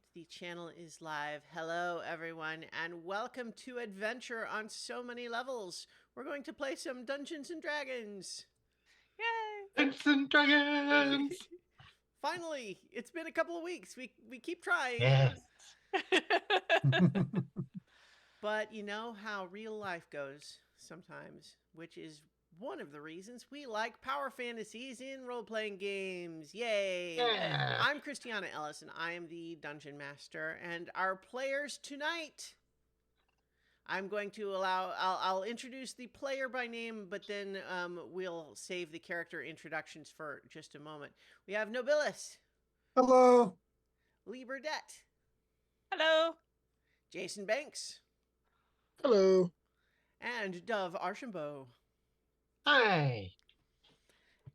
right, the channel is live. Hello, everyone, and welcome to Adventure on So Many Levels. We're going to play some Dungeons and Dragons. Yay! Dungeons and Dragons. Finally, it's been a couple of weeks. We keep trying, Yes. but you know how real life goes sometimes, which is one of the reasons we like power fantasies in role-playing games. Yay! Yeah. I'm Christiana Ellis, and I am the Dungeon Master, and our players tonight... I'm going to I'll introduce the player by name, but then we'll save the character introductions for just a moment. We have Nobilis, Hello. Lee Burdett, Hello. Jason Banks, Hello. and Dove Archambault. Hi.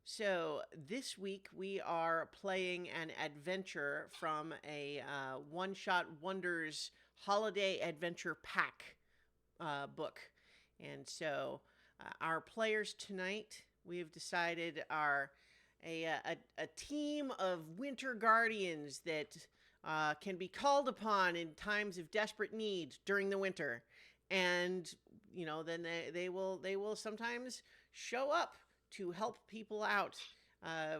So this week we are playing an adventure from a One-Shot Wonders Holiday Adventure Pack book. And so our players tonight, we've decided, are a team of winter guardians that can be called upon in times of desperate need during the winter. And, you know, then they will sometimes show up to help people out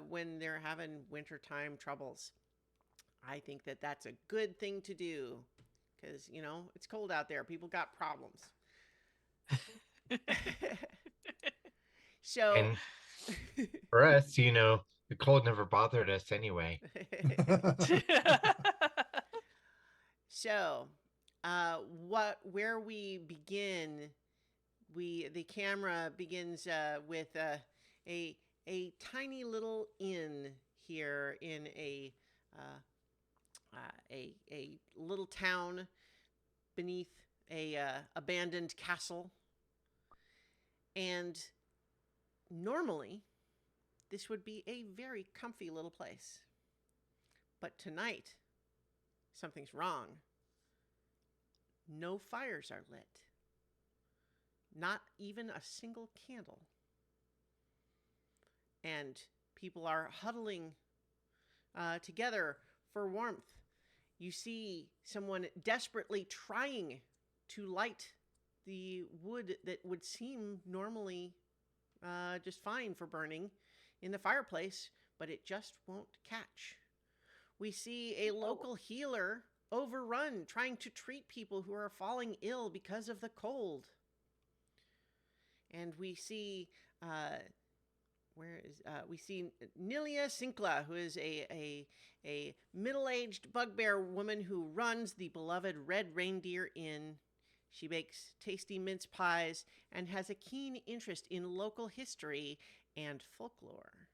when they're having wintertime troubles. I think that that's a good thing to do because, you know, it's cold out there. People got problems. So, And for us, the cold never bothered us anyway. so, where we begin, the camera begins with a tiny little inn here in a little town beneath a abandoned castle. And normally, this would be a very comfy little place. But tonight, something's wrong. No fires are lit. Not even a single candle. And people are huddling together for warmth. You see someone desperately trying to light the wood that would seem normally just fine for burning in the fireplace, but it just won't catch. We see a local healer overrun, trying to treat people who are falling ill because of the cold. And we see we see Nilia Sinkla, who is a middle-aged bugbear woman who runs the beloved Red Reindeer Inn. She makes tasty mince pies and has a keen interest in local history and folklore,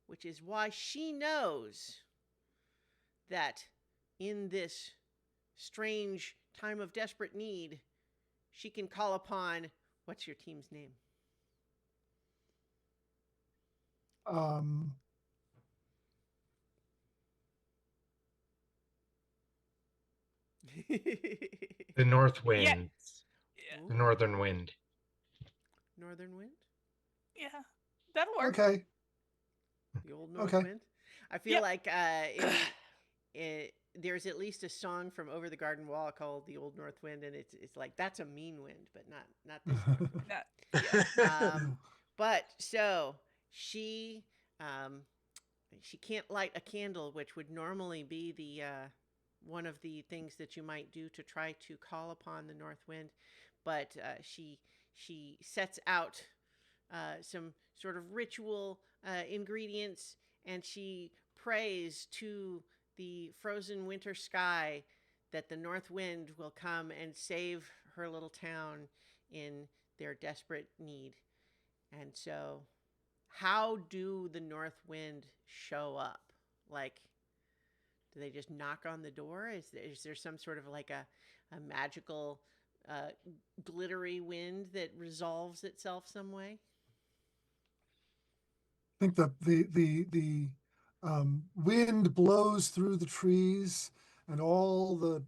which is why she knows that in this strange time of desperate need, she can call upon, what's your team's name? Um, The north Yeah. wind, the northern wind. Northern Wind? Yeah. That'll work. okay. The old North Okay. Wind? I feel like there's at least a song from Over the Garden Wall called "The Old North Wind," and it's like that's a mean wind, but not this North Wind. Not, yeah. But so um, she can't light a candle, which would normally be the one of the things that you might do to try to call upon the North Wind. But she sets out some sort of ritual ingredients, and she prays to the frozen winter sky that the North Wind will come and save her little town in their desperate need. And so, how do the North Wind show up? Like, do they just knock on the door? Is there some sort of like a magical glittery wind that resolves itself some way? I think the wind blows through the trees, and all the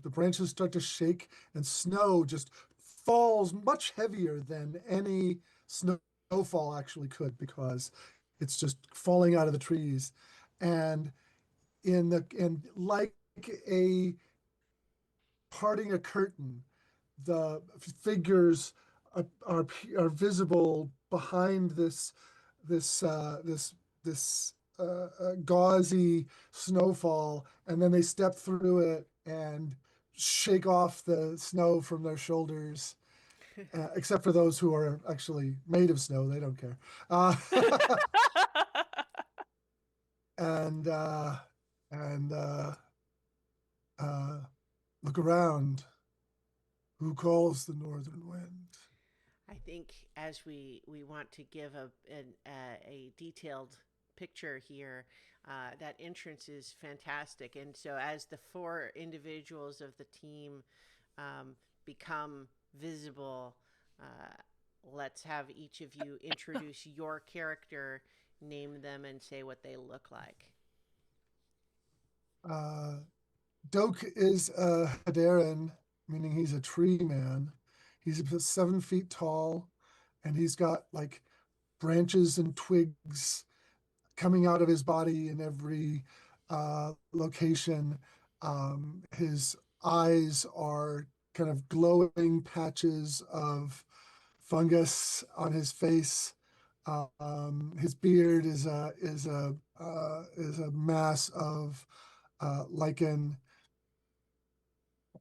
branches start to shake, and snow just falls much heavier than any snowfall actually could, because it's just falling out of the trees. And like a parting a curtain. The figures are visible behind this gauzy snowfall, and then they step through it and shake off the snow from their shoulders. Except for those who are actually made of snow, they don't care. And and uh, look around. Who calls the northern wind? I think as we want to give a detailed picture here, that entrance is fantastic. And so as the four individuals of the team um, become visible, uh, let's have each of you introduce your character, name them, and say what they look like. Uh, Doak is a Hadarin, meaning he's a tree man. He's about 7 feet tall, and he's got like branches and twigs coming out of his body in every location. His eyes are kind of glowing patches of fungus on his face. His beard is a mass of lichen,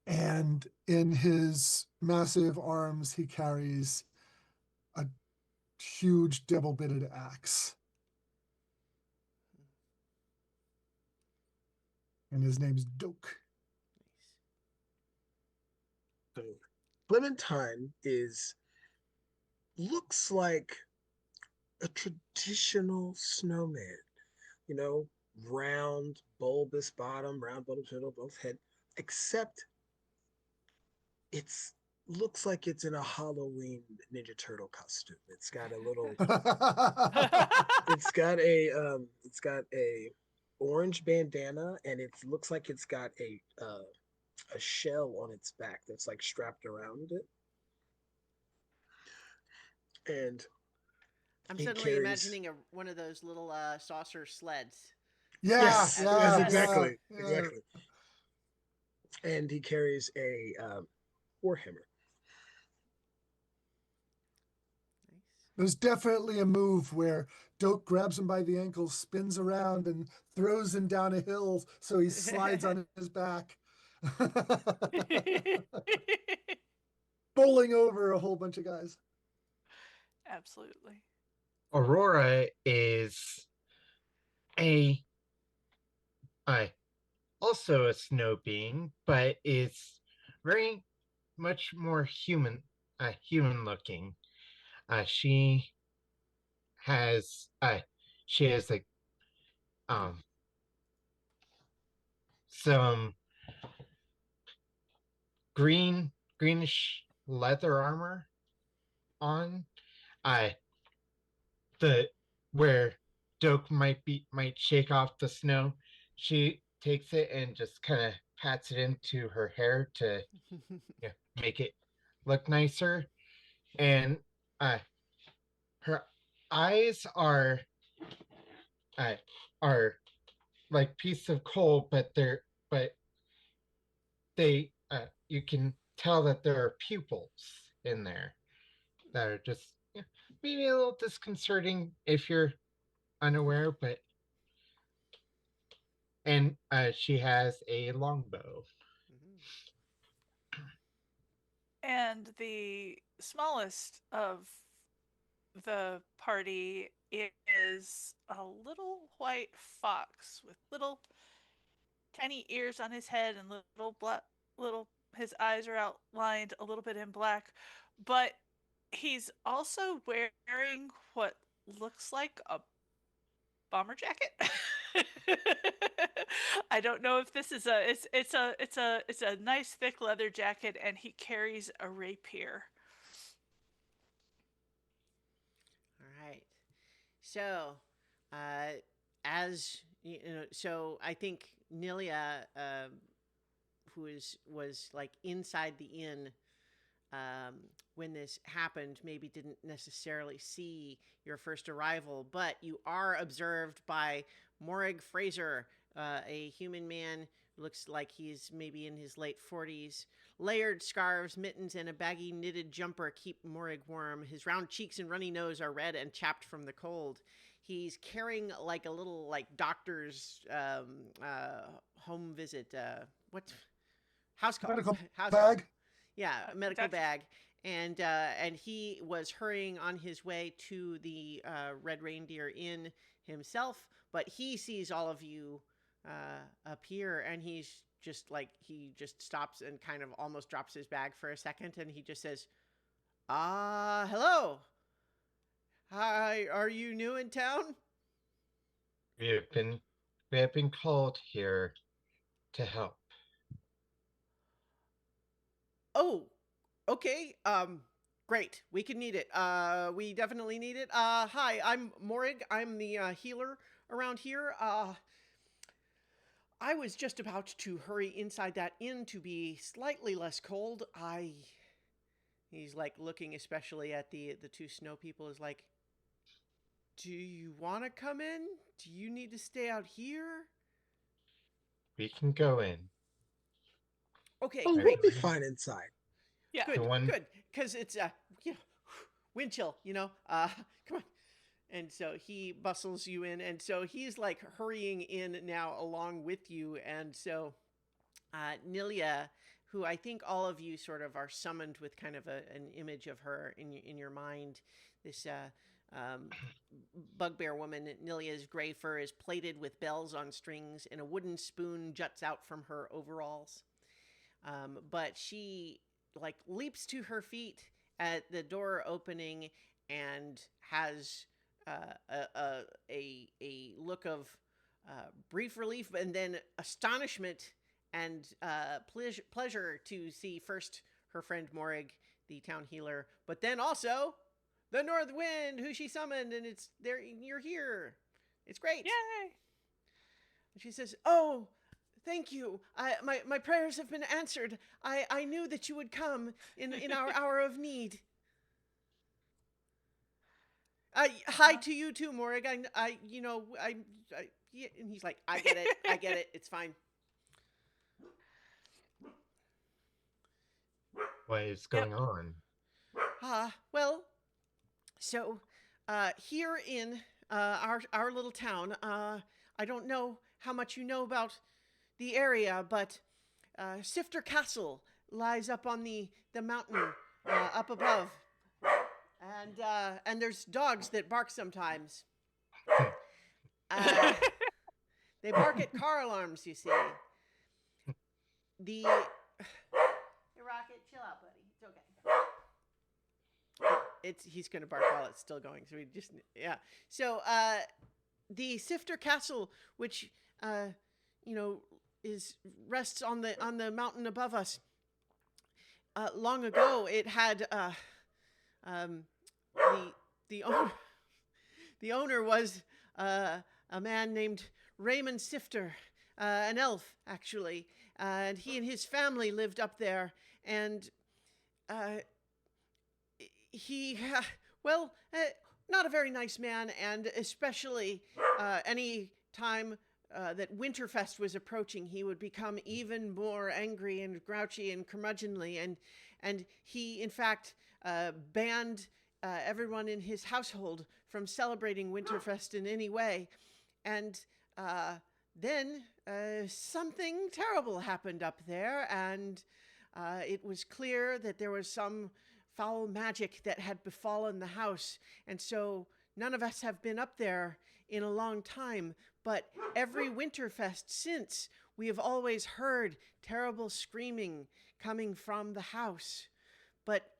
and in his massive arms he carries a huge double-bitted axe. And his name's Doak. So Clementine looks like a traditional snowman, you know, round, bulbous bottom, round, bulbous middle, both head, except it's looks like it's in a Halloween Ninja Turtle costume. It's got a little, it's got a orange bandana, and it looks like it's got a shell on its back that's like strapped around it, and I'm he suddenly carries. imagining one of those little saucer sleds. Yeah, Yes, As yes, yeah, yes. yeah, exactly, yeah. exactly. And he carries a warhammer. Nice. There's definitely a move where Doak grabs him by the ankles, spins around, and throws him down a hill so he slides on his back, bowling over a whole bunch of guys. Absolutely. Aurora is a also a snow being, but is very much more human looking. She has like um some greenish leather armor on. Uh the Where Doak might shake off the snow, she takes it and just kind of pats it into her hair to make it look nicer. And uh, her eyes uh, are like pieces of coal, but they you can tell that there are pupils in there that are just maybe a little disconcerting if you're unaware, but and she has a longbow. Mhm. And the smallest of the party is a little white fox with little tiny ears on his head and little his eyes are outlined a little bit in black, but he's also wearing what looks like a bomber jacket. I don't know if this is a nice thick leather jacket, and he carries a rapier. All right. So, uh, as you know, so I think Nilia, who was like inside the inn when this happened, maybe didn't necessarily see your first arrival, but you are observed by Morrig Fraser, a human man Looks like he's maybe in his late 40s. Layered scarves, mittens, and a baggy knitted jumper keep Morig warm. His round cheeks and runny nose are red and chapped from the cold. He's carrying like a little doctor's home visit. What? House call. Medical House bag. call. Yeah, a medical Doctor- bag. And he was hurrying on his way to the Red Reindeer Inn himself, but he sees all of you up here, and he's just he just stops and kind of almost drops his bag for a second, and he just says, hello. Hi, are you new in town? We have been called here to help. Oh, okay. Great. We can need it. We definitely need it. Hi, I'm Morig. I'm the healer around here. I was just about to hurry inside that inn to be slightly less cold. He's looking especially at the two snow people, is like, do you want to come in? Do you need to stay out here? We can go in. Okay, Oh, great. we'll be fine inside. Yeah. Good, The one- good. Because it's wind chill, come on. And so he bustles you in, and so he's hurrying in now along with you. And so Nilia, who I think all of you sort of are summoned with kind of an image of her in your mind, this bugbear woman. Nilia's gray fur is plated with bells on strings, and a wooden spoon juts out from her overalls. But she leaps to her feet at the door opening and has a look of brief relief and then astonishment and pleasure to see first her friend Morig, the town healer, but then also the North Wind, who she summoned, and it's there. You're here. It's great. Yay! And she says, "Oh, thank you. My prayers have been answered. I knew that you would come in our hour of need." Hi to you too, Morig. Yeah, and he's like, I get it. It's fine. What is going on? Well, so here in our little town, I don't know how much you know about the area, but Sifter Castle lies up on the mountain up above, and there's dogs that bark sometimes. They bark at car alarms, you see. Hey, Rocket, chill out, buddy. It's okay. He's gonna bark while it's still going, so we just So the Sifter Castle, which rests on the mountain above us. Long ago, it had the owner was a man named Raymond Sifter, an elf actually, and he and his family lived up there, and he not a very nice man, and especially any time that Winterfest was approaching, he would become even more angry and grouchy and curmudgeonly, and he in fact banned everyone in his household from celebrating Winterfest in any way. And then something terrible happened up there, and it was clear that there was some foul magic that had befallen the house. And so none of us have been up there in a long time, but every Winterfest since, we have always heard terrible screaming coming from the house. But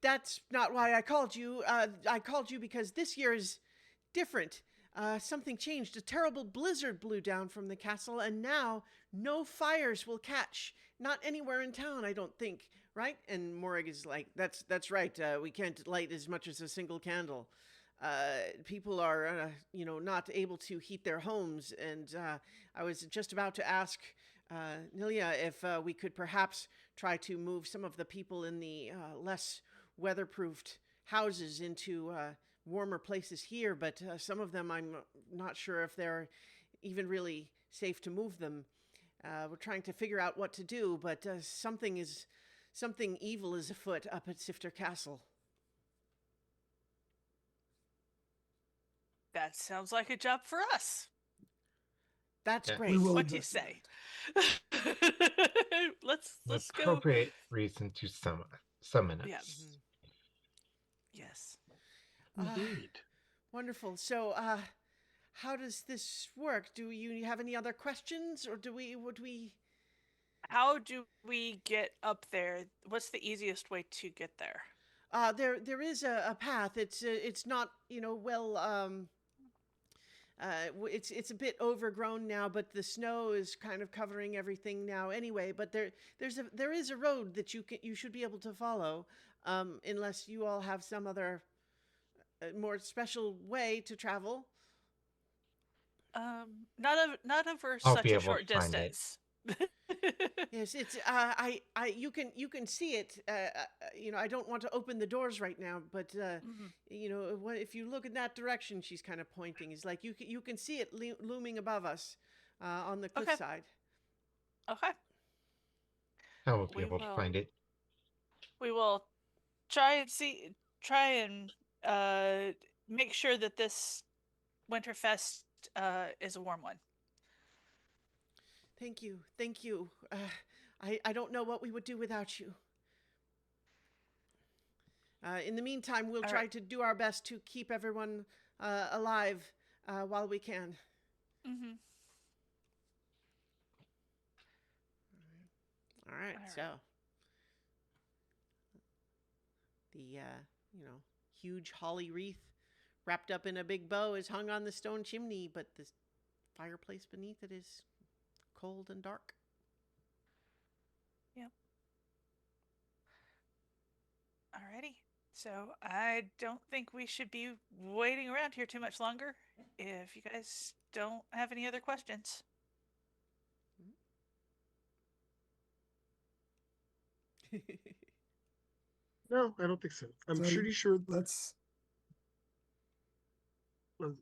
that's not why I called you. I called you because this year is different. Something changed. A terrible blizzard blew down from the castle, and now no fires will catch. Not anywhere in town, I don't think. Right? And Morig is like, that's right. We can't light as much as a single candle. People are, not able to heat their homes. And I was just about to ask Nilia if we could perhaps try to move some of the people in the less weatherproofed houses into warmer places here, but some of them I'm not sure if they're even really safe to move them. we're trying to figure out what to do, but something evil is afoot up at Sifter Castle. That sounds like a job for us. That's Yeah. great. We will What do you investigate. say? let's go. Appropriate reason to summon Yeah. us. Mhm. Yes. Indeed. Wonderful. So, how does this work? Do you have any other questions, or would we? How do we get up there? What's the easiest way to get there? There is a path. It's not well. It's a bit overgrown now, but the snow is kind of covering everything now anyway. But there is a road that you should be able to follow, unless you all have some other more special way to travel. Not over I'll such be a able short to find it. distance. Yes, it's you can see it. I don't want to open the doors right now, but Mhm. if you look in that direction, she's kind of pointing. It's like you can see it looming above us on the Okay. cliffside. Okay. I will be We able to will. find it. We will try and make sure that this Winterfest is a warm one. Thank you, thank you. I don't know what we would do without you. In the meantime, we'll All try right. to do our best to keep everyone alive while we can. Mm-hmm. All right, All so right. the huge holly wreath wrapped up in a big bow is hung on the stone chimney, but the fireplace beneath it is cold and dark. Yep. Alrighty. So I don't think we should be waiting around here too much longer. If you guys don't have any other questions. No, I don't think so. I'm So pretty sure. let's Let's,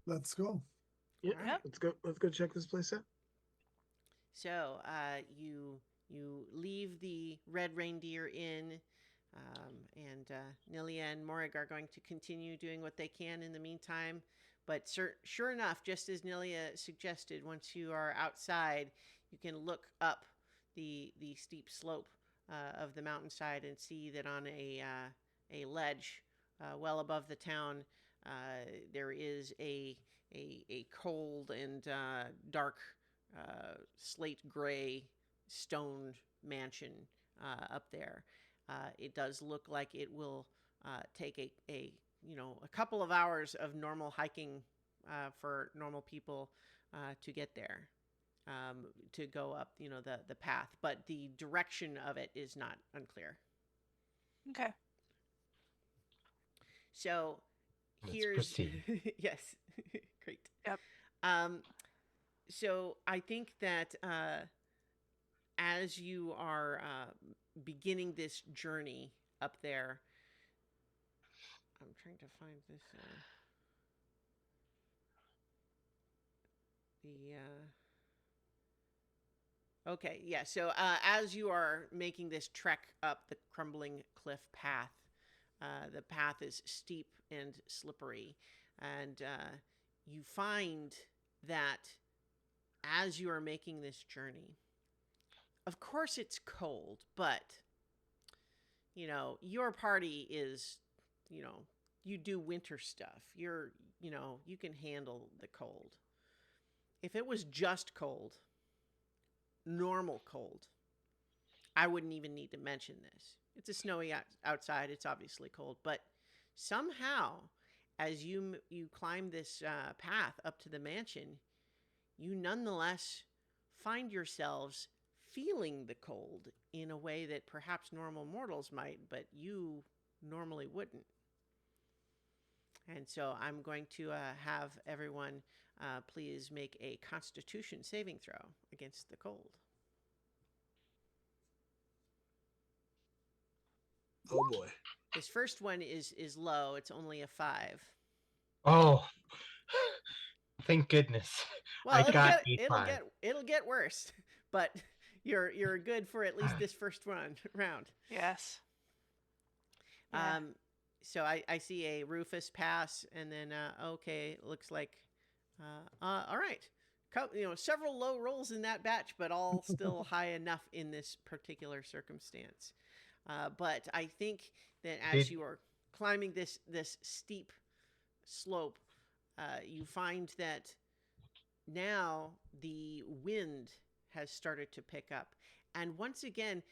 let's go. yeah, Yep. let's go check this place out. So you leave the Red Reindeer Inn, and Nilia and Morig are going to continue doing what they can in the meantime. But sure enough, just as Nilia suggested, once you are outside, you can look up the steep slope of the mountainside and see that on a ledge well above the town, there is a cold and dark slate gray stone mansion up there. It does look like it will take a couple of hours of normal hiking for normal people to get there, to go up the path, but the direction of it is not unclear. Okay. So Let's here's proceed. yes, great. Yep. So I think that as you are beginning this journey up there, I'm trying to find this. Okay, yeah. So as you are making this trek up the crumbling cliff path, the path is steep and slippery, and you find that as you are making this journey, of course it's cold, but your party is, you do winter stuff. You can handle the cold. If it was just cold, normal cold, I wouldn't even need to mention this. It's a snowy outside. It's obviously cold, but somehow, as you climb this path up to the mansion, you nonetheless find yourselves feeling the cold in a way that perhaps normal mortals might, but you normally wouldn't. And so I'm going to have everyone please make a Constitution saving throw against the cold. Oh boy. This first one is low. It's only a 5. Oh, thank goodness. Well, I got a it'll 5. get worse. but you're good for at least this first round. Yes. Yeah. So I see a Rufus pass, and then okay, looks like all right. Several low rolls in that batch, but all still high enough in this particular circumstance. But I think that as Did- you are climbing this steep slope, you find that now the wind has started to pick up, and once again,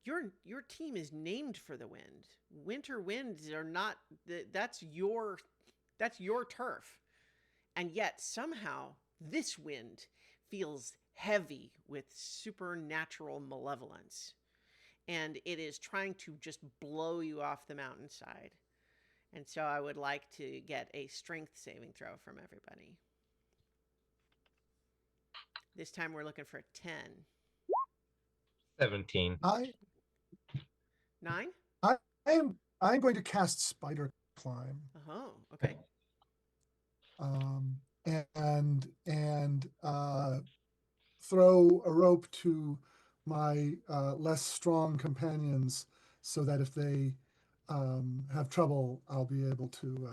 your team is named for the wind. Winter winds are not that's your turf, and yet somehow this wind feels heavy with supernatural malevolence, and it is trying to just blow you off the mountainside. And so I would like to get a strength saving throw from everybody. This time we're looking for a 10. 17. I 9? I'm going to cast Spider Climb. Oh, okay. And throw a rope to my less strong companions so that if they have trouble, I'll be able to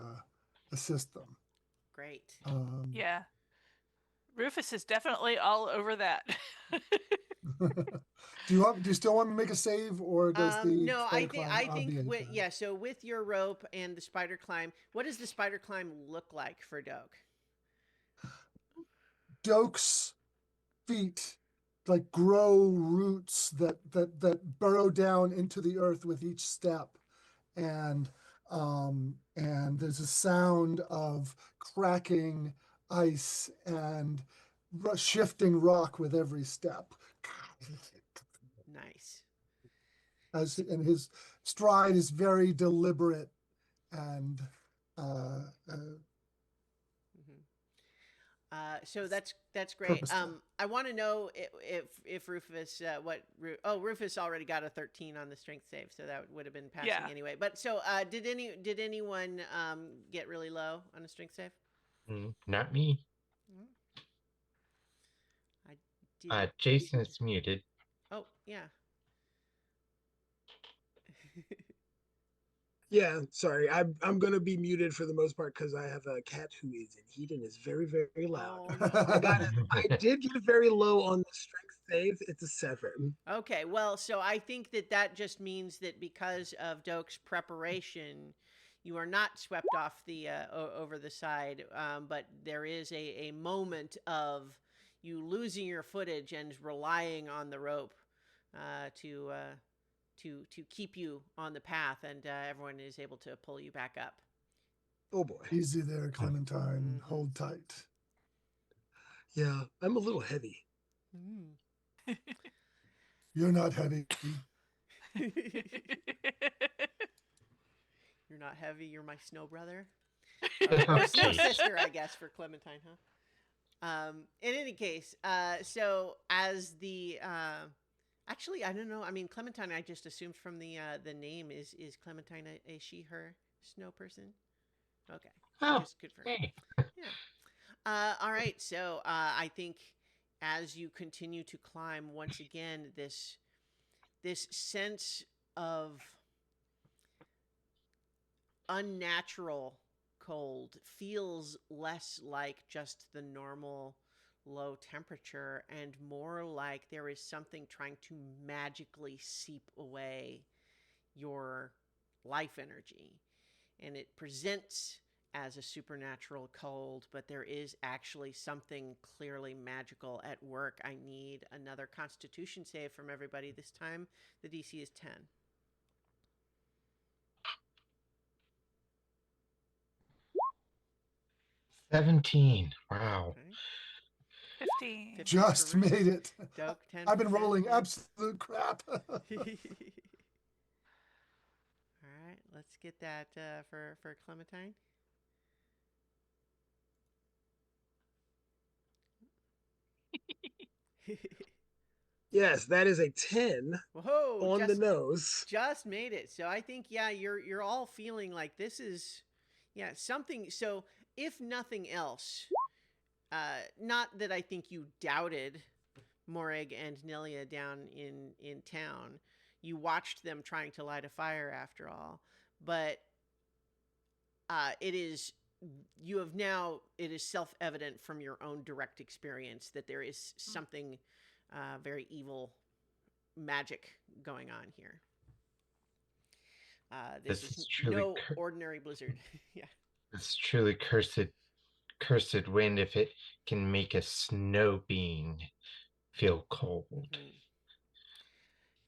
assist them. Great. Yeah. Rufus is definitely all over that. Do you still want me to make a save, or does the No, I spider think climb I think obviate with, that? yeah. So with your rope and the spider climb, what does the spider climb look like for Doak? Doak's feet like grow roots that burrow down into the earth with each step, and there's a sound of cracking ice and shifting rock with every step. Nice. And his stride is very deliberate and So that's great. Purposeful. I want to know if Rufus Rufus already got a 13 on the strength save, so that would have been passing Yeah. anyway. But so did anyone get really low on a strength save? Not me. I did. Jason is muted. Oh yeah. Yeah, sorry. I'm gonna be muted for the most part because I have a cat who is in heat and is very, very loud. Oh no. I did get very low on the strength save. It's a 7. Okay, well, so I think that just means that because of Doak's preparation, you are not swept off the over the side, but there is a moment of you losing your footage and relying on the rope to keep you on the path, and everyone is able to pull you back up. Oh boy. easy there, Clementine. Mhm. Hold tight. Yeah, I'm a little heavy. You're not heavy. You're not heavy. You're my snow brother, or snow Okay. sister, I guess, for Clementine, huh? In any case, so as the actually, I don't know. I mean, Clementine, I just assumed from the name is Clementine a she her snow person? Okay, Oh, just confirm. hey. Yeah. All right. So I think as you continue to climb, once again, this sense of unnatural cold feels less like just the normal low temperature and more like there is something trying to magically seep away your life energy. And it presents as a supernatural cold, but there is actually something clearly magical at work. I need another Constitution save from everybody. This time the DC is 10. 17. Wow. Okay. 15. 15 Just for Rufus. made it. Doak, 10 I've for been Finn. rolling Yeah. absolute crap. All right, let's get that for Clementine. Yes, that is a 10 Whoa! on the nose. Just made it. So I think you're all feeling like this is something. So if nothing else, not that I think you doubted Morig and Nilia down in town. You watched them trying to light a fire after all, but it is self-evident from your own direct experience that there is something very evil magic going on here. This is truly no ordinary blizzard. Yeah. It's truly cursed wind if it can make a snow being feel cold. Mm-hmm.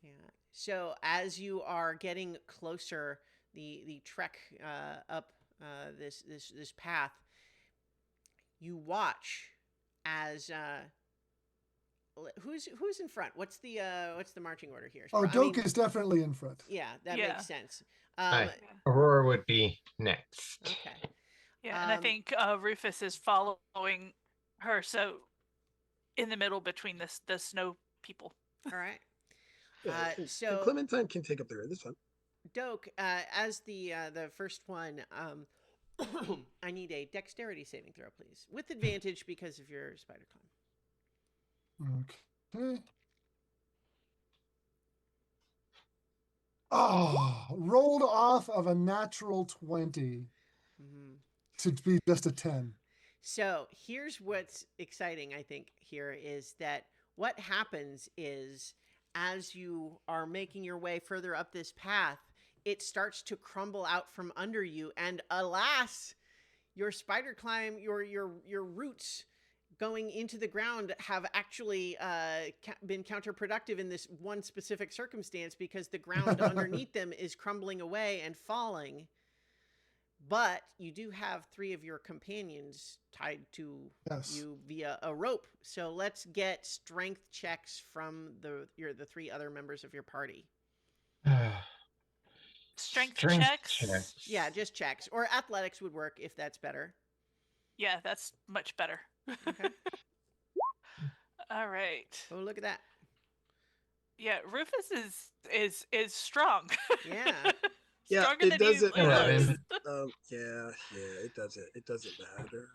Yeah. So as you are getting closer, the trek up this path, you watch as who's in front? What's the marching order here? Oh, Doak is definitely in front. Yeah, that makes sense. Aurora would be next. Okay. Yeah, and I think Rufus is following her, so in the middle between the snow people. All right. Yeah, so Clementine can take up the rear. This one. Doak, as the first one, I need a dexterity saving throw, please, with advantage because of your spider climb. Okay. Oh, rolled off of a natural 20 to be just a 10. So here's what's exciting, I think, here is that what happens is as you are making your way further up this path, it starts to crumble out from under you. And alas, your spider climb, your roots going into the ground have actually been counterproductive in this one specific circumstance because the ground underneath them is crumbling away and falling. But you do have 3 of your companions tied to you via a rope. So let's get strength checks from the 3 other members of your party. Strength checks? Yeah, just checks. Or athletics would work if that's better. Yeah, that's much better. Okay. All right. Oh, look at that. Yeah, Rufus is strong. Yeah. Stronger it than doesn't. he looks. It doesn't matter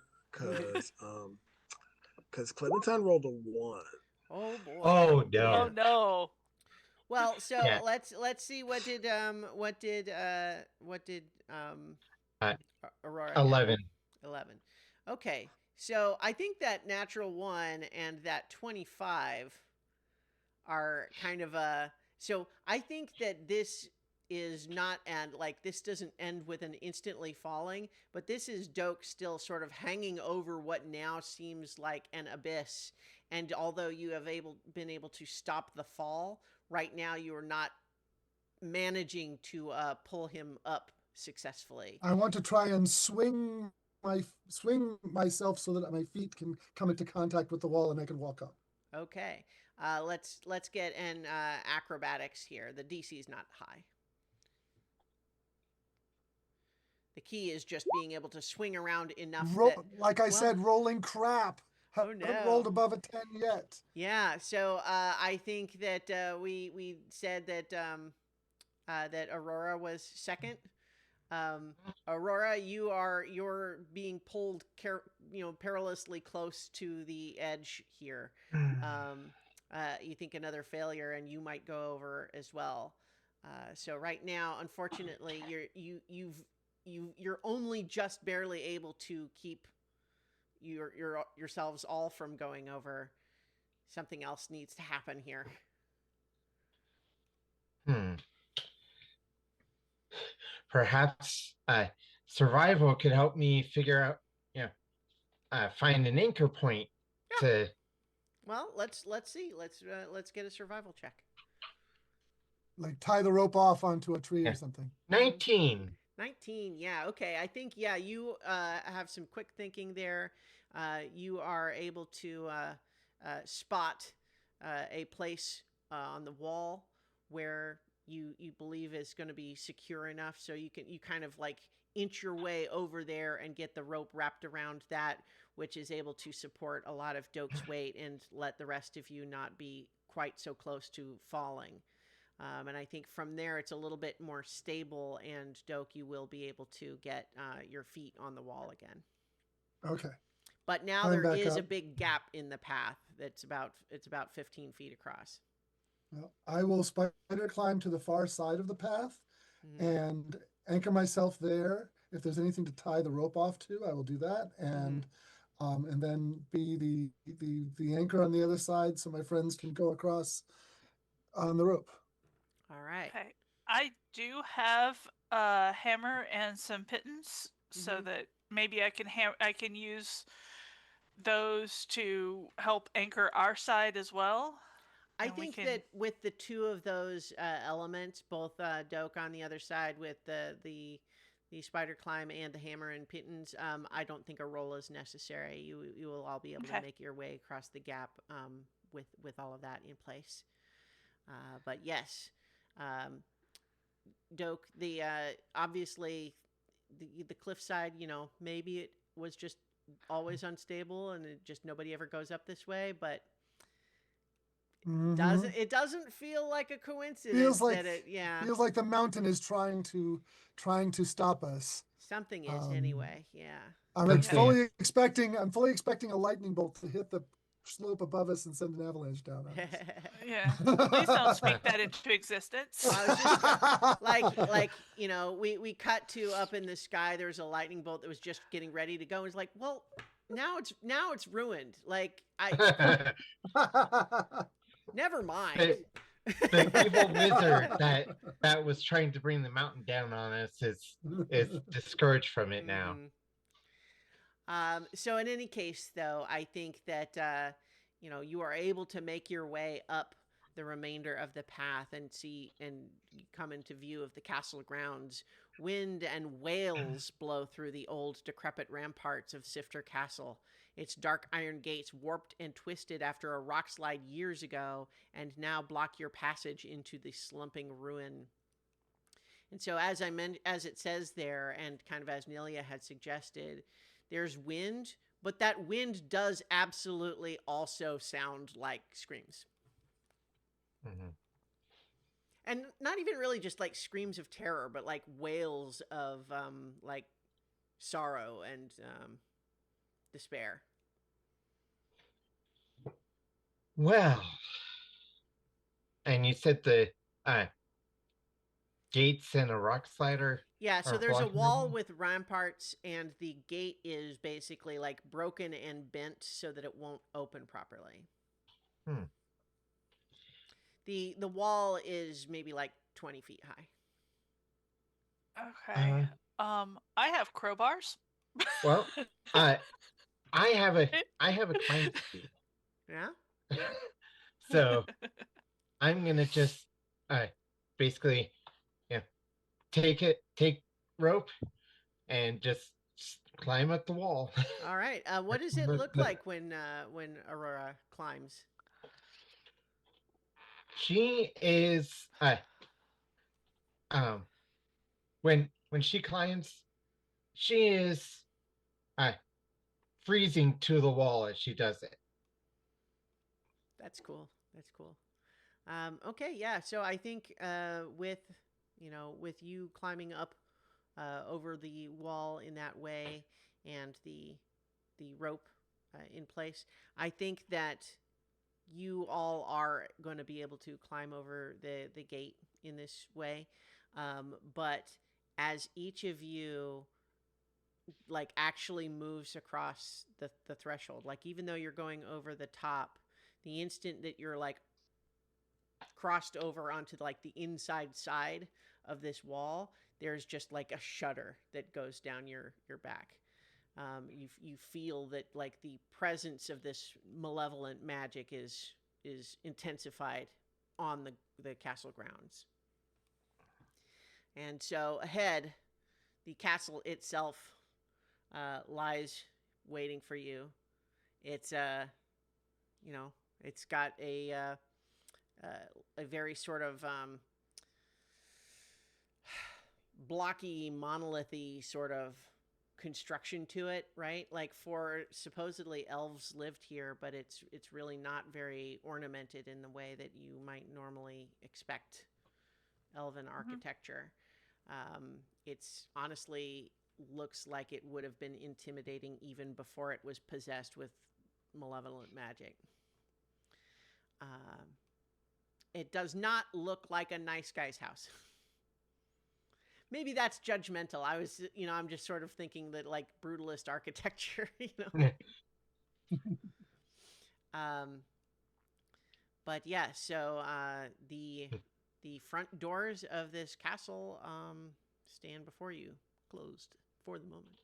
because Clementine rolled a 1. Oh boy. Oh no. Oh no. Well, so Yeah. let's see what did Aurora 11. 11. Okay. So I think that natural 1 and that 25 are kind of so I think that this is not, and like this doesn't end with an instantly falling, but this is Doak still sort of hanging over what now seems like an abyss. And although you have been able to stop the fall, right now you are not managing to pull him up successfess. I want to try and swing myself so that my feet can come into contact with the wall and I can walk up. Okay. Let's get an acrobatics here. The DC is not high. The key is just being able to swing around enough. Like I said, rolling crap. Oh no! Haven't rolled above a 10 yet. Yeah. So I think that we said that that Aurora was second. Aurora, you're being pulled, perilously close to the edge here. You think another failure, and you might go over as well. So right now, unfortunately, you're only just barely able to keep yourselves all from going over. Something else needs to happen here. Perhaps survival could help me figure out, find an anchor point to. Well, let's see. Let's get a survival check. Like tie the rope off onto a tree or something. 19. 19. Yeah. Okay. I think you have some quick thinking there. You are able to spot a place on the wall where you believe is going to be secure enough, so you kind of like inch your way over there and get the rope wrapped around that, which is able to support a lot of Doak's weight and let the rest of you not be quite so close to falling. And I think from there it's a little bit more stable, and Doak, you will be able to get your feet on the wall again. Okay. But now Climb there back is a up. big gap in the path that's about 15 feet across. Well, I will spider climb to the far side of the path Mhm. and anchor myself there. If there's anything to tie the rope off to, I will do that, and then be the anchor on the other side, so my friends can go across on the rope. All right. Okay. I do have a hammer and some pittons, so Mhm. that maybe I can use those to help anchor our side as well, I and we think can. that with the two of those elements, both Doke on the other side with the spider climb and the hammer and pittons, I don't think a roll is necessary. You will all be able to Okay. make your way across the gap with all of that in place. But yes, um, Doke, the obviously the cliffside, maybe it was just always unstable and it just nobody ever goes up this way, but Mhm. it doesn't feel like a Feels coincidence like that yeah, feels like the mountain is trying to stop us. something is Um, anyway. Yeah. I'm Let's Yeah. see. fully expecting a lightning bolt to hit the slope above us and send an avalanche down on us. Yeah. Please don't speak that into existence. Well, I was just like we cut to up in the sky. There was a lightning bolt that was just getting ready to go. It's like, well, now it's ruined. Like never mind. the, the evil wizard that was trying to bring the mountain down on us is discouraged from it now. Mhm. So in any case, though, I think that you are able to make your way up the remainder of the path and come into view of the castle grounds. Wind and wails blow through the old decrepit ramparts of Sifter Castle. Its dark iron gates warped and twisted after a rock slide years ago and now block your passage into the slumping ruin. And so, as it says there, and kind of as Nelia had suggested, there's wind, but that wind does absolutely also sound like screams, Mhm. and not even really just like screams of terror, but like wails of like sorrow and despair. Well, and you said the uh, gates and a rock slider Yeah, so are there's a blocking the wall way? with ramparts, and the gate is basically like broken and bent so that it won't open properly. Hmm. The wall is maybe like 20 feet high. Okay. Uh, I have crowbars. well, uh, I have a climb speed, Yeah. so I'm gonna just basically take rope and just climb up the wall. All right. What does it look like when Aurora climbs? She is um when she climbs, she is uh freezing to the wall as she does it. That's cool. That's cool. Okay. Yeah. So I think with you climbing up over the wall in that way and the rope in place, I think that you all are going to be able to climb over the gate in this way. But as each of you like actually moves across the threshold, like even though you're going over the top, the instant that you're like crossed over onto like the inside side of this wall, there's just like a shudder that goes down your back. You feel that like the presence of this malevolent magic is intensified on the castle grounds. And so ahead, the castle itself lies waiting for you. It's you know, it's got a very sort of blocky, monolithy sort of construction to it, right? Like for supposedly elves lived here, but it's really not very ornamented in the way that you might normally expect elven architecture. It's honestly looks like it would have been intimidating even before it was possessed with malevolent magic. It does not look like a nice guy's house. Maybe that's judgmental. I'm just sort of thinking that like brutalist architecture, But yeah, so the front doors of this castle stand before you, closed for the moment.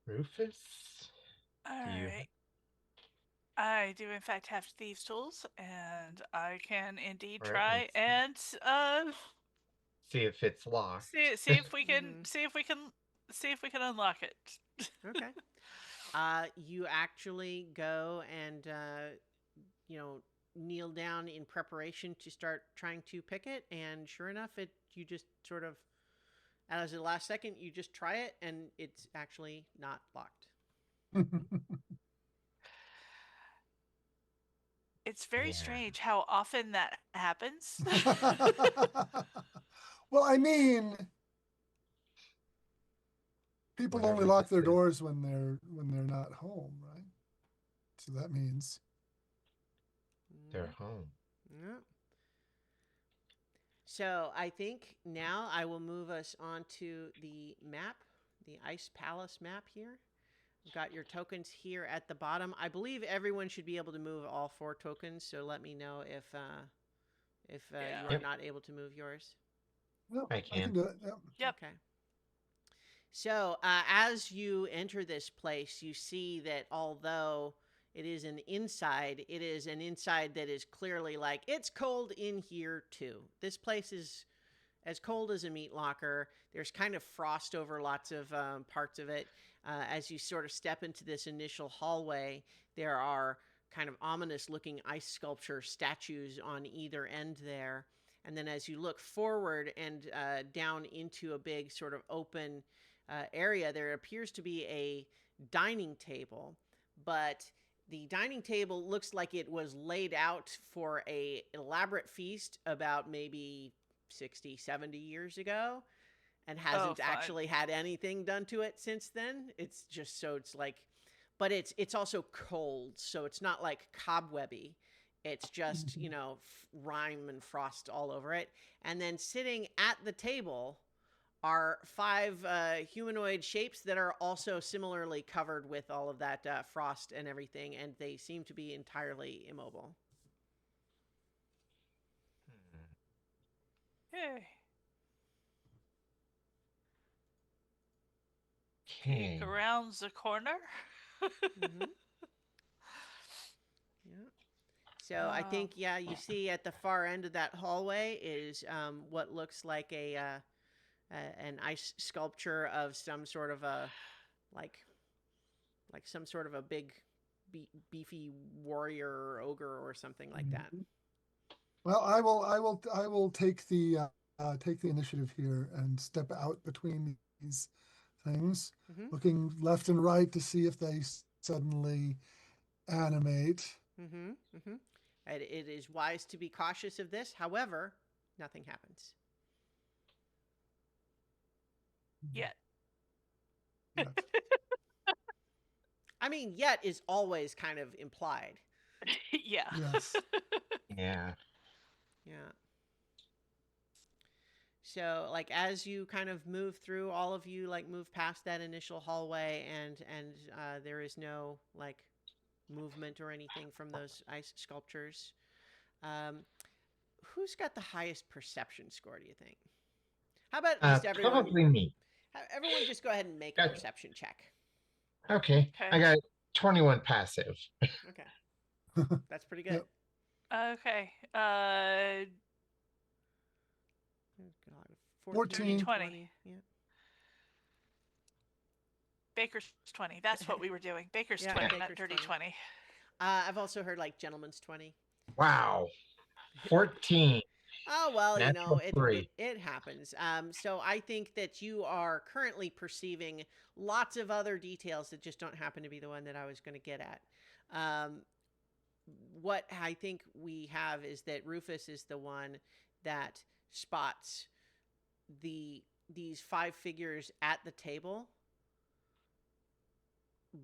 Rufus? All Do you right. I do in fact have thieves' tools, and I can indeed All right, try let's and see if it's locked? see if we can Mhm. see if we can unlock it. Okay. You actually go and kneel down in preparation to start trying to pick it, and sure enough, you just sort of, as the last second, you just try it, and it's actually not locked. It's very Yeah. strange how often that happens. Well, I mean, people Whatever only lock their this is. doors when they're not home, right? So that means They're home. Yeah. So I think now I will move us on to the map, the Ice Palace map here. We've got your tokens here at the bottom. I believe everyone should be able to move all 4 tokens, so let me know if Yeah. you are Yep. not able to move yours. well, I I can. can do it. Yep. Yep. Okay. So as you enter this place, you see that although it is an inside that is clearly like, it's cold in here too. This place is as cold as a meat locker. There's kind of frost over lots of parts of it. As you sort of step into this initial hallway, there are kind of ominous looking ice sculpture statues on either end there. And then as you look forward and down into a big sort of open area, there appears to be a dining table, but the dining table looks like it was laid out for a elaborate feast about maybe 60, 70 years ago, and hasn't fine. actually had anything done to it since then. It's just so it's like, but it's also cold, so it's not like cobwebby. It's just, rime and frost all over it. And then sitting at the table are 5 humanoid shapes that are also similarly covered with all of that frost and everything, and they seem to be entirely immobile. Hey. Okay. Peek around the corner. Mm-hmm. Yeah. So I think, you see at the far end of that hallway is what looks like an ice sculpture of some sort of a like some sort of a big beefy warrior or ogre or something like that. Well, I will take the initiative here and step out between these things, Mm-hmm. looking left and right to see if they suddenly animate. Mm-hmm. Mm-hmm. It is wise to be cautious of this. However, nothing happens. Yet. Yes. I mean, yet is always kind of implied. Yeah. Yes. Yeah. Yeah. So, like, as you kind of move through, all of you like move past that initial hallway, and there is no like movement or anything from those ice sculptures. Who's got the highest perception score, do you think? How about just everyone? Probably me. Everyone, just go ahead and make a Gotcha. perception check. Okay. Okay. I got 21 passive. Okay, that's pretty good. Yep. Okay. God, 14. 20. Yeah. Baker's 20. That's what we were doing. Baker's Yeah, 20, not Baker's dirty 20. 20. I've also heard like gentleman's 20. Wow. 14. Oh, well, Natural 3. it happens. So I think that you are currently perceiving lots of other details that just don't happen to be the one that I was going to get at. What I think we have is that Rufus is the one that spots these five figures at the table,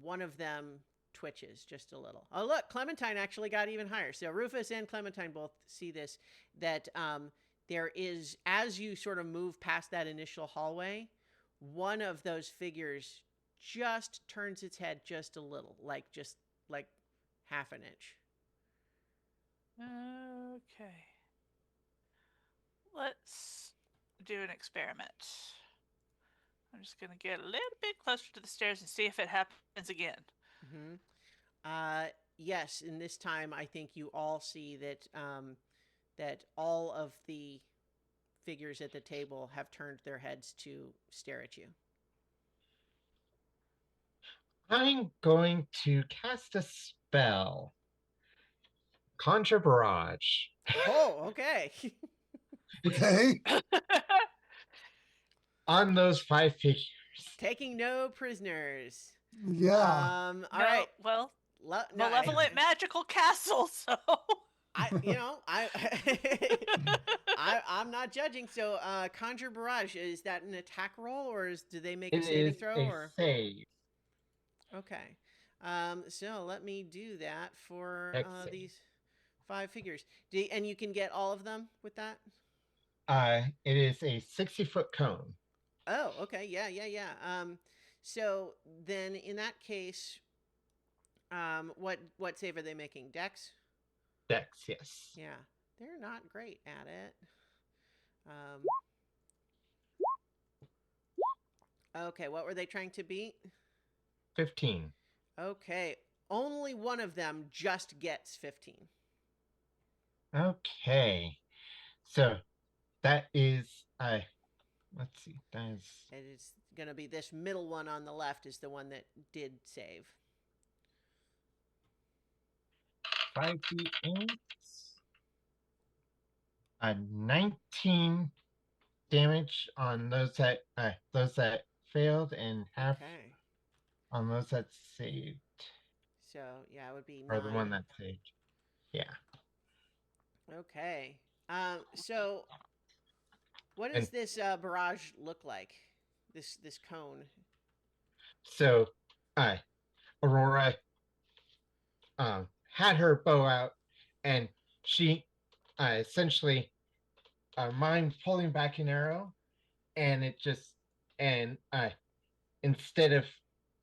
one of them twitches just a little. Oh, look, Clementine actually got even higher. So Rufus and Clementine both see this, that there is, as you sort of move past that initial hallway, one of those figures just turns its head just a little, just like half an inch. Okay. Let's do an experiment. I'm just going to get a little bit closer to the stairs and see if it happens again. Mm-hmm. Yes, and this time I think you all see that that all of the figures at the table have turned their heads to stare at you. I'm going to cast a spell. Conjure Barrage. Oh, okay. Okay. On those five figures. Taking no prisoners. Yeah. All right. Well, No, malevolent magical castle, so. I'm not judging. So, Conjure Barrage, is that an attack roll, or do they make a It saving is throw? a Or save. okay. So let me do that for Dex save. these five figures. And you can get all of them with that? It is a 60-foot cone. Oh, okay. Yeah. So then in that case, what save are they making? Dex? Dex, yes. Yeah. They're not great at it. Okay, what were they trying to beat? 15. Okay. Only one of them just gets 15. Okay. So that is let's see. That is It is going to be this middle one on the left is the one that did save. 5d8. 19 damage on those that failed, and half Okay. on those that saved. So, yeah, it would be Or the 9. one that saved. Yeah. Okay. So what does And this barrage look like? This cone. so Aurora had her bow out, and she essentially mind pulling back an arrow, and it just and instead of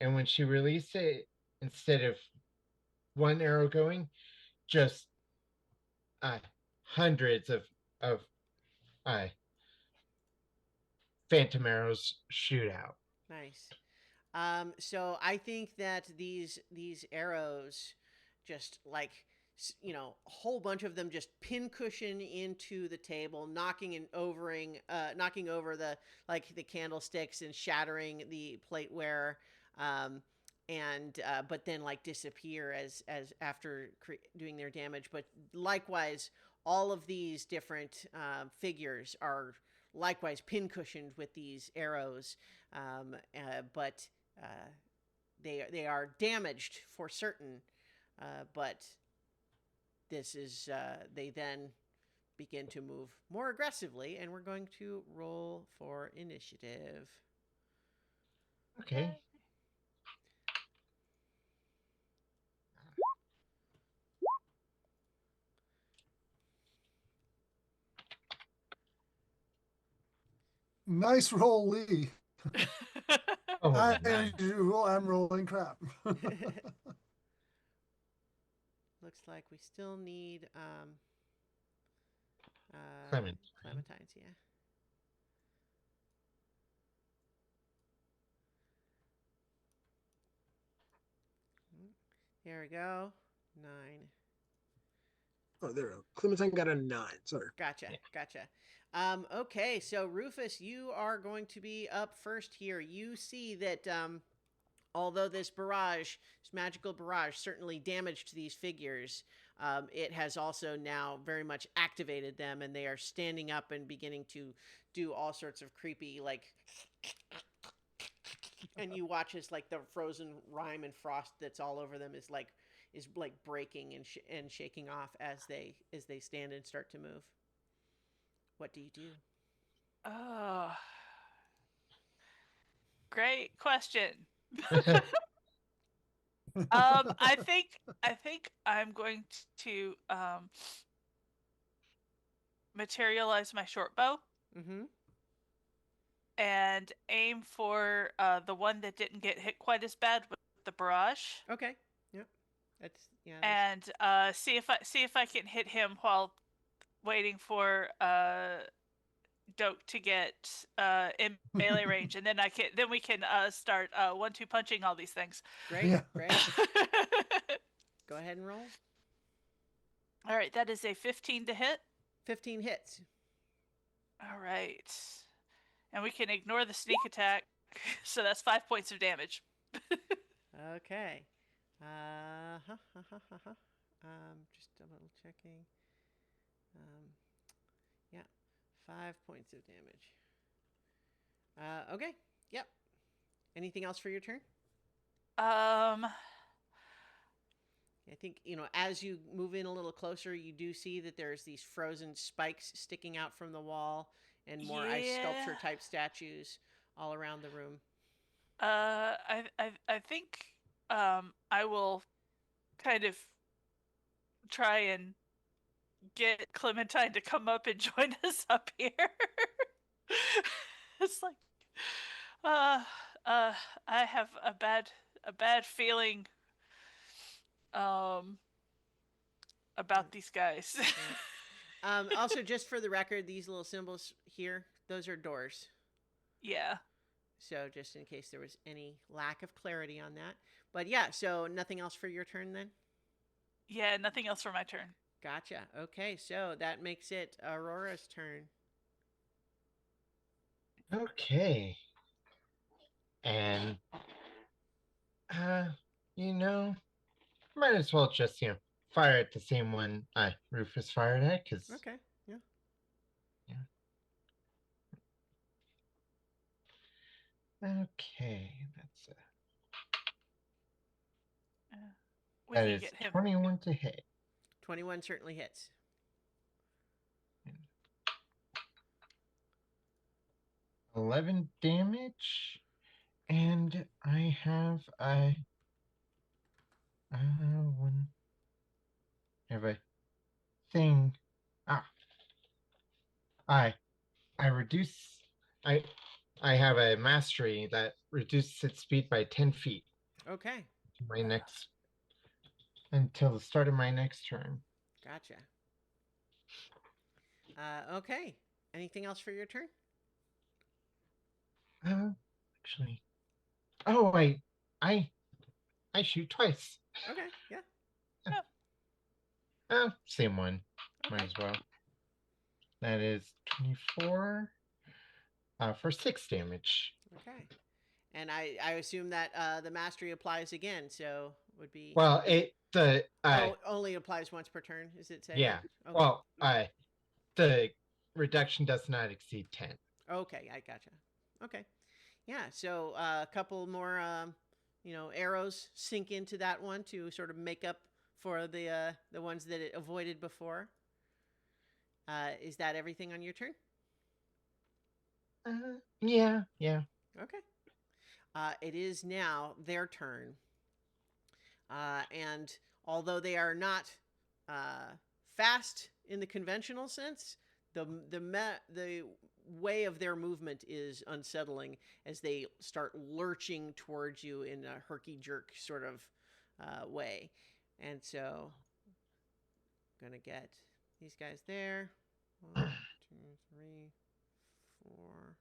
and when she released it, instead of one arrow going, just hundreds of phantom arrows shoot out. Nice. So I think that these arrows just like a whole bunch of them just pincushion into the table, knocking over the candlesticks and shattering the plateware, and but then disappear as after doing their damage. But likewise, all of these different figures are likewise pincushioned with these arrows, but they are damaged for certain. But this is they then begin to move more aggressively, and we're going to roll for initiative. Okay. Nice roll, Lee. Oh, As nice. usual, I'm rolling crap. Looks like we still need Clementines, yeah. Here we go. 9. Oh, there we go. Clementine got a 9. Sorry. Gotcha. Yeah. Gotcha. Okay, so Rufus, you are going to be up first here. You see that although this magical barrage, certainly damaged these figures, it has also now very much activated them, and they are standing up and beginning to do all sorts of creepy, and you watch as the frozen rime and frost that's all over them is breaking and shaking off as they stand and start to move. What do you do? Oh, great question. I think I'm going to materialize my short bow Mm-hmm. and aim for the one that didn't get hit quite as bad with the barrage, Okay. Yep. That's and see if I can hit him while waiting for Doke to get in melee range, and then we can start 1-2 punching all these things. great. Yeah. Great. Go ahead and roll. All right, that is a 15 to hit. 15 hits. All right, and we can ignore the sneak attack, so that's 5 points of damage. Okay. Just double checking. Yeah, 5 points of damage. Okay. Yep. Anything else for your turn? Um, I think, as you move in a little closer, you do see that there's these frozen spikes sticking out from the wall and more ice sculpture yeah. type statues all around the room. I think I will kind of try and get Clementine to come up and join us up here. It's like, uh, uh, I have a bad feeling, um, about these guys. Yeah. Also, just for the record, these little symbols here, those are doors. Yeah. So just in case there was any lack of clarity on that. But yeah, so nothing else for your turn then? Yeah, nothing else for my turn. Gotcha. Okay, so that makes it Aurora's turn. Okay. And you know, might as well just, fire at the same one Rufus fired at, because Okay, yeah. okay, We that can is get him. 21 to hit. 21 certainly hits. 11 damage, and I have a one. I have a thing. I I reduce. I I have a mastery that reduces its speed by 10 feet. Okay, My next until the start of my next turn. gotcha. Okay. Anything else for your turn? Actually, oh I I shoot twice. Okay, yeah. Same one. Okay. Might as well. That is 24 for 6 damage. Okay. And I assume that the mastery applies again, so would be Well, only applies once per turn, is it say? yeah. Okay. Well, the reduction does not exceed 10. Okay, I gotcha. Okay. Yeah, so a couple more arrows sink into that one to sort of make up for the ones that it avoided before. Is that everything on your turn? Yeah. Okay. It is now their turn. And although they are not fast in the conventional sense, the way of their movement is unsettling as they start lurching towards you in a herky jerk sort of way. And so I'm gonna get these guys there. 1, 2, 3, 4.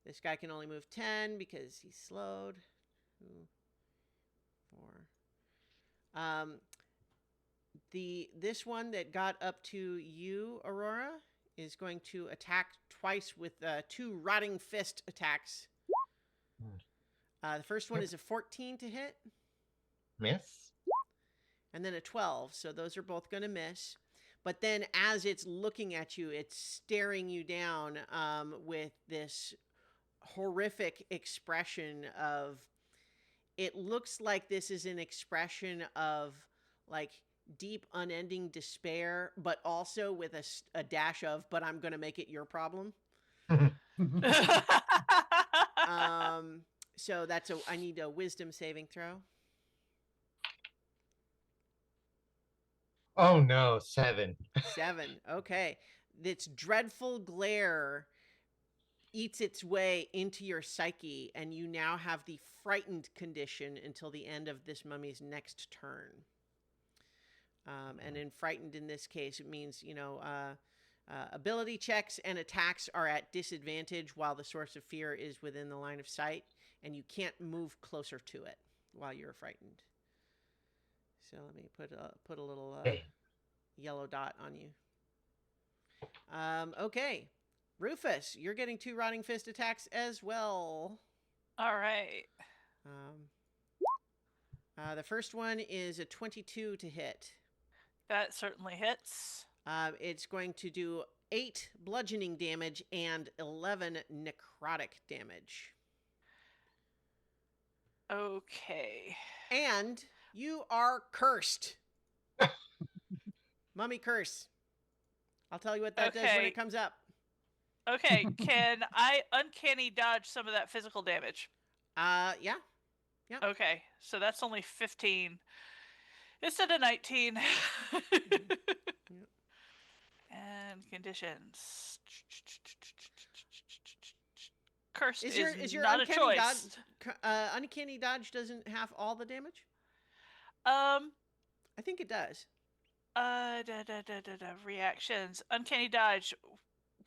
This guy can only move 10 because he's slowed. 2, 4. This one that got up to you, Aurora, is going to attack twice with 2 rotting fist attacks. The first one is a 14 to hit. Miss. And then a 12. So those are both going to miss. But then as it's looking at you, it's staring you down with this horrific expression of, it looks like this is an expression of like deep unending despair, but also with a dash of, but I'm going to make it your problem. So that's I need a wisdom saving throw. Oh no, 7. 7. Okay. This dreadful glare eats its way into your psyche, and you now have the frightened condition until the end of this mummy's next turn. And in frightened in this case, it means, ability checks and attacks are at disadvantage while the source of fear is within the line of sight, and you can't move closer to it while you're frightened. So let me put a little yellow dot on you. Okay. Rufus, you're getting 2 Rotting Fist attacks as well. All right. The first one is a 22 to hit. That certainly hits. It's going to do 8 bludgeoning damage and 11 necrotic damage. Okay. And you are cursed. Mummy curse. I'll tell you what that does when Okay. it comes up. Okay, can I uncanny dodge some of that physical damage? Yeah. Okay, so that's only 15 instead of 19. And conditions. Cursed Is your not a uncanny choice. uncanny dodge doesn't have all the damage? I think it does. Reactions. Uncanny dodge.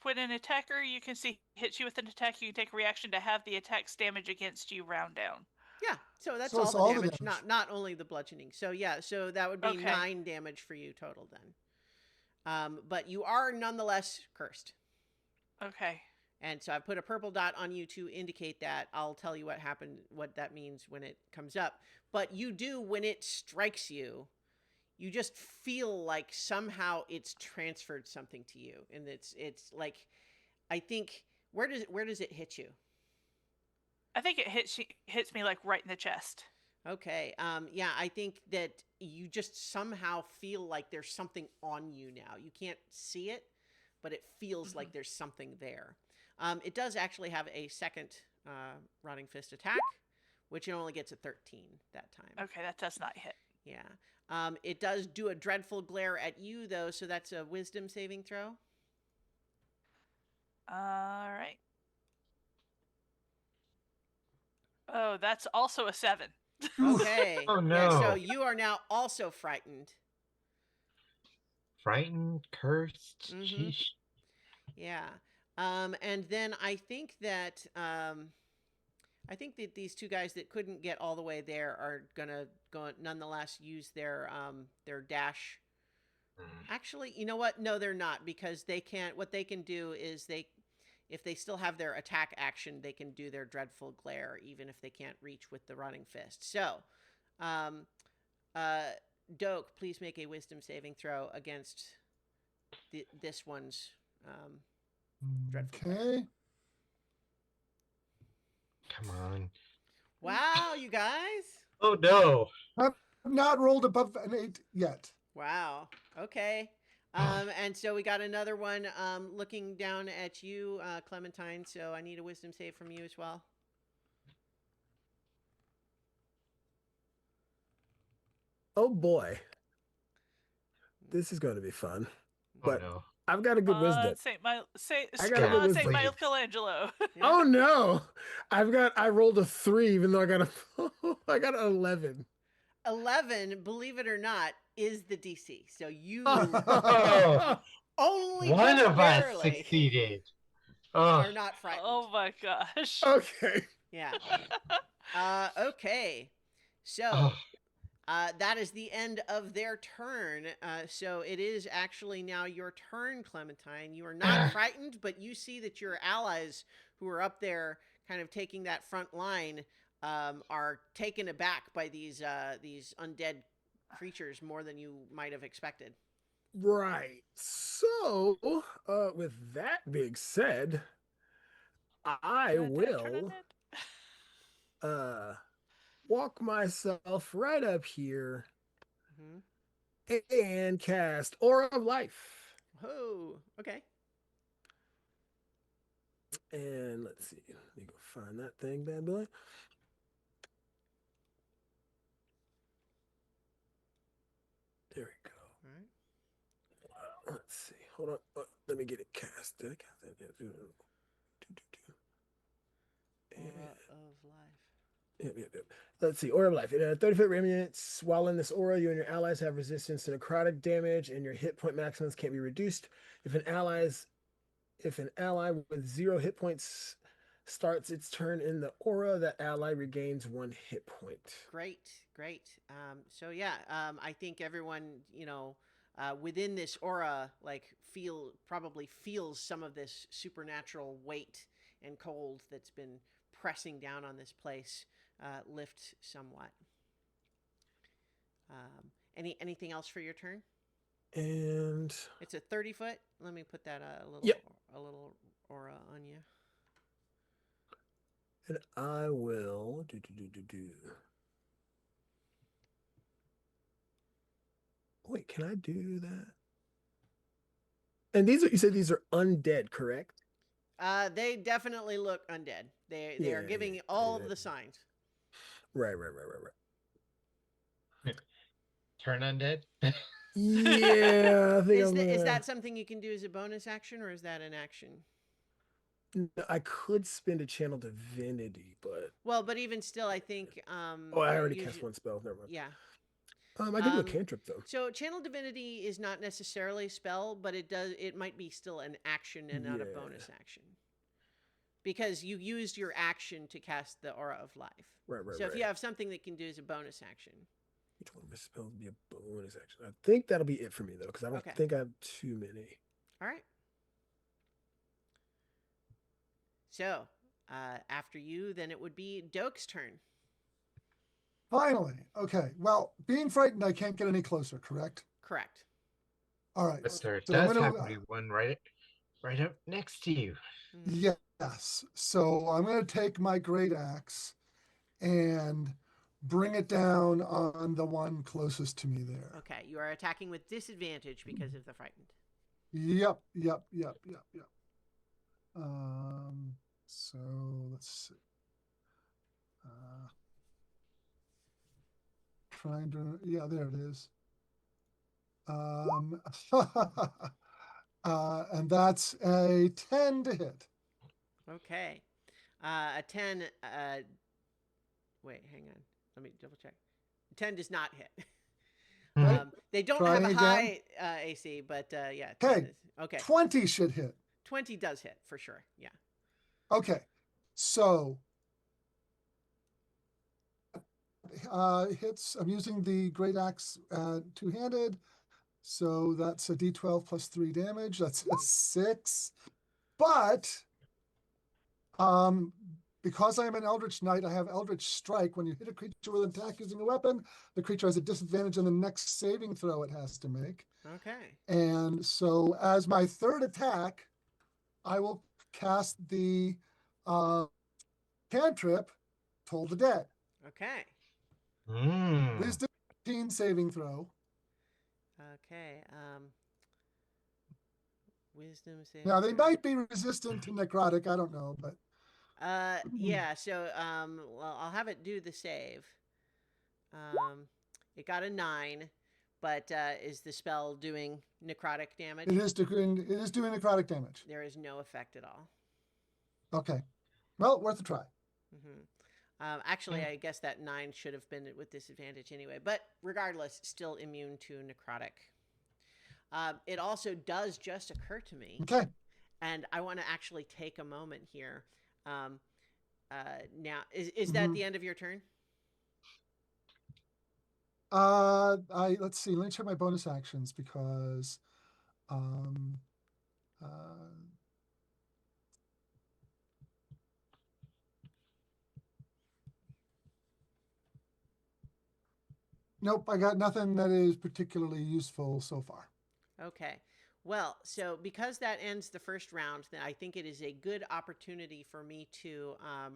When an attacker you can see hits you with an attack, you can take a reaction to have the attack's damage against you round down. Yeah, so that's So it's all the damage, not only the bludgeoning. So yeah, so that would be Okay. 9 damage for you total then. But you are nonetheless cursed. Okay. And so I put a purple dot on you to indicate that. I'll tell you what that means when it comes up. But you do, when it strikes you, you just feel like somehow it's transferred something to you. And it's like, I think, where does it hit you? I think it hits me like right in the chest. Okay. Yeah, I think that you just somehow feel like there's something on you now. You can't see it, but it feels like there's something there. It does actually have a second Rotting Fist attack, which it only gets a 13 that time. Okay, that does not hit. Yeah. It does do a dreadful glare at you, though, so that's a wisdom saving throw. All right. Oh, that's also a 7. Okay. Oh, Yeah, so no. you are now also frightened. Frightened, cursed. Mhm. Sheesh. Yeah. And then I think that these 2 guys that couldn't get all the way there are gonna go nonetheless use their dash. Actually, you know what? No, they're not, because they can't. What they can do is if they still have their attack action, they can do their dreadful glare, even if they can't reach with the Rotting Fist. So, Doak, please make a wisdom saving throw against this one's dreadful glare. Okay. Come on. Wow, you guys. Oh no. I've not rolled above an 8 yet. Wow. Okay. And so we got another one looking down at you, Clementine. So I need a wisdom save from you as well. Oh boy. This is going to be fun. Oh But no. I've got a good wisdom. I got a Come on, good St. wisdom. Michelangelo. Yeah. Oh no. I rolled a 3 even though I got I got an 11. 11, believe it or not, is the DC. So you Oh, only one just of us barely succeeded. Oh, are not frightened. Oh my gosh. Okay. Yeah. Okay. So oh. that is the end of their turn. So it is actually now your turn, Clementine. You are not frightened, but you see that your allies who are up there kind of taking that front line are taken aback by these undead creatures more than you might have expected. Right. So, with that being said, I Turn will it. walk myself right up here Mm-hmm. and cast Aura of Life. Oh, okay. And let's see. Let me go find that thing, bad boy. There we go. All right. Let's see. Hold on. Let me get it cast. Did I cast it? Yeah. Aura of life. Yep. Let's see. Aura of life. In a 30-foot radius, while in this aura, you and your allies have resistance to necrotic damage, and your hit point maximums can't be reduced. If an ally with 0 hit points starts its turn in the aura, that ally regains 1 hit point. Great. So yeah, I think everyone, within this aura, like probably feels some of this supernatural weight and cold that's been pressing down on this place lift somewhat. Anything else for your turn? And It's a 30-foot. Let me put that Yep. a little aura on you. And I will Wait, can I do that? And you said these are undead, correct? They definitely look undead. They are giving all of the signs. Right. Turn undead. Yeah, I think Is that something you can do as a bonus action, or is that an action? I could spend a channel divinity, but But even still, I think. I already cast one spell. Never mind. Yeah. I can do a cantrip though. So channel divinity is not necessarily a spell, but it might be still an action and not a bonus action. Because you used your action to cast the aura of life. Right. So if you have something that can do as a bonus action. Each one of my spells will be a bonus action. I think that'll be it for me though, because I don't think I have too many. All right. So after you, then it would be Doke's turn. Finally. Okay. Well, being frightened, I can't get any closer, correct? Correct. All right. But there So does happen to be one right up next to you. Yes. So I'm going to take my great axe and bring it down on the one closest to me there. Okay. You are attacking with disadvantage because of the frightened. Yep. So let's see. Trying to, there it is. And that's a 10 to hit. Okay. A 10, wait, hang on. Let me double check. 10 does not hit. They don't have a high AC, but yeah. Okay. 20 should hit. 20 does hit for sure. Yeah. Okay. So hits. I'm using the great axe two-handed. So that's a d12 plus 3 damage. That's a 6. But because I am an Eldritch Knight, I have Eldritch Strike. When you hit a creature with an attack using a weapon, the creature has a disadvantage on the next saving throw it has to make. Okay. And so as my third attack, I will cast the cantrip, Toll the Dead. Okay. Wisdom 15 saving throw. Okay. Wisdom saving. Now they might be resistant to necrotic. I don't know, but yeah. So well, I'll have it do the save. It got a 9, but is the spell doing necrotic damage? It is doing necrotic damage. There is no effect at all. Okay. Well, worth a try. Actually, I guess that 9 should have been with disadvantage anyway. But regardless, still immune to necrotic. It also does just occur to me. Okay. And I want to actually take a moment here. Now, is that the end of your turn? Let's see. Let me check my bonus actions because nope, I got nothing that is particularly useful so far. Okay. Well, so because that ends the first round, then I think it is a good opportunity for me to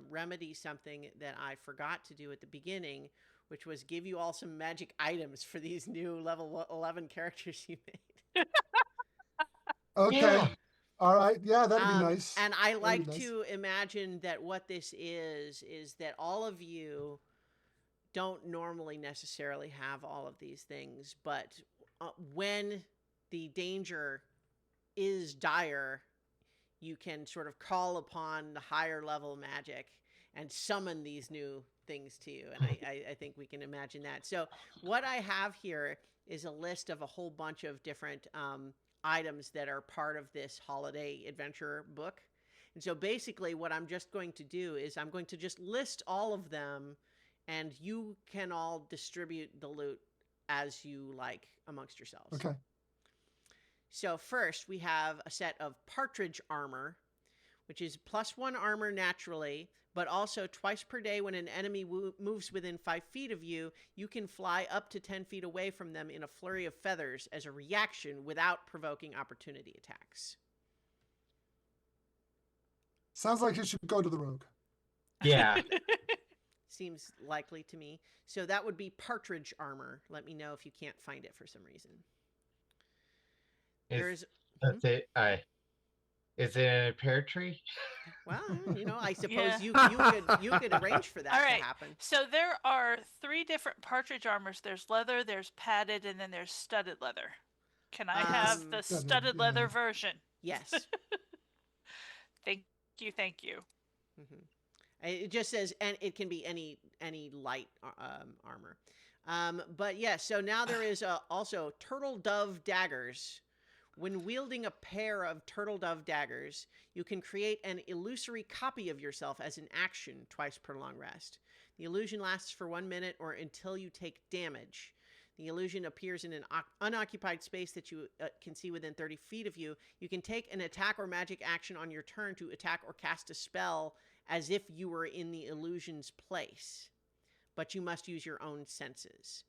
remedy something that I forgot to do at the beginning, which was give you all some magic items for these new level 11 characters you made. Okay. Yeah. All right. Yeah, that'd be nice. And I That'd like be nice. to imagine that what this is that all of you don't normally necessarily have all of these things, but when the danger is dire, you can sort of call upon the higher level magic and summon these new things to you. And I think we can imagine that. So what I have here is a list of a whole bunch of different items that are part of this holiday adventure book. And so basically what I'm just going to do is I'm going to just list all of them, and you can all distribute the loot as you like amongst yourselves. Okay. So first we have a set of partridge armor, which is +1 armor naturally, but also twice per day when an enemy moves within 5 feet of you, you can fly up to 10 feet away from them in a flurry of feathers as a reaction without provoking opportunity attacks. Sounds like you should go to the rogue. Yeah. Seems likely to me. So that would be partridge armor. Let me know if you can't find it for some reason. There's That's it. Is it a pear tree? well, I suppose Yeah. you could arrange for that All right. to happen. So there are 3 different partridge armors. There's leather, there's padded, and then there's studded leather. Can I have the Studded, studded leather yeah. version? Yes. Thank you. Mm-hmm. It just says, and it can be any light armor. But yes, so now there is also turtle dove daggers. When wielding a pair of turtle dove daggers, you can create an illusory copy of yourself as an action twice per long rest. The illusion lasts for 1 minute or until you take damage. The illusion appears in an unoccupied space that you can see within 30 feet of you. You can take an attack or magic action on your turn to attack or cast a spell as if you were in the illusion's place, but you must use your own senses.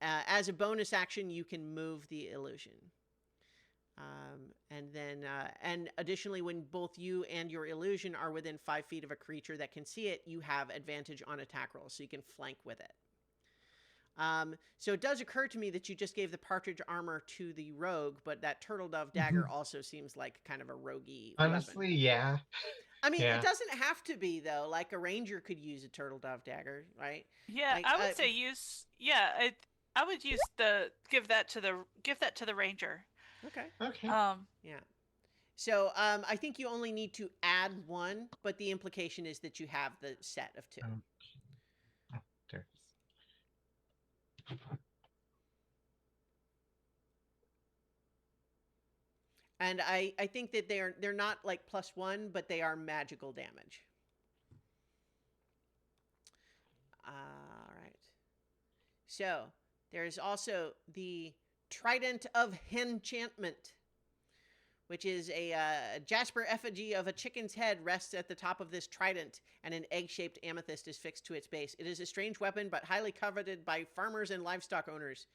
As a bonus action, you can move the illusion. And additionally, when both you and your illusion are within 5 feet of a creature that can see it, you have advantage on attack rolls, so you can flank with it. So it does occur to me that you just gave the partridge armor to the rogue, but that turtle dove dagger also seems like kind of a roguey Honestly, weapon. yeah. I mean, Yeah. it doesn't have to be though. Like a ranger could use a turtle dove dagger, right? Yeah, Like, I would say use. Yeah, I would use give that to the ranger. Okay. Okay. Yeah. So I think you only need to add 1, but the implication is that you have the set of 2. There's... And I think that they're not like +1, but they are magical damage. All right. So there's also the Trident of Enchantment, which is a jasper effigy of a chicken's head rests at the top of this trident, and an egg-shaped amethyst is fixed to its base. It is a strange weapon, but highly coveted by farmers and livestock owners.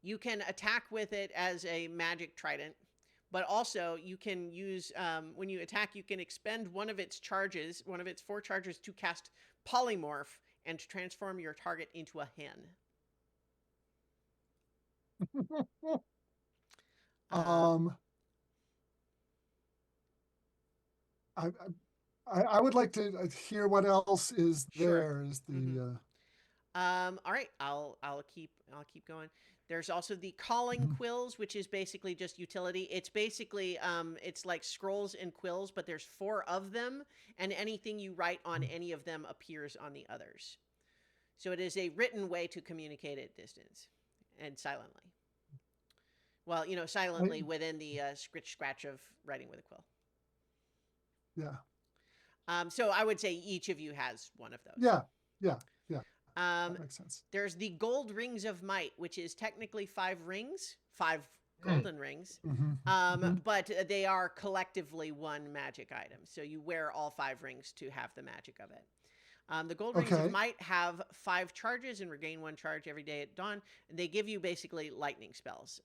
You can attack with it as a magic trident, but also you can use, when you attack, you can expend one of its 4 charges to cast Polymorph and transform your target into a hen. I would like to hear what else is Sure. there. Is the all right, I'll keep going. There's also the calling quills, which is basically just utility. It's basically it's like scrolls and quills, but there's 4 of them, and anything you write on any of them appears on the others. So it is a written way to communicate at distance and silently. Well, silently within the scratch of writing with a quill. Yeah. So I would say each of you has one of those. Yeah. That makes sense. There's the gold rings of might, which is technically 5 rings, 5 golden rings, but they are collectively 1 magic item. So you wear all 5 rings to have the magic of it. The gold rings of might have 5 charges and regain 1 charge every day at dawn. And they give you basically lightning spells.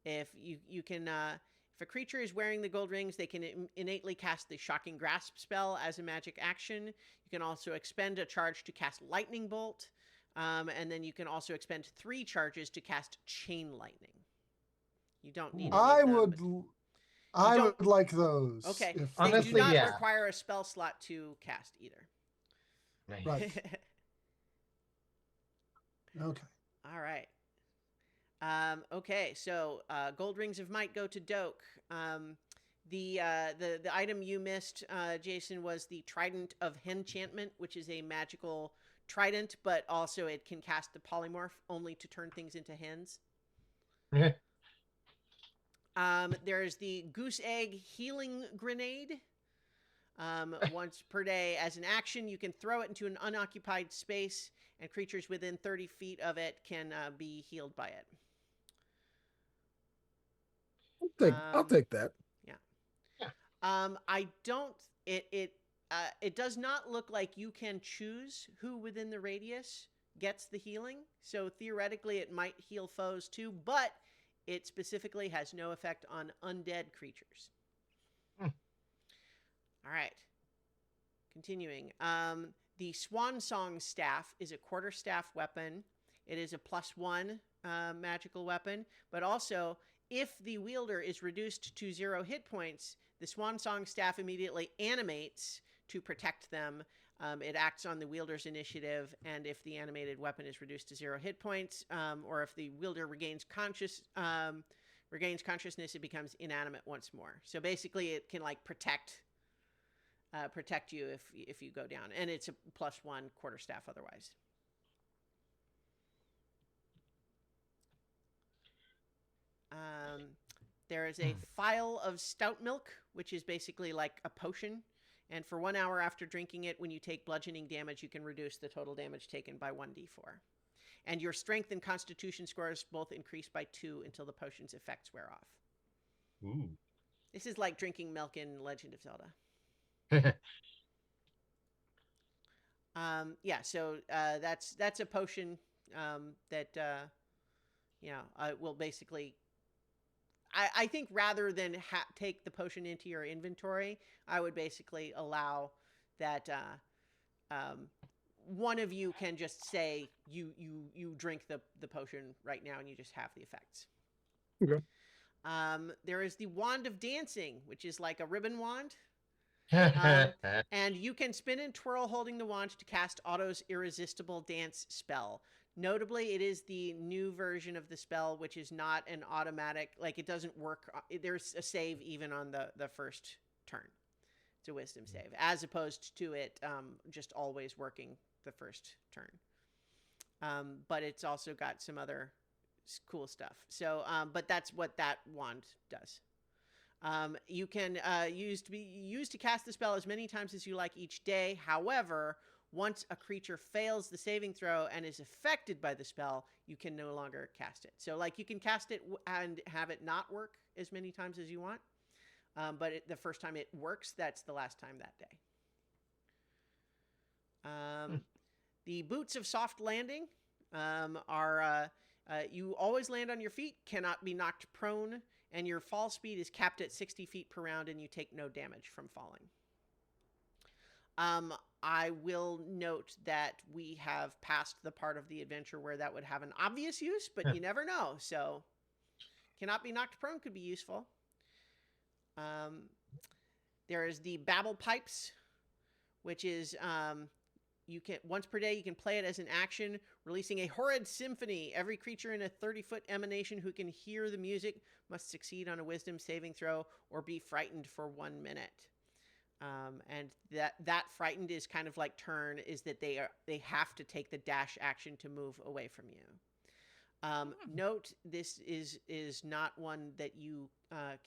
If you can, if a creature is wearing the gold rings, they can innately cast the Shocking Grasp spell as a magic action. You can also expend a charge to cast Lightning Bolt. And then you can also expend 3 charges to cast Chain Lightning. You don't need any I of them, would. but I don't- would like those. okay. If They do Honestly, not yeah. require a spell slot to cast either. Nice. Right. Okay. All right. Okay, so gold rings of might go to Doke. The item you missed, Jason, was the Trident of Henchantment, which is a magical trident, but also it can cast the polymorph only to turn things into hens. There's the Goose Egg Healing Grenade. Once per day, as an action, you can throw it into an unoccupied space, and creatures within 30 feet of it can be healed by it. I'll take that. I don't. It does not look like you can choose who within the radius gets the healing. So theoretically, it might heal foes too, but it specifically has no effect on undead creatures. All right. Continuing. The Swan Song Staff is a quarterstaff weapon. It is a +1 magical weapon, but also if the wielder is reduced to 0 hit points, the Swan Song Staff immediately animates to protect them. It acts on the wielder's initiative, and if the animated weapon is reduced to 0 hit points, or if the wielder regains consciousness, it becomes inanimate once more. So basically, it can like protect you if you go down, and it's a +1 quarterstaff otherwise. There is a phial of stout milk, which is basically like a potion. And for 1 hour after drinking it, when you take bludgeoning damage, you can reduce the total damage taken by 1d4. And your strength and constitution scores both increase by 2 until the potion's effects wear off. Ooh. This is like drinking milk in Legend of Zelda. So that's a potion that will basically. I think rather than take the potion into your inventory, I would basically allow that one of you can just say you drink the potion right now and you just have the effects. Okay. There is the Wand of Dancing, which is like a ribbon wand. And you can spin and twirl holding the wand to cast Otto's Irresistible Dance spell. Notably, it is the new version of the spell, which is not an automatic, like it doesn't work. There's a save even on the first turn. It's a wisdom save, as opposed to it just always working the first turn. But it's also got some other cool stuff. So, but that's what that wand does. You can use to cast the spell as many times as you like each day. However, once a creature fails the saving throw and is affected by the spell, you can no longer cast it. So, like, you can cast it and have it not work as many times as you want. But the first time it works, that's the last time that day. The Boots of Soft Landing are you always land on your feet, cannot be knocked prone, and your fall speed is capped at 60 feet per round, and you take no damage from falling. I will note that we have passed the part of the adventure where that would have an obvious use, but you never know. So, cannot be knocked prone could be useful. There is the Babble Pipes, which is you can once per day you can play it as an action, releasing a horrid symphony. Every creature in a 30-foot emanation who can hear the music must succeed on a wisdom saving throw or be frightened for 1 minute. And that frightened is kind of like turn, is that they have to take the dash action to move away from you. Note, this is not one that you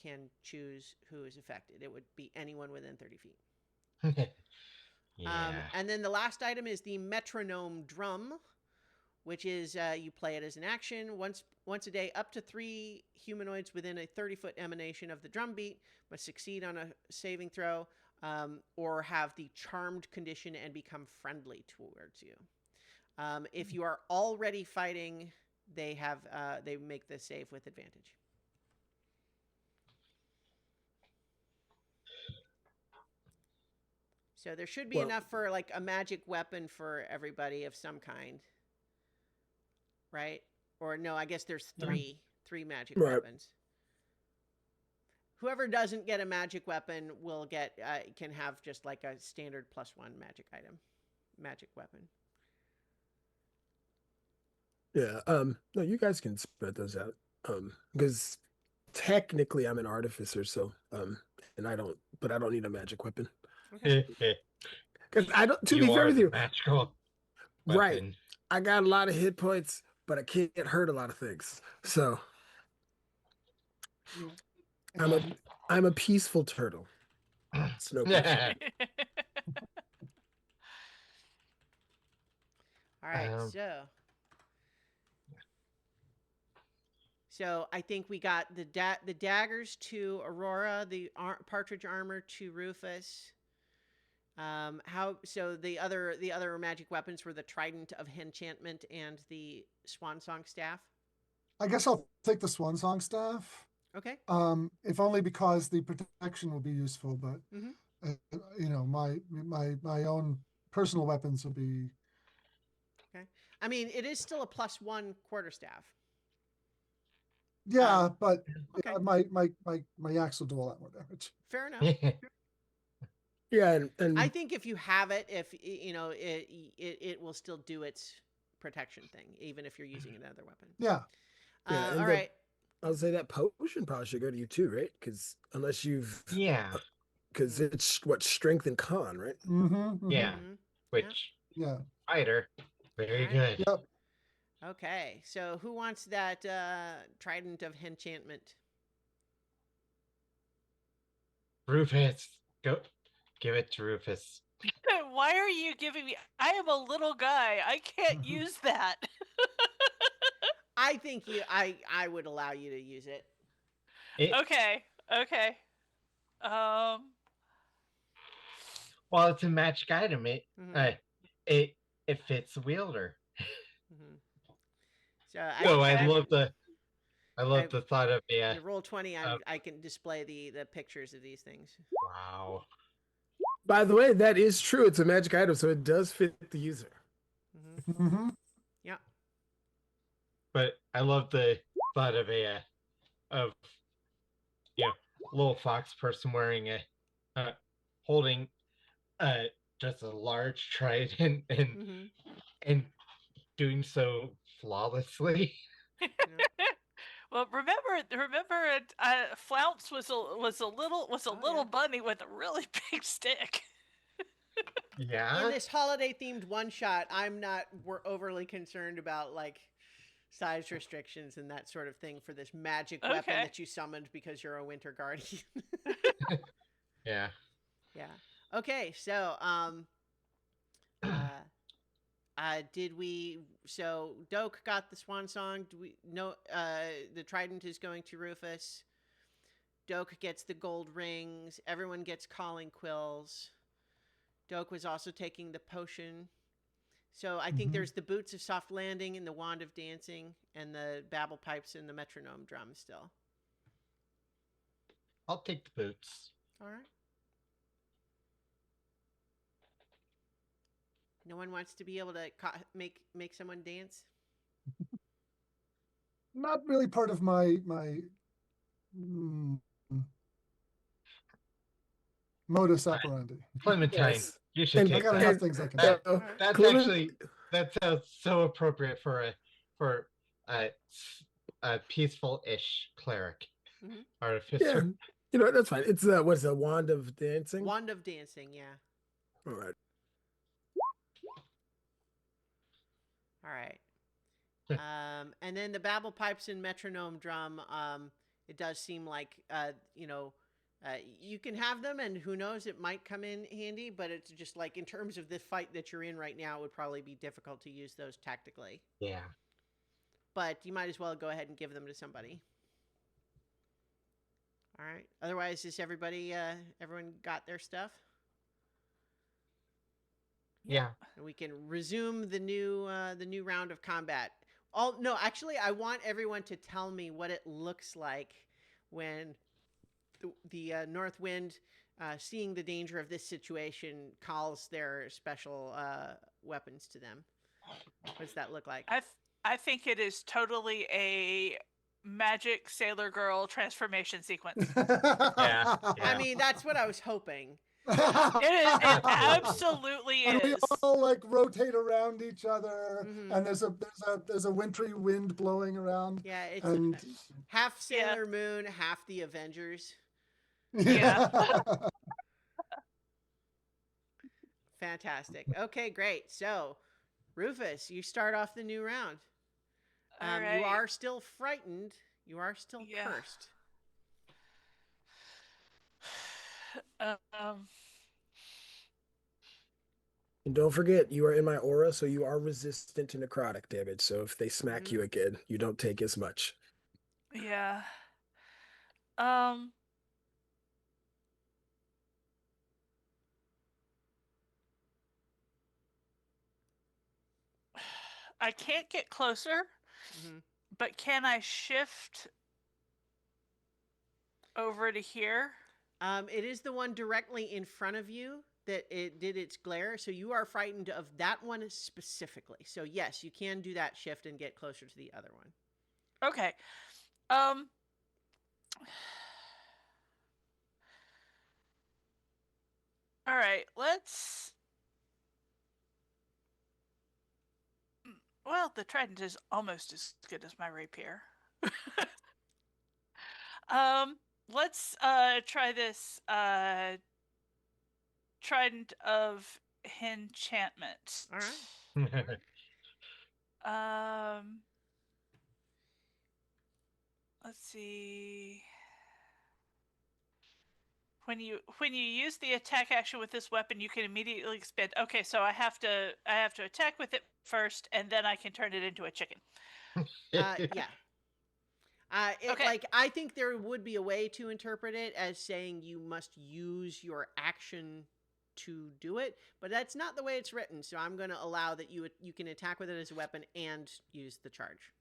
can choose who is affected. It would be anyone within 30 feet. Yeah. And then the last item is the Metronome Drum, which is you play it as an action. Once a day, up to 3 humanoids within a 30-foot emanation of the drum beat must succeed on a saving throw or have the charmed condition and become friendly towards you. If you are already fighting, they make the save with advantage. So there should be enough for like a magic weapon for everybody of some kind. Right? Or no, I guess there's three magic weapons. whoever doesn't get a magic weapon will get can have just like a standard +1 magic weapon. Yeah. No, you guys can spread those out. Because technically I'm an artificer, so and I don't need a magic weapon. Because I don't, to be You fair are with the you, magical right. weapon. I got a lot of hit points, but I can't hurt a lot of things. So And I'm a peaceful turtle. Snow person. All right, Um, so I think we got the daggers to Aurora, the partridge armor to Rufus. The other magic weapons were the trident of enchantment and the swan song staff. I guess I'll take the Swan Song staff. Okay. If only because the protection will be useful, but my own personal weapons will be. Okay. I mean, it is still a +1 quarterstaff. Yeah, but okay. my axe will do all that more damage. Fair enough. Yeah, and I think if you have it, if it will still do its protection thing, even if you're using another weapon. Yeah. All right. I'll say that potion probably should go to you too, right? Because unless you've because it's what, strength and con, right? Yeah, which fighter, very good. Yep. Okay, so who wants that trident of enchantment? Rufus, go. Give it to Rufus. Why are you giving me? I am a little guy. I can't use that. I think I would allow you to use it. Okay. Well, it's a magic item. It fits the wielder. So I love the thought of in roll 20. I can display the pictures of these things. Wow. By the way, that is true. It's a magic item, so it does fit the user. Yeah. But I love the thought of little fox person wearing holding just a large trident and doing so flawlessly. Well, remember, Flounce was a little bunny with a really big stick. Yeah. In this holiday themed one shot, I'm not overly concerned about like size restrictions and that sort of thing for this magic weapon that you summoned because you're a winter guardian. Yeah. Yeah. Okay, so so Doke got the swan song. Do we know the trident is going to Rufus? Doke gets the gold rings. Everyone gets calling quills. Doke was also taking the potion. So I think there's the boots of soft landing and the wand of dancing and the babble pipes and the metronome drum still. I'll take the boots. All right. No one wants to be able to make someone dance? Not really part of my modus operandi. Clementine, you should take I that. have things I can do. That's actually, that sounds so appropriate for a peaceful-ish cleric. Artificer. Yeah. That's fine. It's what's a wand of dancing? Wand of dancing, yeah. All right. All right. And then the babble pipes and metronome drum, it does seem like, you can have them and who knows, it might come in handy, but it's just like in terms of the fight that you're in right now, it would probably be difficult to use those tactically. Yeah. But you might as well go ahead and give them to somebody. All right. Otherwise, is everyone got their stuff? Yeah. And we can resume the new round of combat. No, actually, I want everyone to tell me what it looks like when the North Wind, seeing the danger of this situation, calls their special weapons to them. What does that look like? I think it is totally a magic Sailor Girl transformation sequence. Yeah. I mean, that's what I was hoping. It absolutely And we is. all like rotate around each other, Mhm. and there's a wintry wind blowing around, Yeah, it's and half Sailor Moon, half the Avengers. Yeah. Fantastic. Okay, great. So, Rufus, you start off the new round. All You right. are still frightened. You are still Yeah. cursed. Um, And don't forget, you are in my aura, so you are resistant to necrotic damage. So if they smack Mhm. you again, you don't take as much. yeah. Um, I can't get closer, Hmm. but can I shift over to here? It is the one directly in front of you that it did its glare. So you are frightened of that one specifically. So yes, you can do that shift and get closer to the other one. Okay. Um, all right, let's. Well, the trident is almost as good as my rapier. um, let's try this trident of enchantment. All right. Um, let's see. When you use the attack action with this weapon, you can immediately expend. Okay, so I have to attack with it first, and then I can turn it into a chicken. Yeah. Okay. Like I think there would be a way to interpret it as saying you must use your action to do it, but that's not the way it's written. So I'm going to allow that you can attack with it as a weapon and use the charge.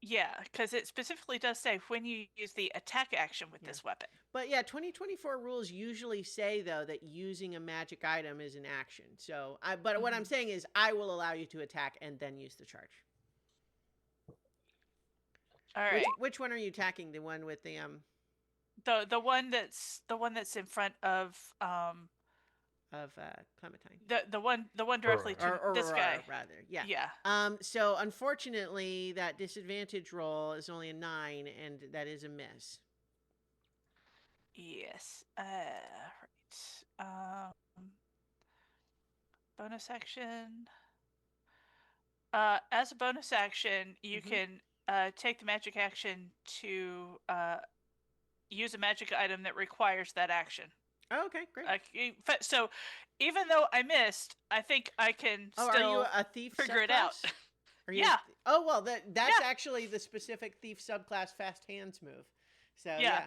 Yeah, because it specifically does say when you use the attack action with Yeah. this weapon. But yeah, 2024 rules usually say though that using a magic item is an action. So but what I'm saying is I will allow you to attack and then use the charge. All right. Which one are you attacking? The one with the The one that's in front of Clementine. the one directly to Or this guy. rather. Yeah. Yeah. So unfortunately that disadvantage roll is only a 9 and that is a miss. Yes. Right. Bonus action. As a bonus action, you can take the magic action to use a magic item that requires that action. Oh, okay, great. So, even though I missed, I think I can still are you a thief figure subclass? it out. Are you Yeah. Oh well, that's actually the specific thief subclass fast hands move. So yeah.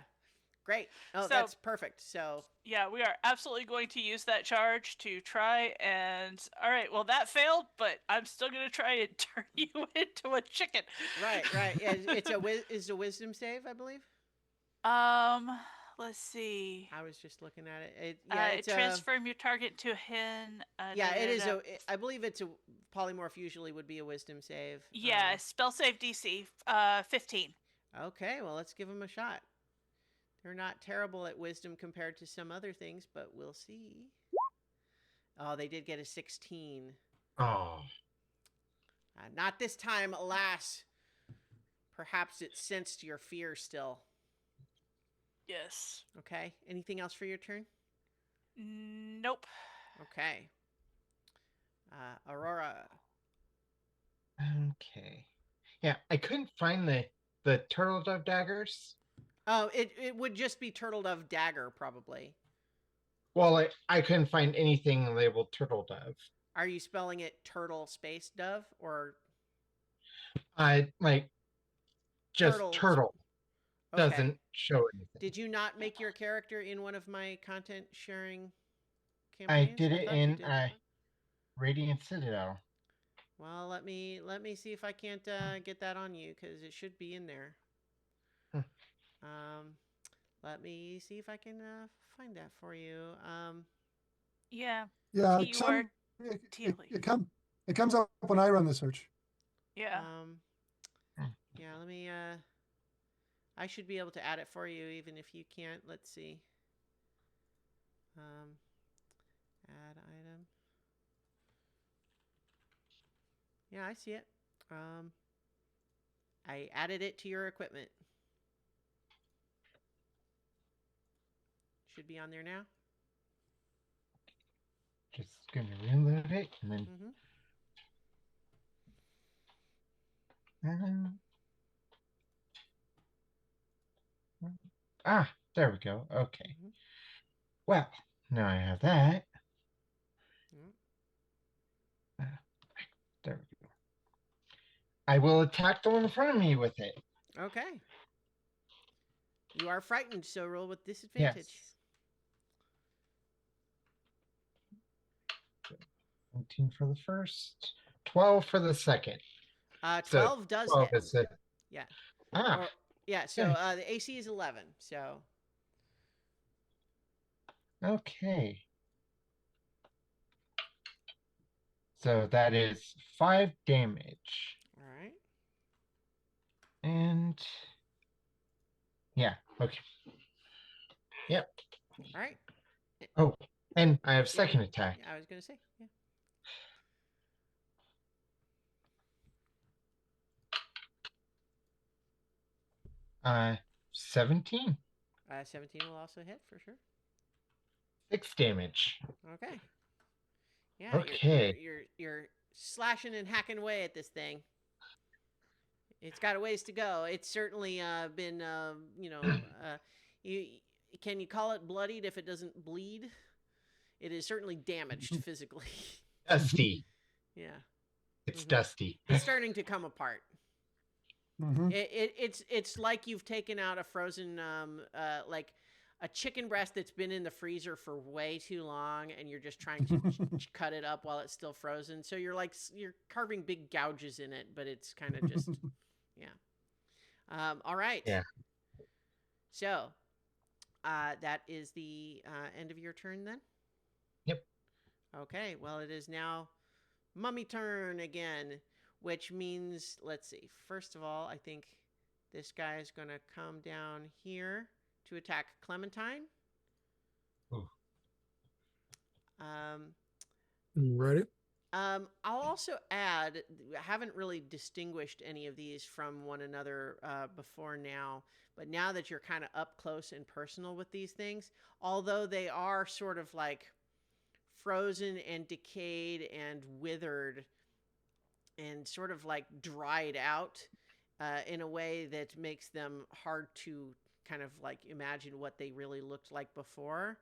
Great. Oh, So- that's perfect. So Yeah, we are absolutely going to use that charge to try and. All right, well that failed, but I'm still going to try and turn you into a chicken. right. Yeah, it's a wisdom save, I believe. Let's see. I was just looking at it. It's transform your target to a hen. it is I believe it's a polymorph. Usually would be a wisdom save. Yeah, spell save DC 15. Okay, well let's give them a shot. They're not terrible at wisdom compared to some other things, but we'll see. Oh, they did get a 16. Oh. Not this time, alas. Perhaps it sensed your fear still. Yes. Okay. Anything else for your turn? Nope. Okay. Aurora. Okay. Yeah, I couldn't find the turtle dove daggers. Oh, it would just be Turtle Dove Dagger, probably. Well, I couldn't find anything labeled turtle dove. Are you spelling it Turtle Space Dove or I just turtle Okay. doesn't show anything. Did you not make your character in one of my content sharing I campaigns? did it thought you in did. Radiant Citadel. Well, let me see if I can't get that on you because it should be in there. Let me see if I can find that for you. Yeah. Yeah, T-U-R-T-L-E. it comes up when I run the search. Yeah. Yeah, let me I should be able to add it for you even if you can't. Let's see. Add item. Yeah, I see it. I added it to your equipment. Should be on there now. Just gonna reload it and then. There we go. Okay. Well, now I have that. There we go. I will attack the one in front of me with it. Okay. You are frightened, so roll with disadvantage. Yes. 19 for the first, 12 for the second. 12 so does 12 hit. is it. Yeah. Ah. Yeah, so the AC is 11, so. Okay. So that is 5 damage. All right. And yeah, okay. Yep. All right. Oh, and I have second attack. Yeah, I was going to say, yeah. 17. 17 will also hit for sure. 6 damage. Okay. Yeah. Okay. You're slashing and hacking away at this thing. It's got a ways to go. It's certainly been, can you call it bloodied if it doesn't bleed? It is certainly damaged physically. Dusty. Yeah. It's dusty. It's starting to come apart. Mm-hmm. It's like you've taken out a frozen like a chicken breast that's been in the freezer for way too long, and you're just trying to cut it up while it's still frozen. So you're carving big gouges in it, but it's kind of just all right. Yeah. So that is the end of your turn then. Yep. Okay. Well, it is now mummy turn again. Which means, let's see. First of all, I think this guy is going to come down here to attack Clementine. Ooh. Ready? I'll also add, I haven't really distinguished any of these from one another before now, but now that you're kind of up close and personal with these things, although they are sort of like frozen and decayed and withered, and sort of like dried out in a way that makes them hard to kind of like imagine what they really looked like before.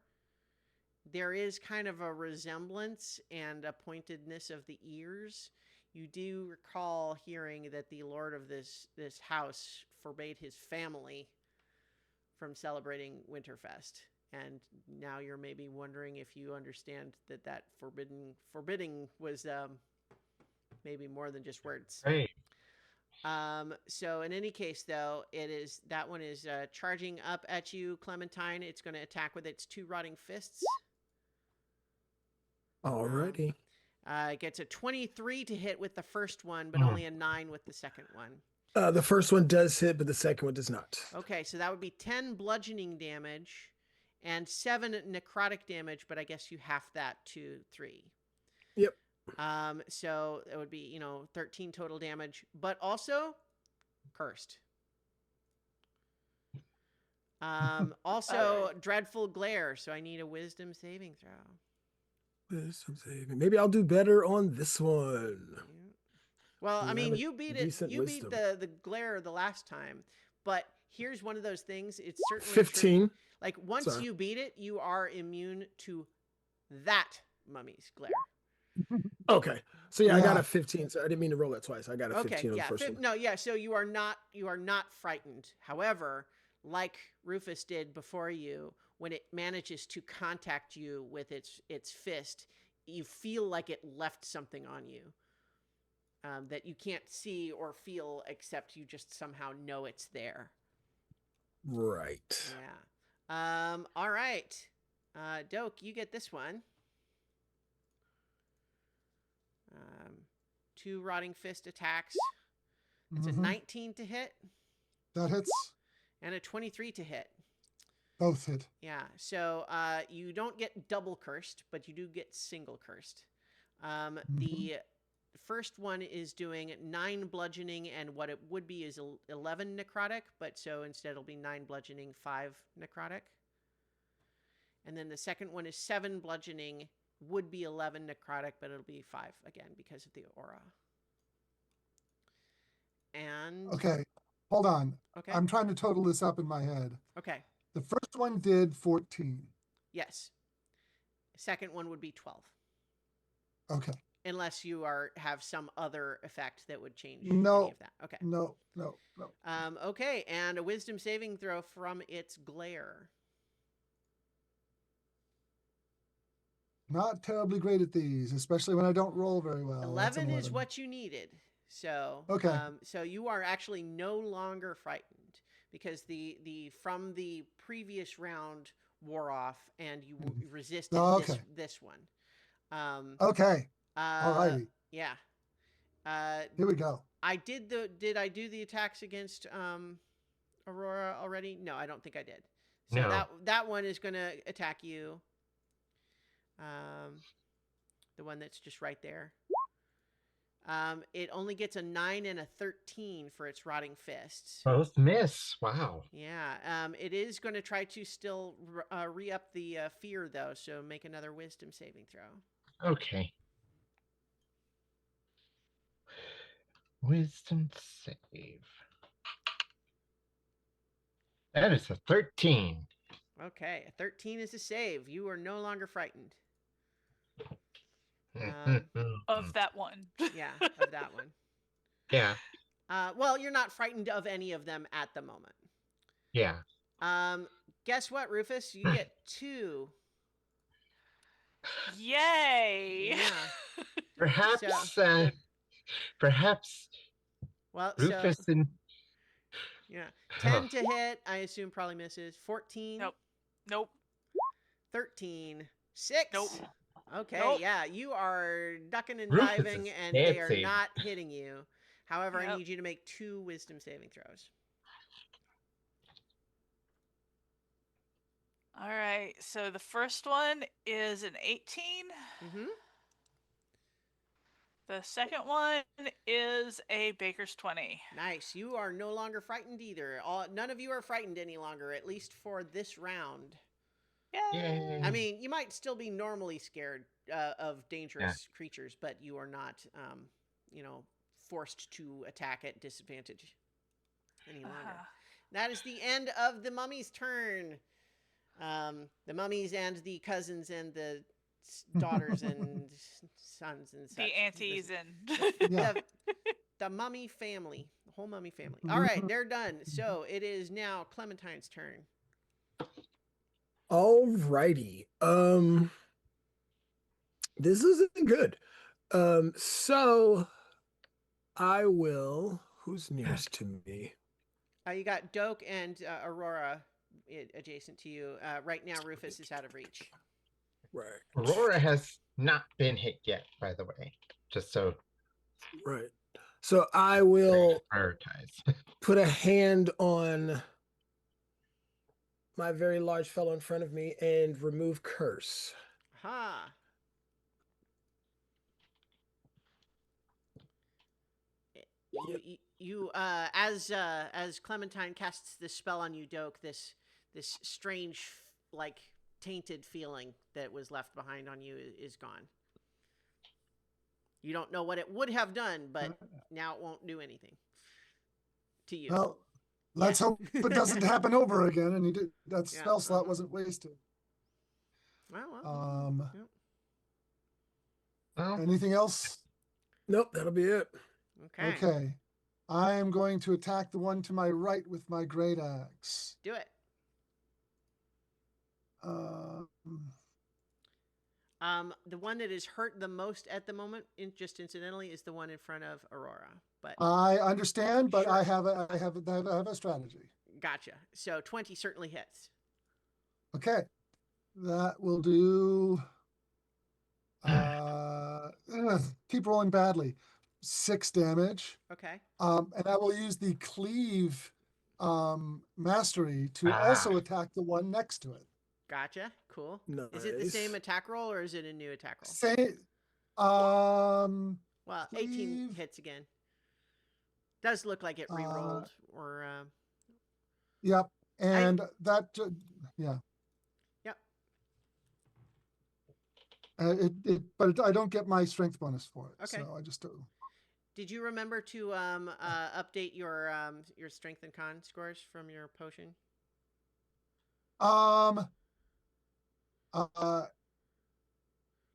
There is kind of a resemblance and a pointedness of the ears. You do recall hearing that the lord of this house forbade his family from celebrating Winterfest. And now you're maybe wondering if you understand that forbidding was maybe more than just words. Right. So in any case, though, that one is charging up at you, Clementine. It's going to attack with its 2 rotting fists. Alrighty. It gets a 23 to hit with the first one, but only a 9 with the second one. The first one does hit, but the second one does not. Okay, so that would be 10 bludgeoning damage and 7 necrotic damage, but I guess you half that to 3. Yep. So it would be, 13 total damage, but also cursed. Also dreadful glare. So I need a wisdom saving throw. Wisdom saving. Maybe I'll do better on this one. Yeah. Well, I mean, you beat it. decent You beat wisdom. the glare the last time, but here's one of those things. It's certainly 15. true. Like once Sorry. you beat it, you are immune to that mummy's glare. Okay. So yeah, I got Yeah. a 15. So I didn't mean to roll that twice. I got a 15 on the first one. No, yeah. So you are not frightened. However, like Rufus did before you, when it manages to contact you with its fist, you feel like it left something on you that you can't see or feel, except you just somehow know it's there. Right. Yeah. All right. Doke, you get this one. 2 rotting fist attacks. It's a Mhm. 19 to hit That hits. and a 23 to hit. Both hit. Yeah, so you don't get double cursed, but you do get single cursed. The first one is doing 9 bludgeoning, and what it would be is 11 necrotic, but so instead it'll be 9 bludgeoning, 5 necrotic. And then the second one is 7 bludgeoning, would be 11 necrotic, but it'll be 5 again because of the aura. And Okay, hold on. okay, I'm trying to total this up in my head. okay, The first one did 14. yes. Second one would be 12. Okay. Unless you have some other effect that would change No. any of that. Okay. No. Okay, and a wisdom saving throw from its glare. Not terribly great at these, especially when I don't roll very well. That's 11 is what you needed. So Okay. So you are actually no longer frightened because the from the previous round wore off and you resisted Oh, okay. this one. Okay. Alrighty. Yeah. Here we go. Did I do the attacks against Aurora already? No, I don't think I did. So No. that one is going to attack you. The one that's just right there. It only gets a 9 and a 13 for its rotting fists. Both miss. Wow. Yeah. It is going to try to still re-up the fear though, so make another wisdom saving throw. Okay. Wisdom save. That is a 13. Okay, a 13 is a save. You are no longer frightened. Of that one. Yeah, of that one. Yeah. Well, you're not frightened of any of them at the moment. Yeah. Guess what, Rufus? You get 2. Yay! Yeah. Perhaps So- perhaps Well, Rufus so and yeah, 10 to hit. I assume probably misses. 14. Nope. 13. 6. Nope. Okay, Nope. yeah, you are ducking and Rufus diving, is and they are fancy. not hitting you. However, I Yep. need you to make 2 wisdom saving throws. All right. So the first one is an 18. Mm-hmm. The second one is a baker's 20. Nice. You are no longer frightened either. None of you are frightened any longer, at least for this round. Yay! I mean, you might still be normally scared of dangerous creatures, but you are not, forced to attack at disadvantage any longer. That is the end of the mummy's turn. The mummies and the cousins and the daughters and sons and such. The aunties and Yeah. The mummy family, the whole mummy family. All right, they're done. So it is now Clementine's turn. Alrighty. This isn't good. So I will. Who's nearest to me? You got Doke and Aurora adjacent to you. Right now, Rufus is out of reach. Right. Aurora has not been hit yet, by the way. Just so Right. So I will prioritize. put a hand on my very large fellow in front of me and remove curse. Ha. As Clementine casts this spell on you, Doke, this strange, like, tainted feeling that was left behind on you is gone. You don't know what it would have done, but now it won't do anything to you. Well, let's hope it doesn't happen over again, and that spell slot wasn't wasted. Well, yep. Well, Anything else? Nope, that'll be it. Okay. Okay. I am going to attack the one to my right with my great axe. Do it. The one that is hurt the most at the moment, just incidentally, is the one in front of Aurora. But I understand, but Sure. I have a strategy. gotcha. So 20 certainly hits. Okay, that will do. Keep rolling badly. 6 damage. Okay. And I will use the cleave mastery to also attack the one next to it. Gotcha. Cool. Is it the Nice. same attack roll or is it a new attack roll? Say, Well, 18 cleave. hits again. Does look like it re-rolled or Yep. And that, yeah. Yep. But I don't get my strength bonus for it. Okay. So I just do. Did you remember to update your strength and con scores from your potion? Uh,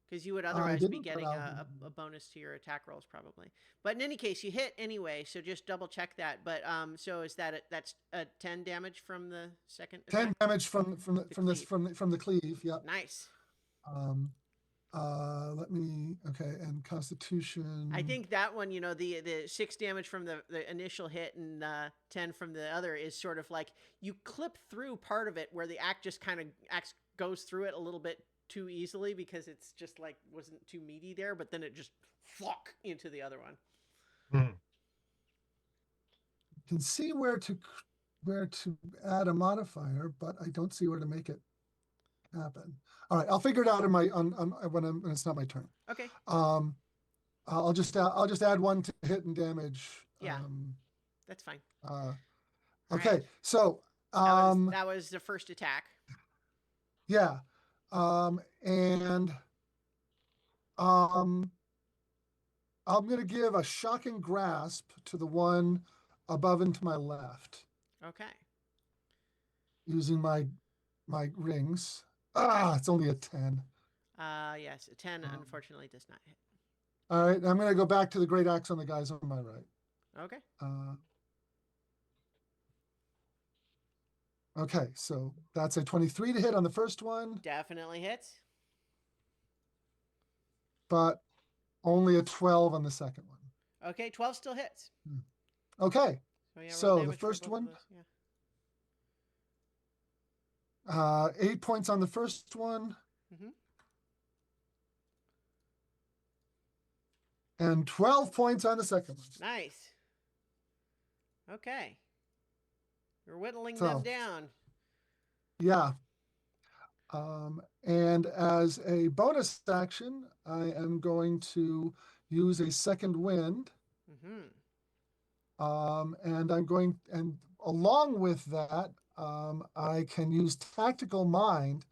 Because you would otherwise be didn't, but getting I'll- a bonus to your attack rolls probably. But in any case, you hit anyway, so just double check that. But so is that's 10 damage from the second 10 attack? damage from the cleave. Yep. Nice. Let me, okay, and Constitution. I think that one, the 6 damage from the initial hit and 10 from the other is sort of like you clip through part of it where the axe just kind of goes through it a little bit too easily because it's just like wasn't too meaty there, but then it just flock into the other one. Can see where to add a modifier, but I don't see where to make it happen. All right, I'll figure it out in my when it's not my turn. Okay. I'll just add 1 to hit and damage. Yeah. That's fine. Okay, right. so that was the first attack. yeah. And I'm going to give a shocking grasp to the one above and to my left. Okay. Using my rings. It's only a 10. Yes, a 10 unfortunately does not hit. All right, I'm going to go back to the great axe on the guys on my right. Okay. Okay, so that's a 23 to hit on the first one, Definitely hits. but only a 12 on the second one. Okay, 12 still hits. Okay, So, yeah, roll so the damage for first both of one, those, yeah. 8 points on the first one, Mm-hmm. and 12 points on the second one. Nice. Okay. You're whittling So, them down. Yeah. And as a bonus action, I am going to use a second wind. Mm-hmm. And along with that, I can use tactical mind.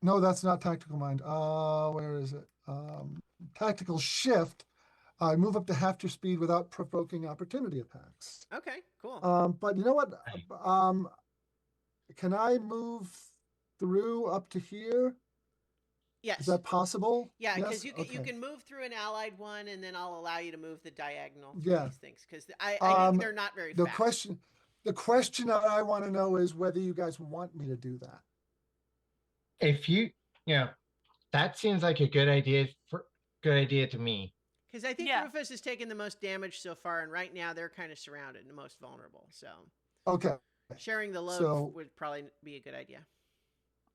No, that's not tactical mind. Where is it? Tactical shift. I move up to half your speed without provoking opportunity attacks. Okay, cool. But you know what? Can I move through up to here? Yes. Is that possible? Yeah, because Yes? you can move through an allied one, and then I'll allow you to move the diagonal through Yeah. these things because I think they're not very The fast. the question that I want to know is whether you guys want me to do that. If that seems like a good idea to me. Because I think Yeah. Rufus has taken the most damage so far, and right now they're kind of surrounded and the most vulnerable. So Okay. sharing the load So- would probably be a good idea.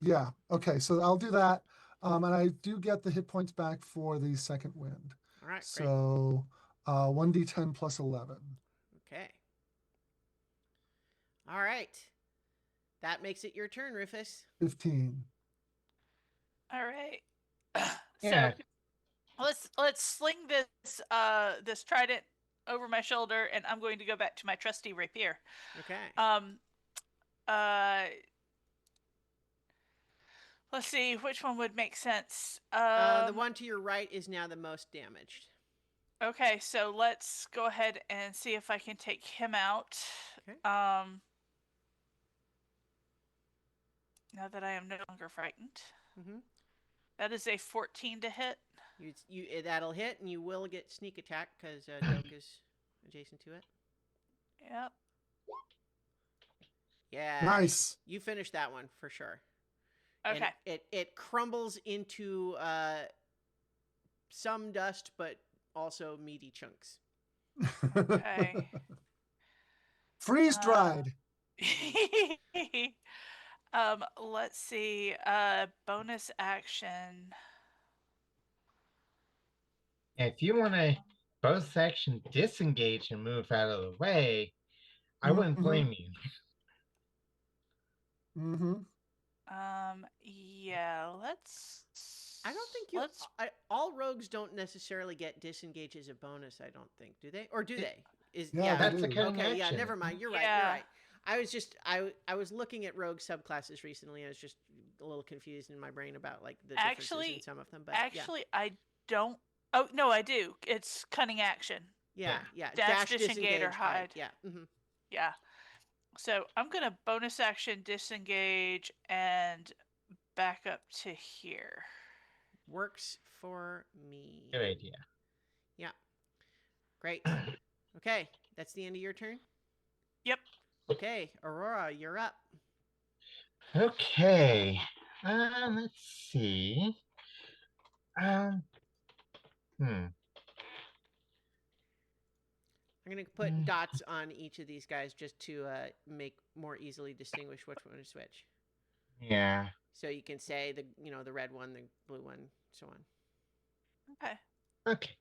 Yeah. Okay. So I'll do that. And I do get the hit points back for the second wind. All right, great. So 1d10 plus 11. Okay. All right. That makes it your turn, Rufus. 15. All right. Yeah. So let's sling this this trident over my shoulder, and I'm going to go back to my trusty rapier. Okay. Let's see which one would make sense. The one to your right is now the most damaged. Okay, so let's go ahead and see if I can take him out. Okay. Now that I am no longer frightened. Mm-hmm. That is a 14 to hit. That'll hit, and you will get sneak attack because Doak is adjacent to it. Yep. Yeah. Nice. You finished that one for sure. Okay. And it crumbles into some dust, but also meaty chunks. Okay. Freeze dried. Let's see. Bonus action. If you want to both section disengage and move out of the way, I wouldn't blame you. Mm-hmm. Yeah, let's. I don't think you. Let's. All rogues don't necessarily get disengage as a bonus. I don't think. Do they? Or do they? Yeah, that's they a do. cunning Okay. action. Yeah. Never mind. You're right. You're Yeah. right. I was just I was looking at rogue subclasses recently. I was just a little confused in my brain about like the differences in some of them. But Actually, I don't. Oh no, I do. It's cunning action. yeah. Dash, disengage, or hide. Yeah. Mm-hmm. Yeah. So I'm gonna bonus action disengage and back up to here. Works for me. Good idea. Yeah. Great. Okay. That's the end of your turn. Yep. Okay, Aurora, you're up. Okay. Let's see. Hmm. I'm going to put dots on each of these guys just to make more easily distinguish which one is which. Yeah. So you can say the red one, the blue one, so on. Okay. Okay.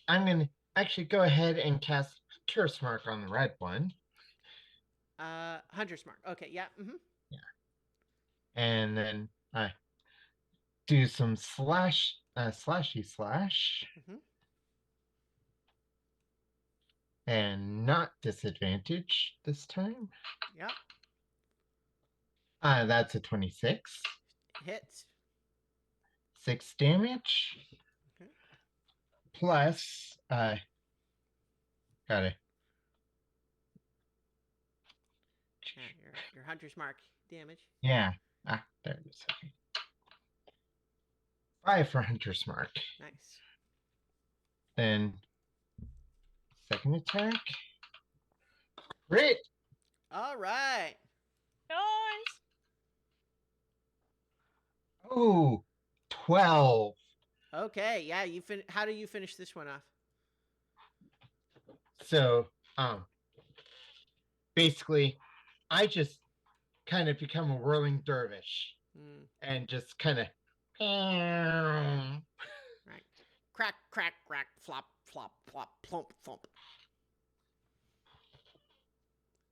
I'm gonna actually go ahead and cast Curse Mark on the red one. Hunter's Mark. Okay, yeah. Mm-hmm. Yeah. And then I do some slashy slash. Mm-hmm. And not disadvantage this time. Yep. That's a 26. Hits. 6 damage. Okay. Plus, got it. Yeah, your Hunter's Mark damage. Yeah. There it is. Okay. 5 for Hunter's Mark. Nice. Then, second attack. Crit! All right. Nice. Oh, 12. Okay, yeah. How do you finish this one off? So, basically, I just kind of become a whirling dervish and just kind of Right. Crack, crack, crack, flop, flop, flop, plump, thump.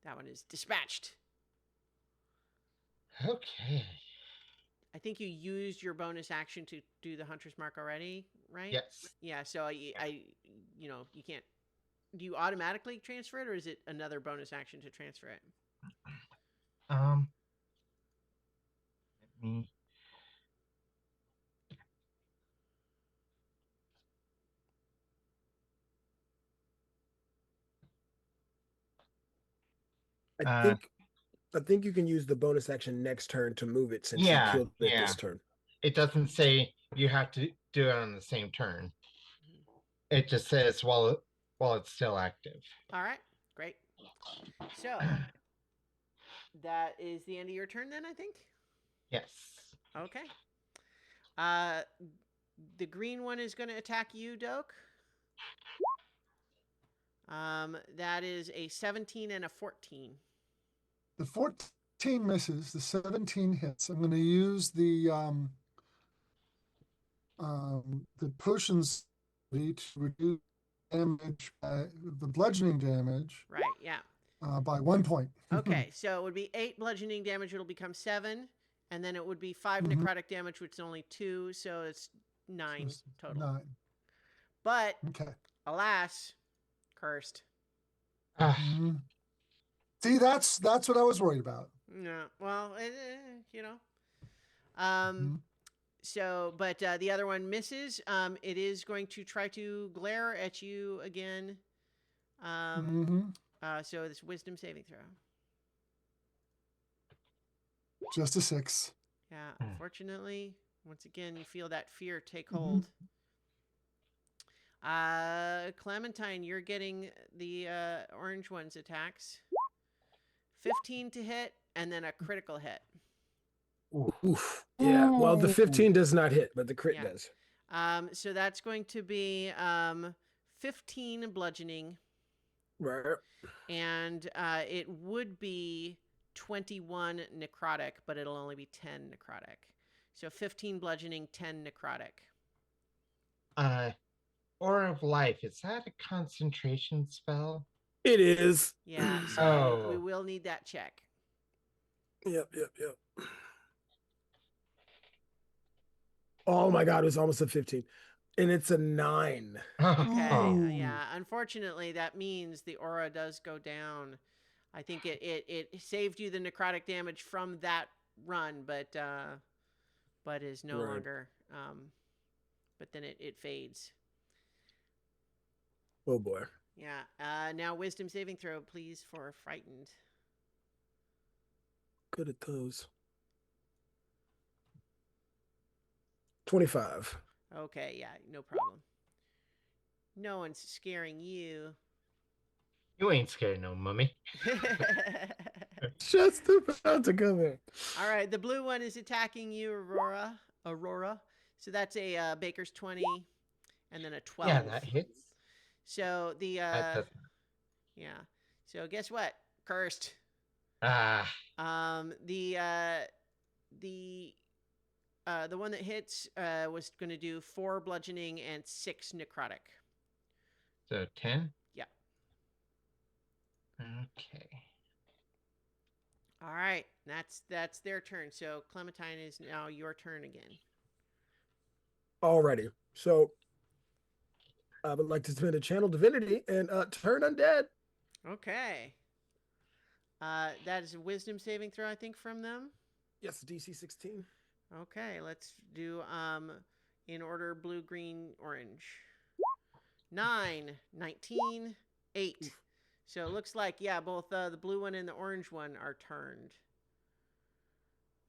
That one is dispatched. Okay. I think you used your bonus action to do the Hunter's Mark already, right? Yes. Yeah, so you can't. Do you automatically transfer it, or is it another bonus action to transfer it? Let me. I think you can use the bonus action next turn to move it since you killed it this turn. It doesn't say you have to do it on the same turn. It just says while it's still active. All right, great. So that is the end of your turn then, I think? Yes. Okay. The green one is going to attack you, Doke. That is a 17 and a 14. The 14 misses. The 17 hits. I'm going to use the potions to reduce damage, the bludgeoning damage. Right. Yeah. By 1 point. Okay, so it would be 8 bludgeoning damage. It'll become 7, and then it would be 5 necrotic damage, which is only 2, so it's 9 total. 9. But okay, alas, cursed. See, that's what I was worried about. No, well, So, but the other one misses. It is going to try to glare at you again. So this wisdom saving throw. Just a 6. Yeah, unfortunately, once again, you feel that fear take hold. Clementine, you're getting the orange one's attacks. 15 to hit, and then a critical hit. Oof. Yeah, well, the 15 does not hit, but the crit does. So that's going to be 15 bludgeoning. Right. And it would be 21 necrotic, but it'll only be 10 necrotic. So 15 bludgeoning, 10 necrotic. Aura of Life, is that a concentration spell? It is. Yeah, so we Oh. will need that check. Yep. Oh my god, it was almost a 15. And it's a 9. Okay, Oh. yeah. Unfortunately, that means the aura does go down. I think it saved you the necrotic damage from that run, but is no Right. longer. But then it fades. Oh boy. Yeah. Now wisdom saving throw, please, for frightened. Good at those. 25. Okay, yeah, no problem. No one's scaring you. You ain't scared no mummy. Just about to come in. All right, the blue one is attacking you, Aurora. So that's a Baker's 20 and then a 12. Yeah, that hits. So the That does. yeah. So guess what? Cursed. Ah, The one that hits was going to do 4 bludgeoning and 6 necrotic. so 10? Yeah. Okay. All right, that's their turn. So Clementine is now your turn again. Alrighty. So I would like to spend a channel divinity and turn undead. Okay. That is a wisdom saving throw, I think, from them. Yes, DC 16. Okay, let's do in order blue, green, orange. 9, 19, 8. So it looks like, yeah, both the blue one and the orange one are turned.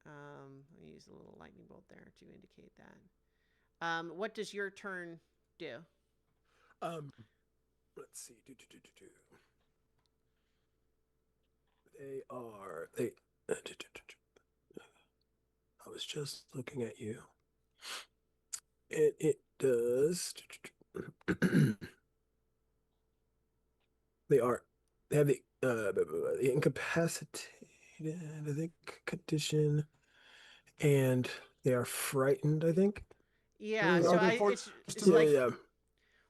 I'll use a little lightning bolt there to indicate that. What does your turn do? Let's see. I was just looking at you. And it does. They have the incapacitated, I think, condition, and they are frightened, I think. Yeah, Are so they it's to- like Yeah.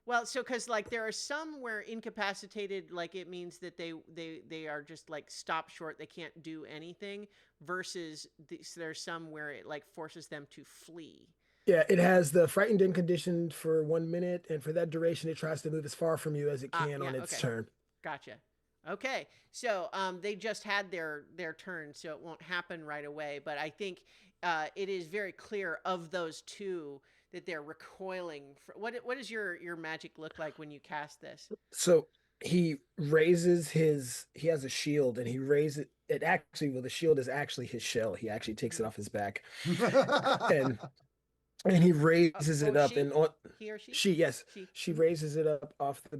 well, so because like there are some where incapacitated, like it means that they are just like stop short, they can't do anything. Versus there's some where it like forces them to flee. Yeah, it has the frightened and conditioned for 1 minute, and for that duration, it tries to move as far from you as it can Yeah, on its okay. turn. Gotcha. Okay, so they just had their turn, so it won't happen right away. But I think it is very clear of those two that they're recoiling. What does your magic look like when you cast this? So he raises he has a shield, and he raises it. Actually, well, the shield is actually his shell. He actually takes it off his back, and he raises it up, she? and He or she? yes, She. she raises it up off her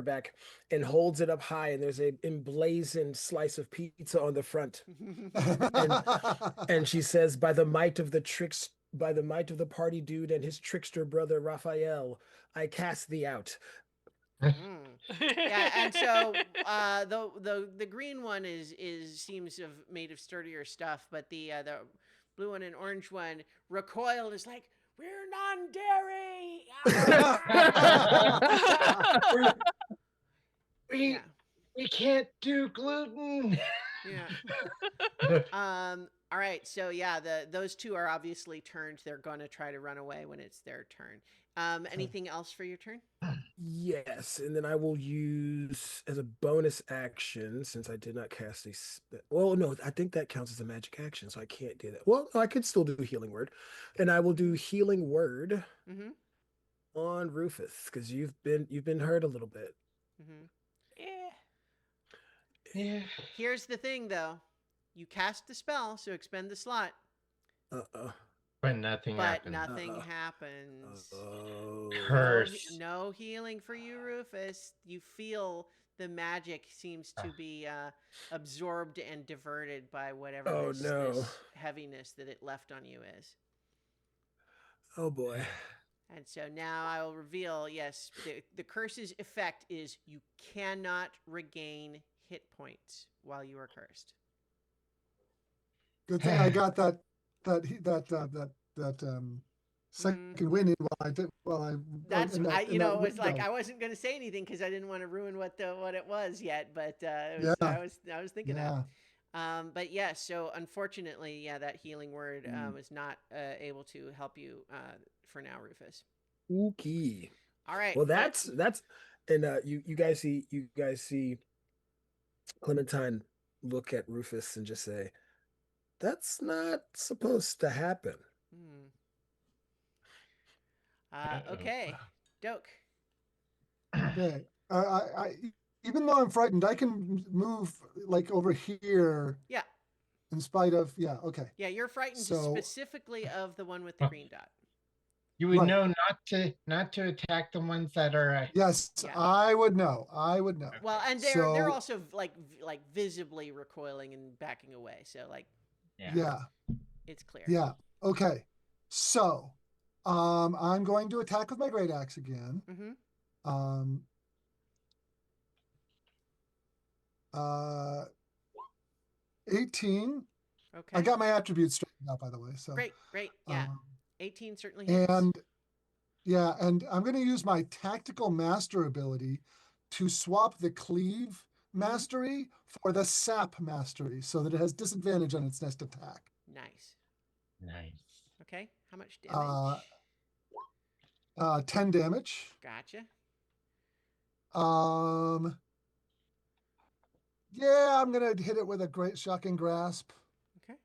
back, and holds it up high, and there's a emblazoned slice of pizza on the front, and she says, by the might of the party dude and his trickster brother Raphael, I cast thee out. Yeah, and so the green one is seems made of sturdier stuff, but the blue one and orange one recoil and is like, we're non-dairy. We can't do gluten. Yeah. All right. So yeah, those two are obviously turned. They're going to try to run away when it's their turn. Anything else for your turn? Yes, and then I will use as a bonus action, since I did not cast a well, no, I think that counts as a magic action, so I can't do that. Well, I could still do healing word, and I will do healing word on Rufus, because you've been hurt a little bit. Yeah. Here's the thing, though. You cast the spell, so expend the slot. But nothing happens. happens. Curse. No healing for you, Rufus. You feel the magic seems to be absorbed and diverted by whatever this heaviness that it left on you is. Oh boy. And so now I will reveal, yes, the curse's effect is you cannot regain hit points while you are cursed. Good thing I got that second wind in while I did while I That's in that in that it's like window. I wasn't going to say anything because I didn't want to ruin what it was yet, but Yeah, I was thinking that. yeah. But yeah, so unfortunately, yeah, that healing word Mm. is not able to help you for now, Rufus. Okay. All right. Well, that's and you guys see Clementine look at Rufus and just say, "That's not supposed to happen." Hmm. Uh-oh. Okay, Doke. Okay. Even though I'm frightened, I can move like over here Yeah, in spite of okay. yeah, you're frightened So specifically of the one with the green dot. You would Right. know not to attack the ones that are. Yes, Yeah. I would know. I would know. Well, and they're So also like visibly recoiling and backing away, so like yeah, it's clear. yeah. Okay. So I'm going to attack with my great axe again. Mm-hmm. Um uh 18. Okay. I got my attributes straightened out, by the way. So Great. Yeah. um, 18 certainly hits. and yeah, and I'm going to use my tactical master ability to swap the cleave mastery for the sap mastery so that it has disadvantage on its next attack. Nice. Nice. Okay. How much damage? 10 damage. Gotcha. Yeah, I'm going to hit it with a great shocking grasp. Okay.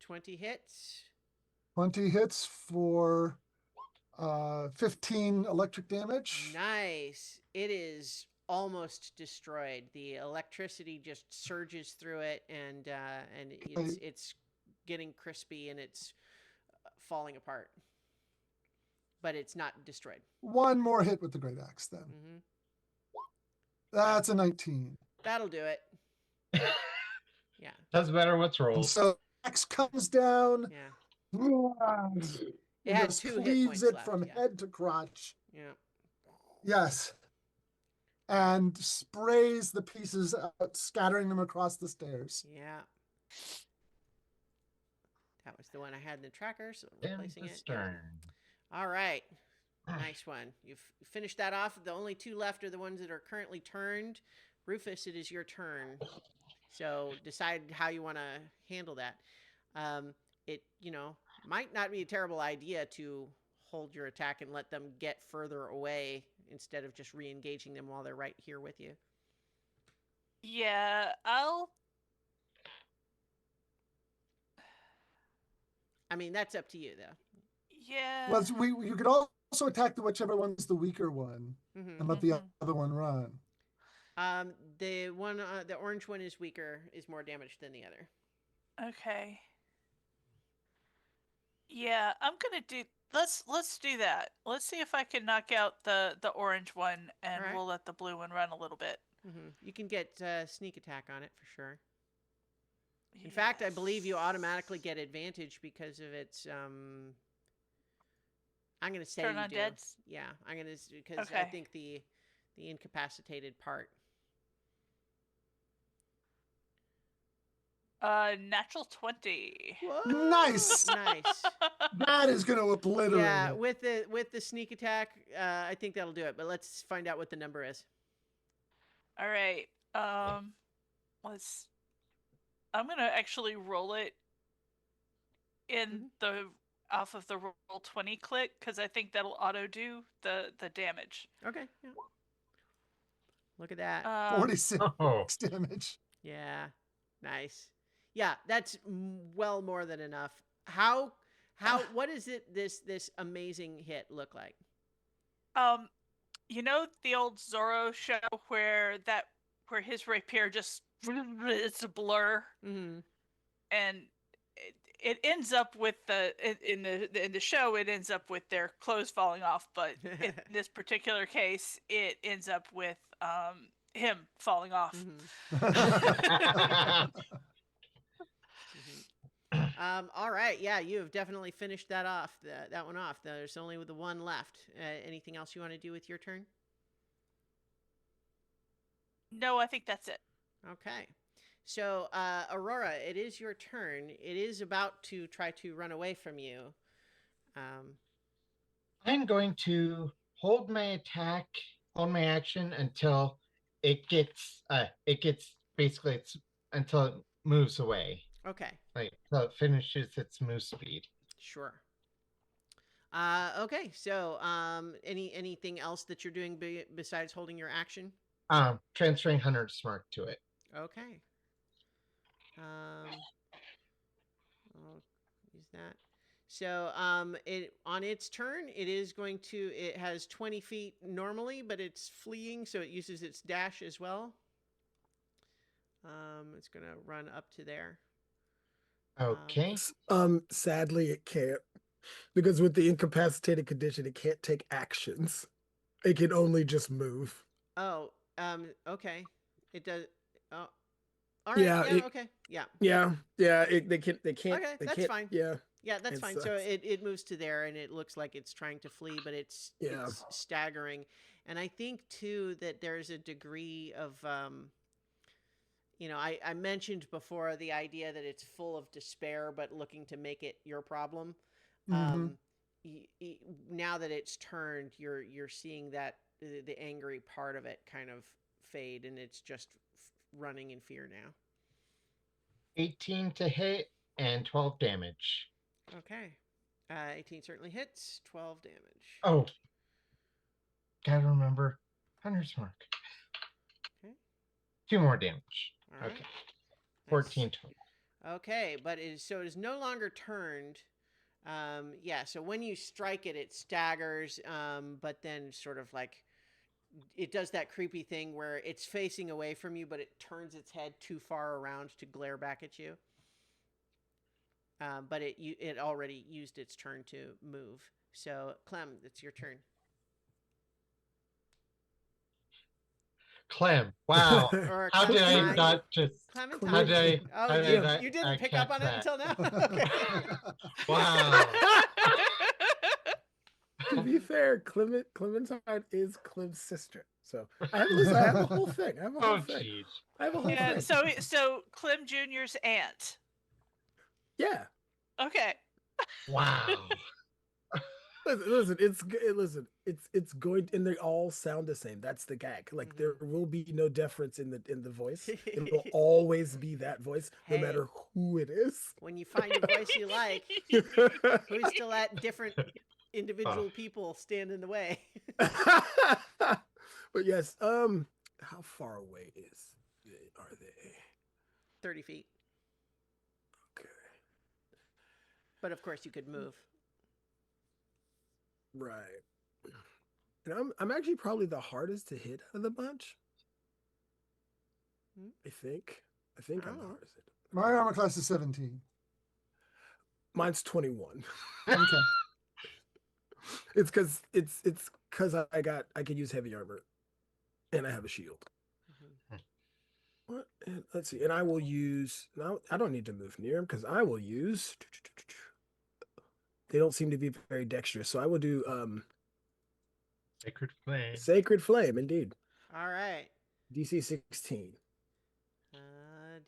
20 hits. 20 hits for 15 electric damage. Nice. It is almost destroyed. The electricity just surges through it, and it's getting crispy and it's falling apart. But it's not destroyed. One more hit with the great axe then. Mm-hmm. That's a 19. That'll do it. Yeah. Doesn't matter what's And rolled. so axe comes down. Yeah. It had just 2 hit cleaves points it left. from Yeah. head to crotch. Yeah. Yes. And sprays the pieces out, scattering them across the stairs. Yeah. That was the one I had in the tracker, so I'm And replacing the it. stern. All right. Nice one. You've finished that off. The only 2 left are the ones that are currently turned. Rufus, it is your turn. So decide how you want to handle that. It, might not be a terrible idea to hold your attack and let them get further away instead of just re-engaging them while they're right here with you. Yeah, I mean, that's up to you, though. yeah. Well, you could also attack whichever one's the weaker one Mm-hmm. and let the other one run. The one, the orange one is weaker, is more damaged than the other. Okay. Yeah, I'm gonna do. Let's do that. Let's see if I can knock out the orange one, and Alright. we'll let the blue one run a little bit. Mm-hmm. You can get sneak attack on it for sure. In fact, I believe you automatically get advantage because of its. I'm gonna say Turn you on do. deads? Yeah, I'm gonna because I Okay. think the incapacitated part. Natural 20. Whoa! Nice. Nice. That is going to obliterate Yeah, it. with the sneak attack, I think that'll do it. But let's find out what the number is. All right. I'm gonna actually roll it in the off of the roll 20 click because I think that'll auto do the damage. Okay. Yeah. Look at that. 46 Oh, damage. Yeah. Nice. Yeah, that's well more than enough. How what is it this amazing hit look like? You know the old Zorro show where his rapier just it's a blur, Mm-hmm. and it ends up with in the show it ends up with their clothes falling off, but in this particular case it ends up with him falling off. Mm-hmm. All right. Yeah, you have definitely finished that off. That one off. There's only the one left. Anything else you want to do with your turn? No, I think that's it. Okay. So, Aurora, it is your turn. It is about to try to run away from you. Um, I'm going to hold my attack, hold my action until it gets basically it's until it moves away. okay, Like until it finishes its move speed. sure. Okay, so anything else that you're doing besides holding your action? Transferring Hunter's Mark to it. Okay. I'll use that. So, it on its turn, it is going to. It has 20 feet normally, but it's fleeing, so it uses its dash as well. It's gonna run up to there. Okay. Sadly, it can't because with the incapacitated condition, it can't take actions. It can only just move. Oh, okay. It does. Oh, all right. Yeah, Yeah. Okay. Yeah. yeah. They can't. Okay, They that's can't. fine. Yeah, Yeah, that's it fine. So sucks. it moves to there, and it looks like it's trying to flee, but Yeah. it's staggering. And I think too that there's a degree of I mentioned before the idea that it's full of despair, but looking to make it your problem. Mm-hmm. Um, Now that it's turned, you're seeing that the angry part of it kind of fade, and it's just running in fear now. 18 to hit and 12 damage. Okay, 18 certainly hits. 12 damage. Oh, gotta remember Hunter's Mark. Okay. 2 more damage. All right. Okay. Nice. 14 total. Okay, but it is no longer turned. Yeah, so when you strike it, it staggers, but then sort of like it does that creepy thing where it's facing away from you, but it turns its head too far around to glare back at you. But it already used its turn to move. So Clem, it's your turn. Clem. Wow. Or How did I Clementine. not just Clementine. how did Oh, you didn't pick up catch on it that? until now. Okay. Wow. To be fair, Clementine is Clem's sister. So I have a whole thing. I have a whole Oh thing. jeez. I have a whole Yeah, thing. so Clem Jr.'s aunt. Yeah. Okay. Wow. Listen, it's going, and they all sound the same. That's the gag. Like there will be no difference in the voice. It will always be that voice, no Hey. matter who it is. When you find a voice you like, who's to let different individual people stand in the way? But yes, how far away are they? 30 feet. Okay. But of course you could move. Right. And I'm actually probably the hardest to hit of the bunch. I think I'm the Oh. hardest hit. My armor class is 17. Mine's 21. Okay. It's because I can use heavy armor, and I have a shield. What? And let's see. And I will use now. I don't need to move near him because I will use. They don't seem to be very dexterous, so I will do Sacred Flame. Sacred Flame. Indeed. All right. DC 16.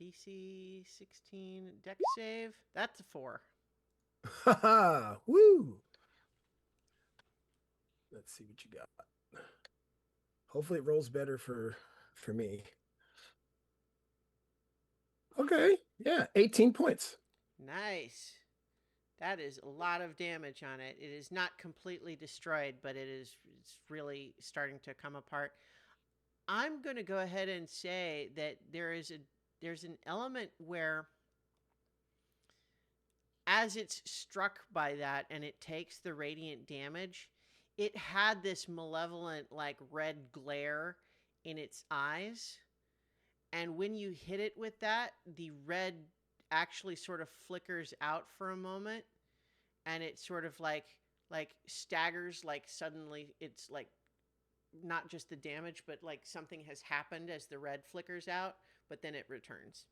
DC 16 dex save. That's a 4. Haha! Woo! Let's see what you got. Hopefully it rolls better for me. Okay. Yeah, 18 points. Nice. That is a lot of damage on it. It is not completely destroyed, but it's really starting to come apart. I'm going to go ahead and say that there's an element where as it's struck by that and it takes the radiant damage, it had this malevolent like red glare in its eyes. And when you hit it with that, the red actually sort of flickers out for a moment, and it sort of like staggers, like suddenly it's like not just the damage, but like something has happened as the red flickers out, but then it returns.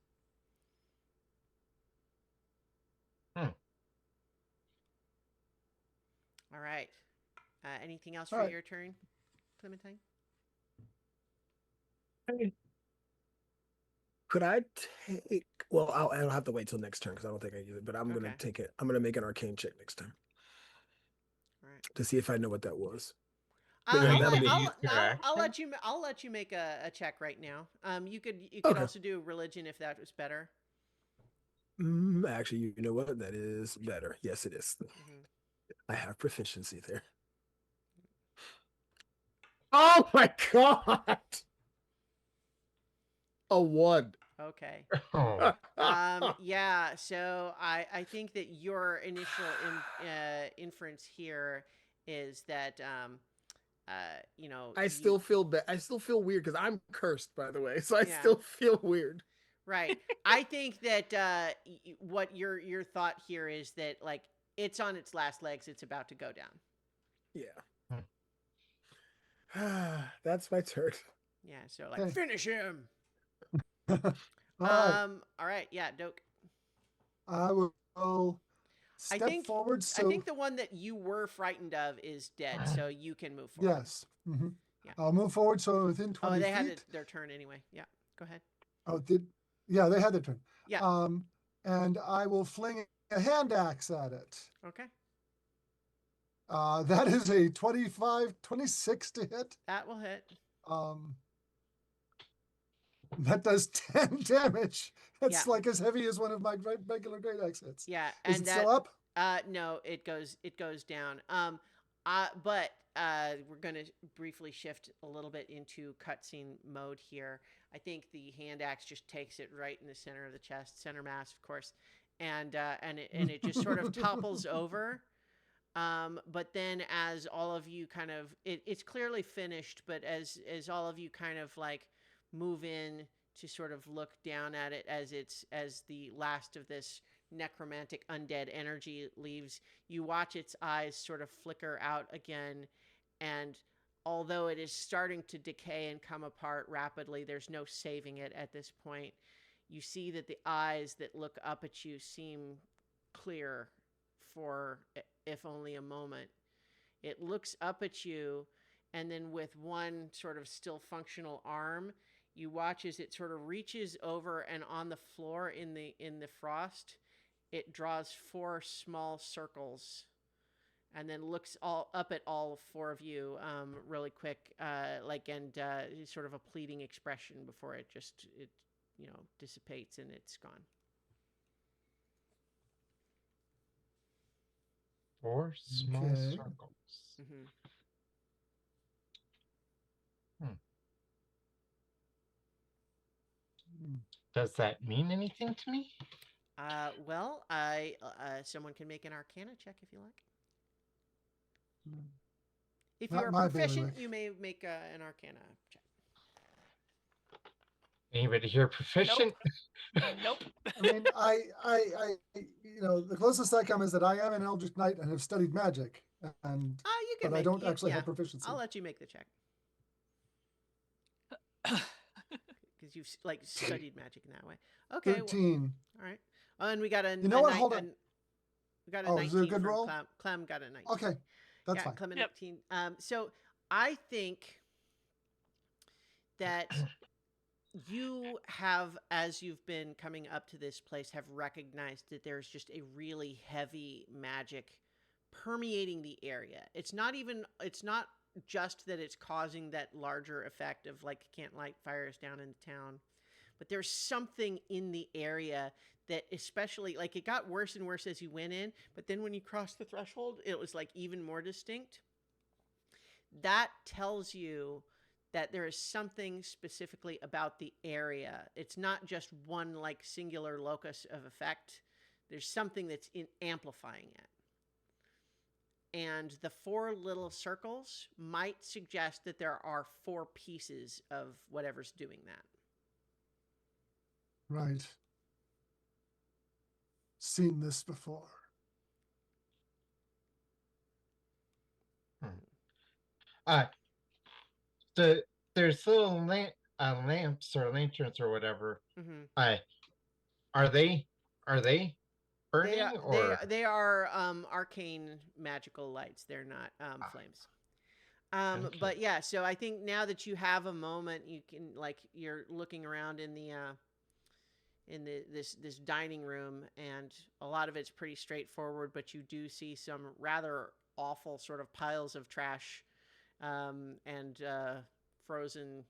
All right. Anything else All for right. your turn, Clementine? Could I take? Well, I'll have to wait till next turn because I don't think I use it. But I'm gonna Okay. take it. I'm gonna make an arcane check next time All right. to see if I know what that was. But yeah, I'll, that'll let, be use your I'll action? let you I'll let you make a check right now. You could okay. also do religion if that was better. Actually, you know what? That is better. Yes, it is. Hmm. I have proficiency there. Oh my god! A 1. Okay. Oh, Yeah. So I think that your initial inference here is that you know I you still feel bad. I still feel weird because I'm cursed, by the way. So I yeah. still feel weird. Right. I think that what your thought here is that like it's on its last legs. It's about to go down. Yeah. That's my turn. Yeah. So like Okay. finish him. All right. All right. Yeah. Doke. I will I step think forward. I So think the one that you were frightened of is dead, so you can move forward. yes. Hmm. Yeah. I'll move forward. So within Oh, 20 they had feet. their turn anyway. Yeah. Go ahead. Oh, yeah, they had their turn. Yeah. And I will fling a hand axe at it. Okay. That is a 26 to hit. That will hit. Um, that does 10 damage. That's Yeah. like as heavy as one of my regular great axe hits. Yeah. Is And it still up? no, it goes down. But we're gonna briefly shift a little bit into cutscene mode here. I think the hand axe just takes it right in the center of the chest, center mass, of course, and it just sort of topples over. But then as all of you kind of it's clearly finished, but as all of you kind of like move in to sort of look down at it as the last of this necromantic undead energy leaves, you watch its eyes sort of flicker out again, and although it is starting to decay and come apart rapidly, there's no saving it at this point. You see that the eyes that look up at you seem clear for if only a moment. It looks up at you, and then with one sort of still functional arm, you watch as it sort of reaches over, and on the floor in the frost, it draws 4 small circles, and then looks all up at all 4 of you really quick, and sort of a pleading expression before it dissipates and it's gone. 4 small Okay. circles. Mm-hmm. Does that mean anything to me? Well, someone can make an Arcana check if you like. If Not you're my proficient, bailiwick. you may make an Arcana check. Anybody here proficient? Nope. I mean, the closest I come is that I am an Eldritch Knight and have studied magic, and You can but I make. don't actually have proficiency. I'll let you make the check because you've like studied magic in that way. Okay. 13. All right. Oh, and we got a. You know what? Hold on. We got a Oh, 19 is there a good from roll? Clem. Clem got a 19. Okay, that's yeah, fine. Clem a Yep. 19. So I think that you have, as you've been coming up to this place, have recognized that there's just a really heavy magic permeating the area. It's not just that it's causing that larger effect of like can't light fires down in the town, but there's something in the area that especially like it got worse and worse as you went in, but then when you crossed the threshold, it was like even more distinct. That tells you that there is something specifically about the area. It's not just one like singular locus of effect. There's something that's amplifying it. And the 4 little circles might suggest that there are 4 pieces of whatever's doing that. Right. Seen this before. There's little lamps or lanterns or whatever. Mm-hmm. Are they burning they are arcane magical lights. They're not flames. Okay. But yeah, so I think now that you have a moment, you can like you're looking around in the in this dining room, and a lot of it's pretty straightforward, but you do see some rather awful sort of piles of trash and frozen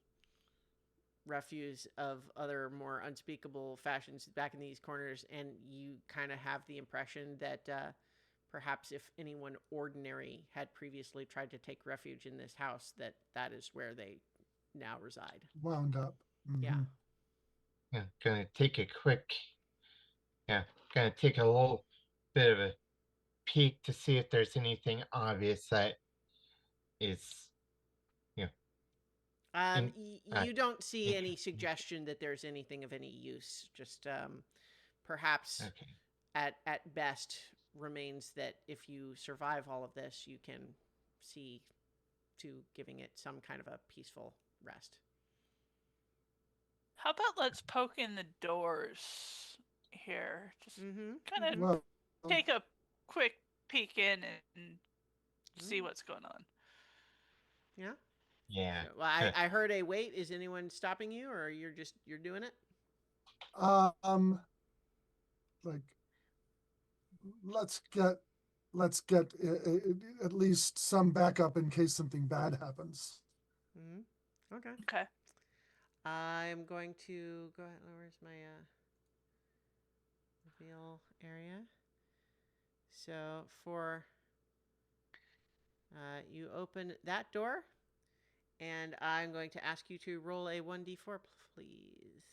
refuse of other more unspeakable fashions back in these corners, and you kind of have the impression that perhaps if anyone ordinary had previously tried to take refuge in this house, that is where they now reside. Wound up. Yeah. Mhm. Yeah, gonna take a quick. Yeah, gonna take a little bit of a peek to see if there's anything obvious that is, you know, in. You don't see any Interesting. suggestion that there's anything of any use. Just perhaps Okay. at best remains that if you survive all of this, you can see to giving it some kind of a peaceful rest. How about let's poke in the doors here? Just Mm-hmm. kind of Well, take a quick peek in and see Mm. what's going on. Yeah. Yeah. Well, I heard a wait. Is anyone stopping you, or you're doing it? like let's get at least some backup in case something bad happens. Mm-hmm. Okay. Okay. I'm going to go ahead. Where's my reveal area? So for you open that door, and I'm going to ask you to roll a 1d4, please.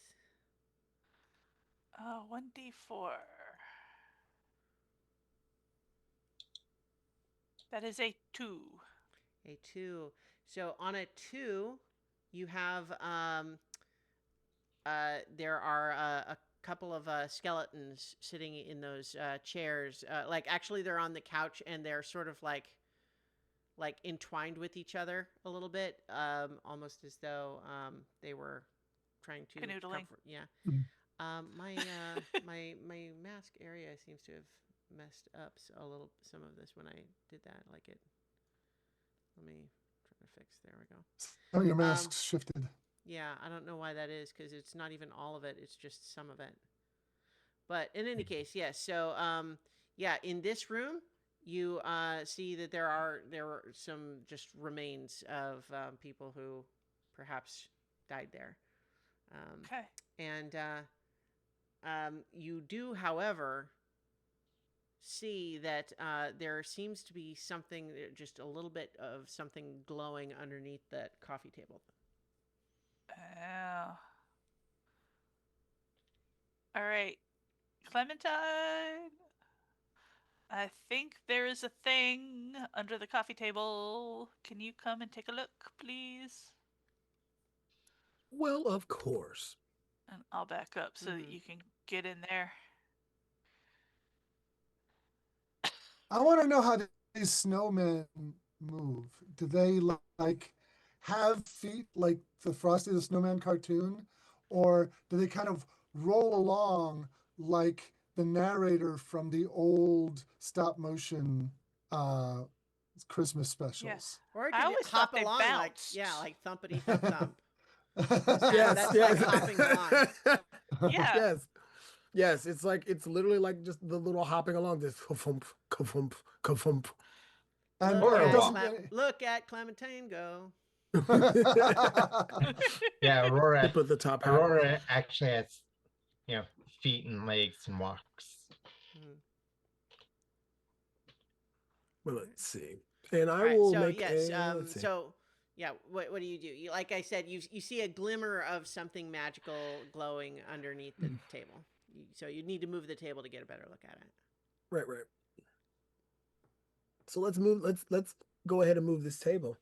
1d4. That is a 2. A 2. So on a 2, you have there are a couple of skeletons sitting in those chairs. Like actually, they're on the couch, and they're sort of like entwined with each other a little bit, almost as though they were trying to Canoodling. comfort. Yeah. Mhm. My mask area seems to have messed up a little. Some of this when I did that, like it. Let me try to fix. There we go. Oh, your mask's shifted. Yeah, I don't know why that is, because it's not even all of it. It's just some of it. But in any case, yes. So, yeah, in this room, you see that there are some just remains of people who perhaps died there. Okay. And you do, however, see that there seems to be something, just a little bit of something glowing underneath that coffee table. Oh. All right. Clementine. I think there is a thing under the coffee table. Can you come and take a look, please? Well, of course. And I'll back up so that you can get in there. I want to know how these snowmen move. Do they like have feet like the Frosty the Snowman cartoon, or do they kind of roll along like the narrator from the old stop motion Christmas specials? Or it I could always hop thought they along like bounced. like thumpity thump thump. Yes, That's yes. like hopping along. Yeah. Yes. Yes, it's literally like just the little hopping along, this ka-thump, ka-thump, ka-thump. And Or it a doesn't. walk. Look at Clementine go. Yeah, Aurora. Put the top hat. Aurora actually has, feet and legs and walks. Well, let's see. And I All right, will so make yes, let's see. so yeah, what do? You, like I said, you see a glimmer of something magical glowing underneath the table. So you need to move the table to get a better look at it. Right. So let's move. Let's go ahead and move this table.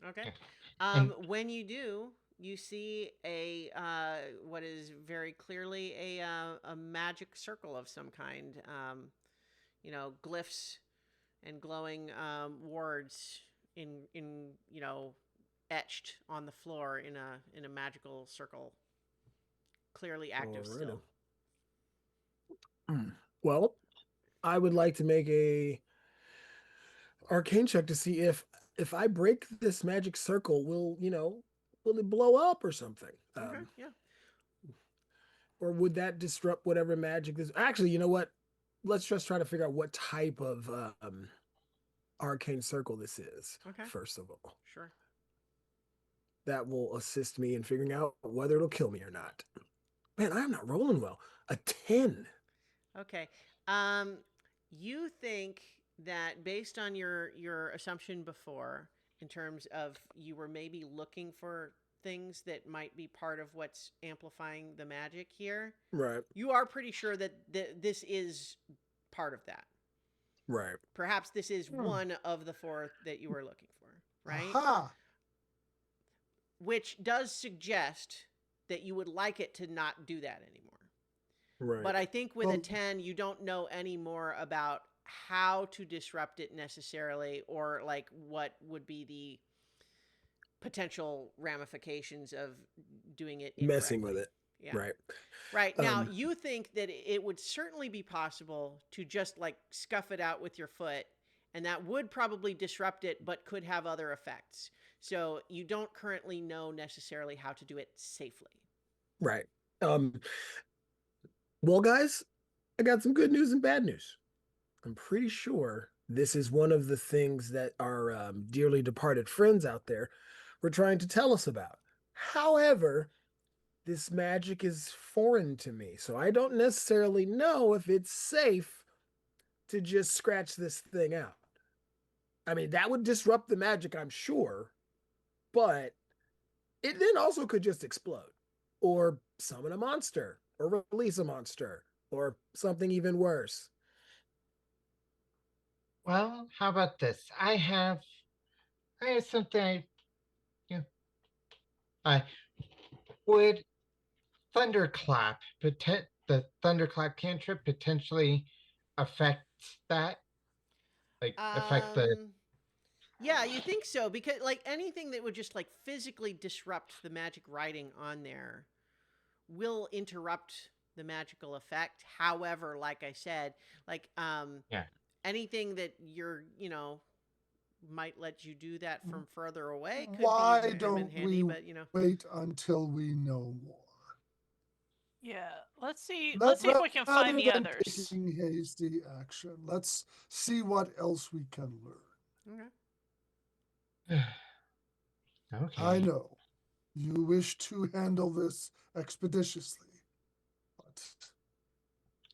Okay. And- When you do, you see a what is very clearly a magic circle of some kind. Glyphs and glowing words in etched on the floor in a magical circle, clearly active still. Well, I would like to make a arcane check to see if I break this magic circle, will it blow up or something? Okay, yeah. Or would that disrupt whatever magic this? Actually, you know what? Let's just try to figure out what type of arcane circle this is. Okay. First of all, Sure. that will assist me in figuring out whether it'll kill me or not. Man, I'm not rolling well. A 10. Okay. You think that based on your assumption before, in terms of you were maybe looking for things that might be part of what's amplifying the magic here, Right. you are pretty sure that this is part of that. Right. Perhaps this is one of the four that you were looking for, right? Aha! Which does suggest that you would like it to not do that anymore. Right. But I think with a Well- 10, you don't know any more about how to disrupt it necessarily, or like what would be the potential ramifications of doing it Messing with incorrectly. it. Yeah. Right. Right. Now, Um, you think that it would certainly be possible to just like scuff it out with your foot, and that would probably disrupt it, but could have other effects. So you don't currently know necessarily how to do it safely. Right. Well, guys, I got some good news and bad news. I'm pretty sure this is one of the things that our dearly departed friends out there were trying to tell us about. However, this magic is foreign to me, so I don't necessarily know if it's safe to just scratch this thing out. I mean, that would disrupt the magic, I'm sure, but it then also could just explode or summon a monster or release a monster or something even worse. Well, how about this? I have something. I would thunderclap. The thunderclap cantrip potentially affect that. Like affect the. Yeah, you think so, because like anything that would just like physically disrupt the magic writing on there will interrupt the magical effect. However, like I said, like Yeah. anything that might let you do that from further away could Why be don't handy, we but wait until we know more? Yeah, let's see if we can find the Rather than others. taking hasty action, let's see what else we can learn. Okay. Okay. I know you wish to handle this expeditiously, but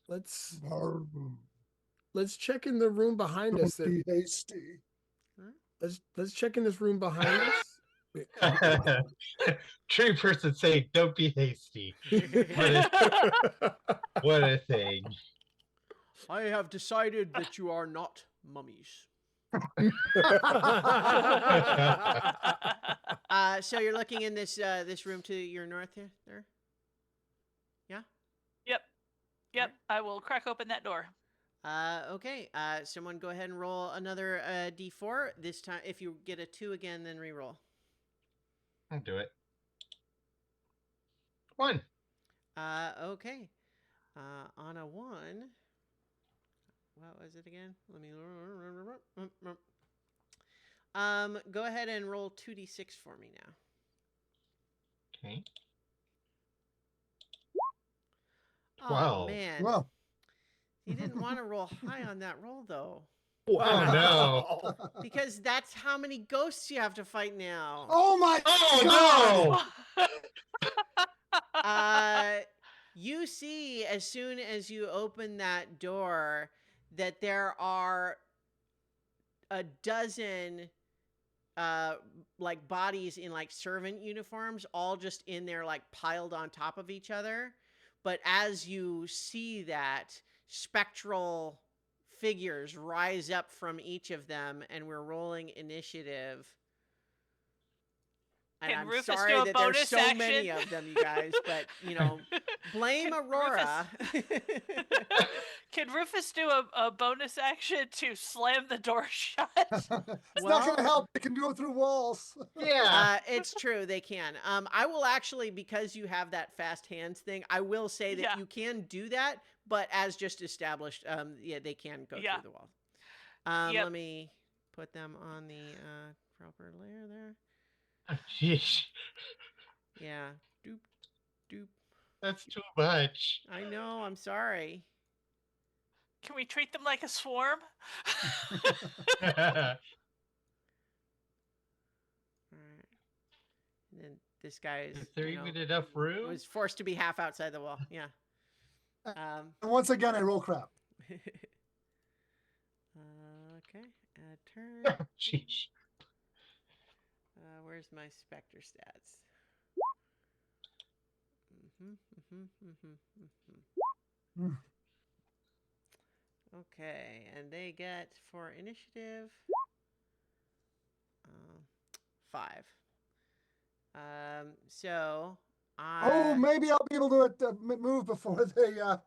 Let's our, let's check in the room behind us. don't be hasty. Let's check in this room behind us. True person saying, "Don't be hasty." What a thing! I have decided that you are not mummies. So you're looking in this room to your north here, there? Yeah? Yep. Alright. I will crack open that door. Okay. Someone go ahead and roll another d4. This time, if you get a 2 again, then re-roll. I'll do it. 1. Okay. On a 1. What was it again? Let me. Go ahead and roll 2d6 for me now. Okay. Oh 12. man, Well, he didn't want to roll high on that roll though, Wow. because that's how many ghosts you have to fight now. oh my Oh no! You see, as soon as you open that door, that there are a dozen like bodies in like servant uniforms, all just in there like piled on top of each other. But as you see that, spectral figures rise up from each of them, and we're rolling initiative. And Can I'm Rufus sorry do a that there's bonus so many action? of them, you guys, but blame Can Aurora. Can Rufus do a bonus action to slam the door shut? It's not Well- going to help. They can go through walls. yeah. It's true, they can. I will actually, because you have that fast hands thing, I will say that Yeah. you can do that, but as just established, yeah, they can go Yeah. through the wall. Yep. Let me put them on the proper layer there. Oh, jeez. Yeah. Doop, doop. That's too much. I know. I'm sorry. Can we treat them like a swarm? All right. And then this guy is, Is there even enough room? was forced to be half outside the wall. Yeah. And once again, I roll crap. Okay. Turn. Jeez. Where's my Spectre stats? Mm. Okay, and they get for initiative 5. So Oh, maybe I'll be able to move before they go.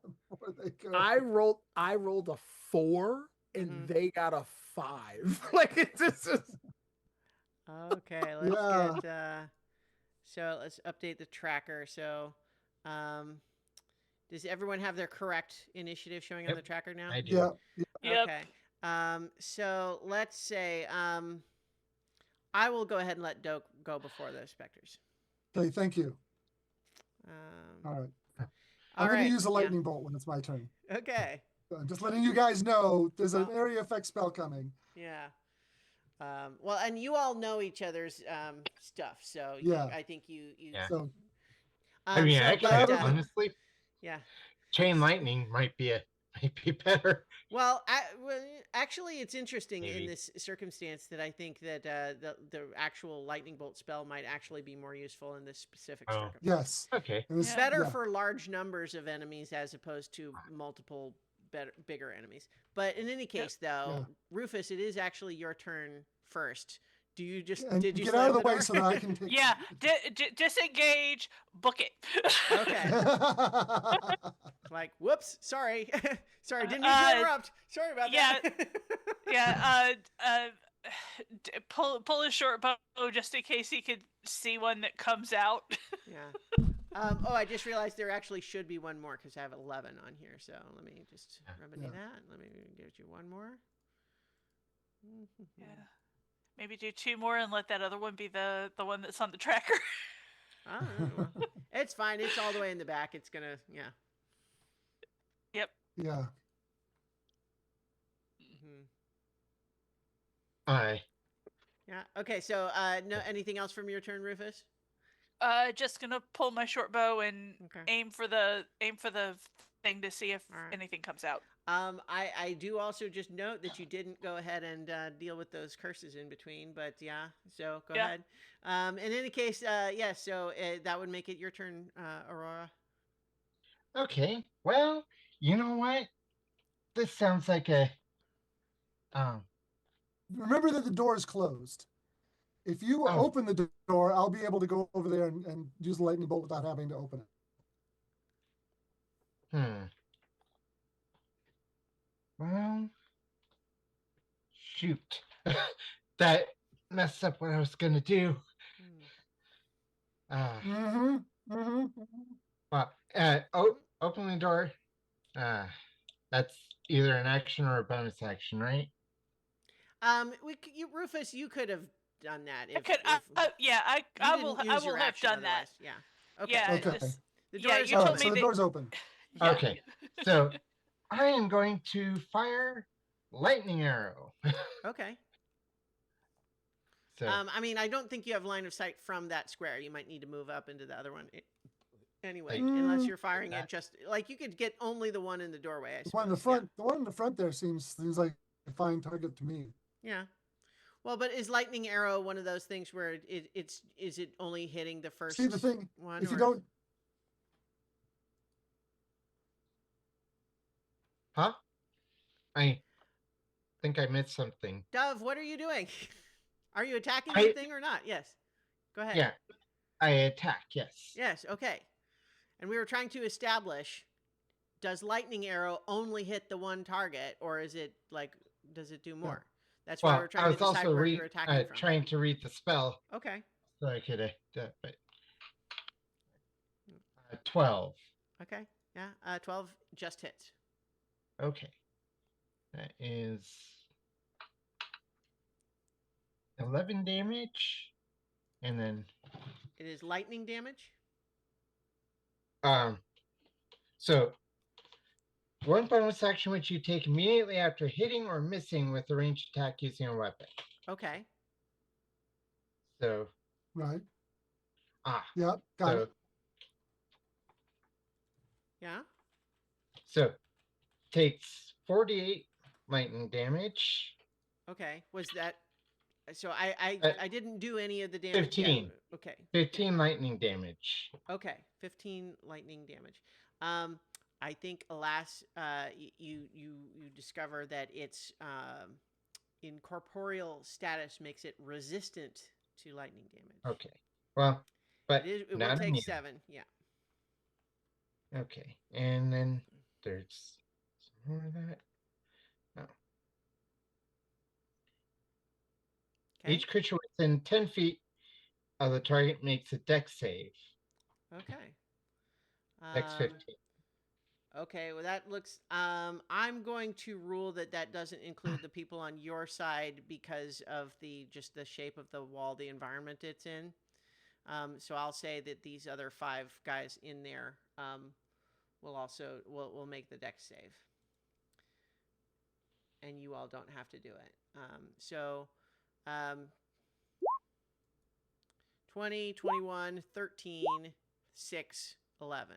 I rolled a 4 and they got a 5. Like it's just okay. Let's Yeah. get. So let's update the tracker. So, does everyone have their correct initiative showing on Yep, the tracker now? I do. Yeah. Yep. Okay. So let's say I will go ahead and let Doak go before the specters. Okay, thank you. All right. I'm going to use a lightning bolt when it's my turn. Okay. I'm just letting you guys know there's an area effect spell coming. Yeah. Well, and you all know each other's stuff, so Yeah. I think you. Yeah. So I mean, so, actually, but, honestly, yeah. chain lightning might be better. Well, actually, it's interesting Maybe. in this circumstance that I think that the actual lightning bolt spell might actually be more useful in this specific circumstance. yes. Okay. And It's better yeah. for large numbers of enemies as opposed to multiple bigger enemies. But in any case, though, Rufus, it is actually your turn first. Do you just And did you get slam out of the way door? so that I can take. Yeah, disengage, book it. Okay. Like, whoops, sorry. Sorry, didn't mean to interrupt. Sorry about that. Yeah, pull a short bow just in case he could see one that comes out. Yeah. Oh, I just realized there actually should be one more because I have 11 on here. So let me just remedy that. Let me give you one more. Yeah. Maybe do 2 more and let that other one be the one that's on the tracker. I don't know. It's fine. It's all the way in the back. It's gonna, yeah. Yep. Yeah. Aye. Yeah. Okay. So, no, anything else from your turn, Rufus? Just gonna pull my short bow and aim for the thing to see if anything comes out. I do also just note that you didn't go ahead and deal with those curses in between, but yeah, so go ahead. In any case, so that would make it your turn, Aurora. Okay. Well, you know what? This sounds like a Remember that the door is closed. If you open the door, I'll be able to go over there and use the lightning bolt without having to open it. Well, shoot. That messed up what I was gonna do. Well, open the door. That's either an action or a bonus action, right? Rufus, you could have done that. I will have done that. Yeah. Okay. Yeah. Okay. The door is you open. told me so the door's open. Yeah. Okay. So I am going to fire lightning arrow. Okay. So I mean, I don't think you have line of sight from that square. You might need to move up into the other one. Anyway, unless you're firing it just like you could get only the one in the doorway. I suppose. The one in the front there seems like a fine target to me. Yeah. Well, but is lightning arrow one of those things where is it only hitting the first? See, the thing, one? if you don't. Huh? I think I missed something. Dove, what are you doing? Are you attacking the thing or not? Yes. Go ahead. Yeah, I attack. Yes. Yes. Okay. And we were trying to establish: does lightning arrow only hit the one target, or is it like does it do more? That's why we're trying to decide where you're attacking from. Trying to read the spell. Okay. So I could but 12. Okay. Yeah. 12 just hits. Okay. That is 11 damage, and then it is lightning damage. So, one bonus action which you take immediately after hitting or missing with a ranged attack using a weapon. Okay. So, Right. ah, Yep. Got so, it. Yeah. so takes 48 lightning damage. Okay. Was that so? I Uh, I didn't do any of the damage yet. 15. Okay. 15 lightning damage. Okay. 15 lightning damage. I think alas, you discover that its incorporeal status makes it resistant to lightning damage. Okay. Well, but It will not take immune. 7. Yeah. Okay. And then there's some more of that. No. Okay. Each creature within 10 feet of the target makes a dex save. Okay. Dex 15. Okay, well that looks I'm going to rule that that doesn't include the people on your side because of the just the shape of the wall, the environment it's in. So I'll say that these other 5 guys in there will also will make the dex save. And you all don't have to do it. So 20, 21, 13, 6, 11.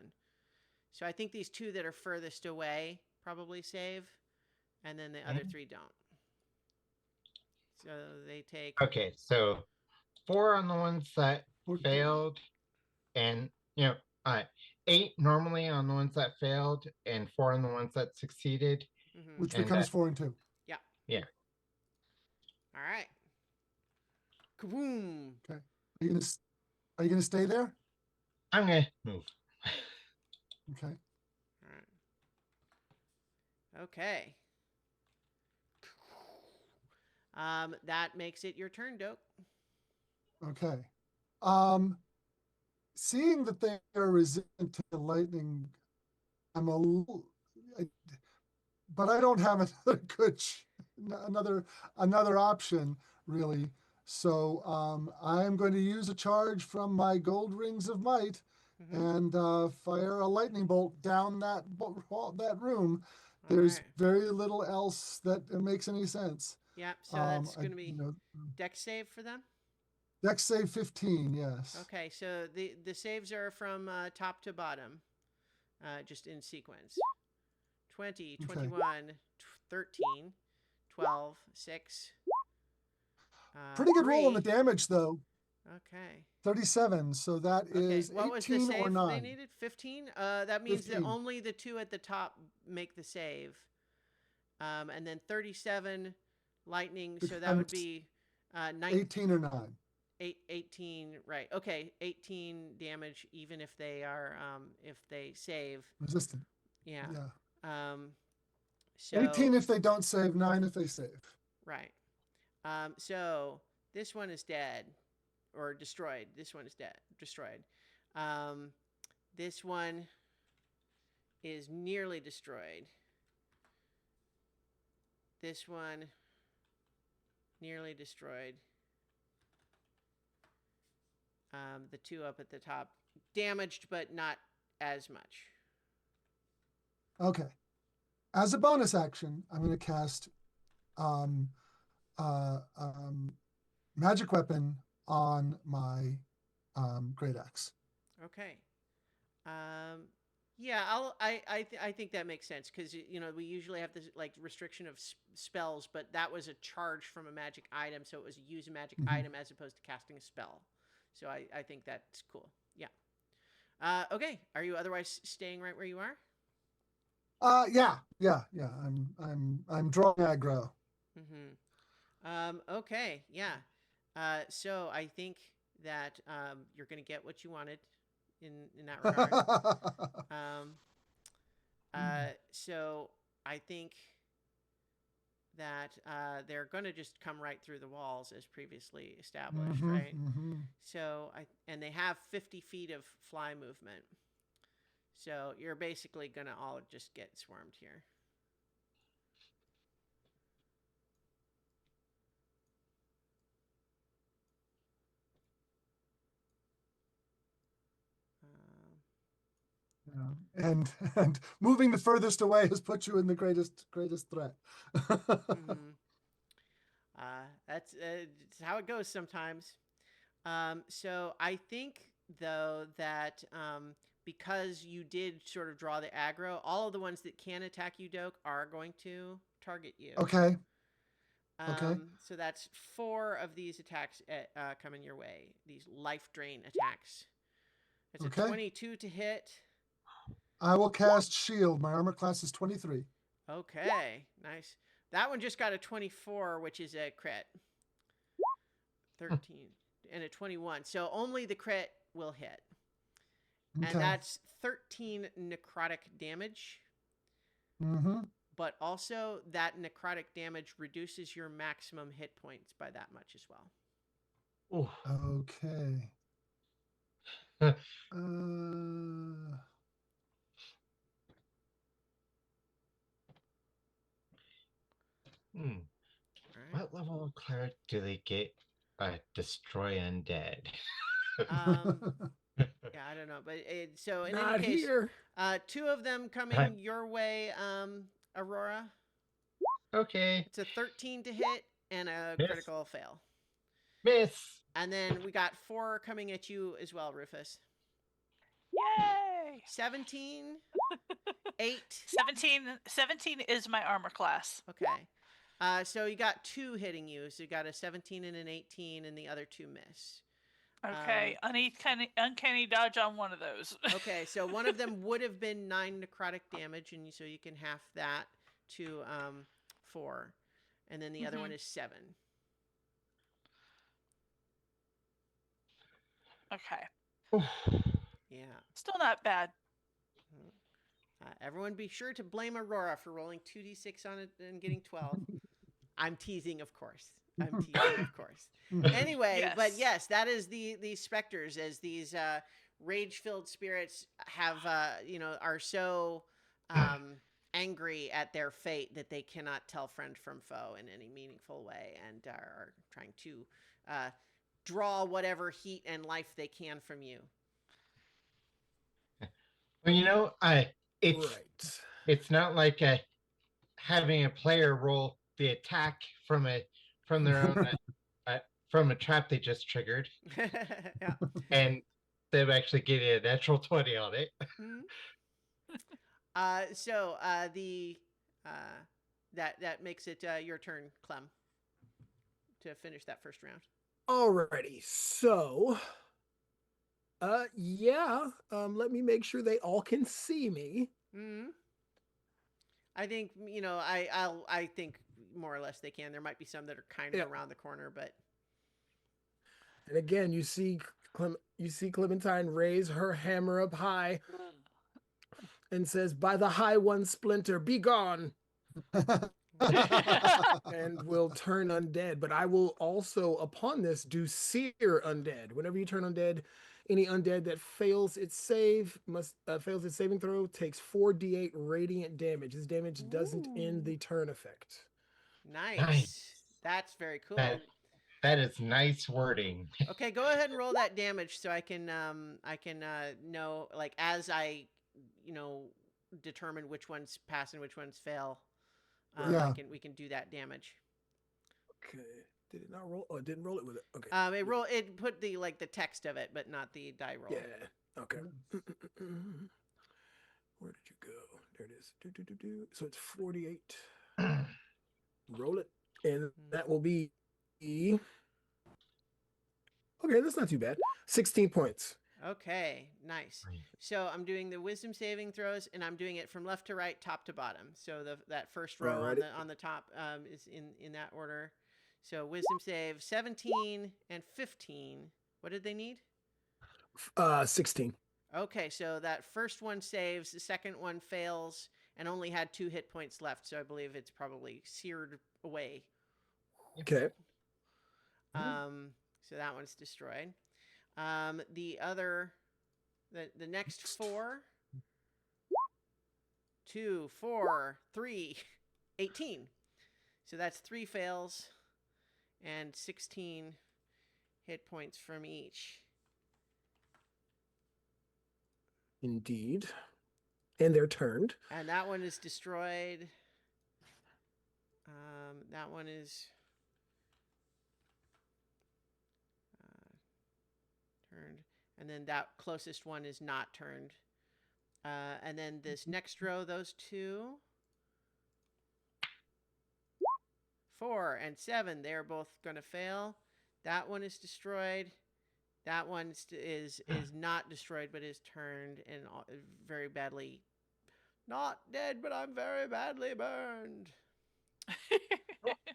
So I think these 2 that are furthest away probably save, and then the other 3 don't. So they take. Okay, so 4 on the ones that 14. failed, and 8 normally on the ones that failed, and 4 on the ones that succeeded. Mhm. Which And becomes 4 and 2. Yeah. Yeah. All right. Kaboom! Okay. Are you gonna stay there? I'm gonna move. Okay. All right. Okay. That makes it your turn, Doke. Okay. Seeing that they are resistant to the lightning, I'm a little, but I don't have another good, another option really. So I'm going to use a charge from my gold rings of might and fire a lightning bolt down that that room. There's right. very little else that makes any sense. Yeah. So that's going to be you know, dex save for them. dex save 15. Yes. Okay. So the saves are from top to bottom, just in sequence. 20, Okay. 21, 13, 12, 6. Pretty good roll on the 3. damage though. Okay. 37. So that Okay. is What was the 18 or save 9. they needed? 15? That means that 15. only the 2 at the top make the save. And then 37 lightning, so that would Becomes be 18 or 9. 18, right. Okay, 18 damage even if they are if they save. Resistant. Yeah. Yeah. So 18 if they don't save, 9 if they save. right. So this one is dead or destroyed. This one is destroyed. This one is nearly destroyed. This one nearly destroyed. The 2 up at the top damaged, but not as much. Okay. As a bonus action, I'm going to cast magic weapon on my great axe. Okay. Yeah, I think that makes sense because we usually have this like restriction of spells, but that was a charge from a magic item, so it was use a magic item as opposed to casting a spell. So I think that's cool. Yeah. Okay. Are you otherwise staying right where you are? Yeah. I'm drawing aggro. Okay. Yeah. So I think that you're going to get what you wanted in that regard. So I think that they're going to just come right through the walls as previously established, right? So and they have 50 feet of fly movement. So you're basically going to all just get swarmed here. And moving the furthest away has put you in the greatest threat. Mhm. That's it's how it goes sometimes. So I think though that because you did sort of draw the aggro, all of the ones that can attack you, Doke, are going to target you. Okay. Okay. So that's 4 of these attacks coming your way. These life drain attacks. It's a Okay. 22 to hit. I will cast shield. My armor class is 23. Okay, nice. That one just got a 24, which is a crit. 13 and a 21. So only the crit will hit. Okay. And that's 13 necrotic damage. Mm-hmm. But also that necrotic damage reduces your maximum hit points by that much as well. Ooh. Okay. Hmm. All right. What level of cleric do they get? Destroy undead. Yeah, I don't know, but so in Not any case, here. 2 of them coming your way, Aurora. Okay. It's a 13 to hit and a Miss. critical fail. Miss. And then we got 4 coming at you as well, Rufus. Yay! 17, 8. 17 is my armor class. Okay. So you got 2 hitting you. So you got a 17 and an 18, and the other 2 miss. Okay, uncanny dodge on one of those. Okay, so one of them would have been 9 necrotic damage, and so you can half that to 4. And then the other one is 7. Okay. Yeah. Still not bad. Everyone be sure to blame Aurora for rolling 2d6 on it and getting 12. I'm teasing, of course. Anyway, Yes. but yes, that is these specters, as these rage-filled spirits have, are so angry at their fate that they cannot tell friend from foe in any meaningful way, and are trying to draw whatever heat and life they can from you. Well, it's Right. it's not like having a player roll the attack from their own from a trap they just triggered, Yeah. and them actually getting a natural 20 on it. Mhm. So that makes it your turn, Clem, to finish that first round. Alrighty. So, yeah. Let me make sure they all can see me. Mm-hmm. I think I think more or less they can. There might be some that are kind of around the corner, but. And again, you see Clementine raise her hammer up high and says, "By the High One Splinter, be gone!" and will turn undead. But I will also, upon this, do Seer Undead. Whenever you turn undead, any undead that fails its saving throw takes 4d8 radiant damage. This damage doesn't end the turn effect. Nice. That's very cool. That is nice wording. Okay, go ahead and roll that damage so I can know, like, as I determine which ones pass and which ones fail. Yeah. We can do that damage. Okay. Did it not roll? Oh, it didn't roll it with it. Okay. It put the text of it, but not the die roll. Yeah. Okay. Where did you go? There it is. So it's 48. Roll it, and that will be. Okay, that's not too bad. 16 points. Okay, nice. So I'm doing the wisdom saving throws, and I'm doing it from left to right, top to bottom. So that first row on the top is in that order. So wisdom save 17 and 15. What did they need? 16. Okay, so that first one saves, the second one fails, and only had 2 hit points left. So I believe it's probably seared away. Okay. So that one's destroyed. The next 4, 2, 4, 3, 18. So that's 3 fails and 16 hit points from each. Indeed. and they're turned. And that one is destroyed. That one is turned. And then that closest one is not turned. And then this next row, those two. 4 and 7, they're both going to fail. That one is destroyed. That one is not destroyed, but is turned and very badly. Not dead, but I'm very badly burned.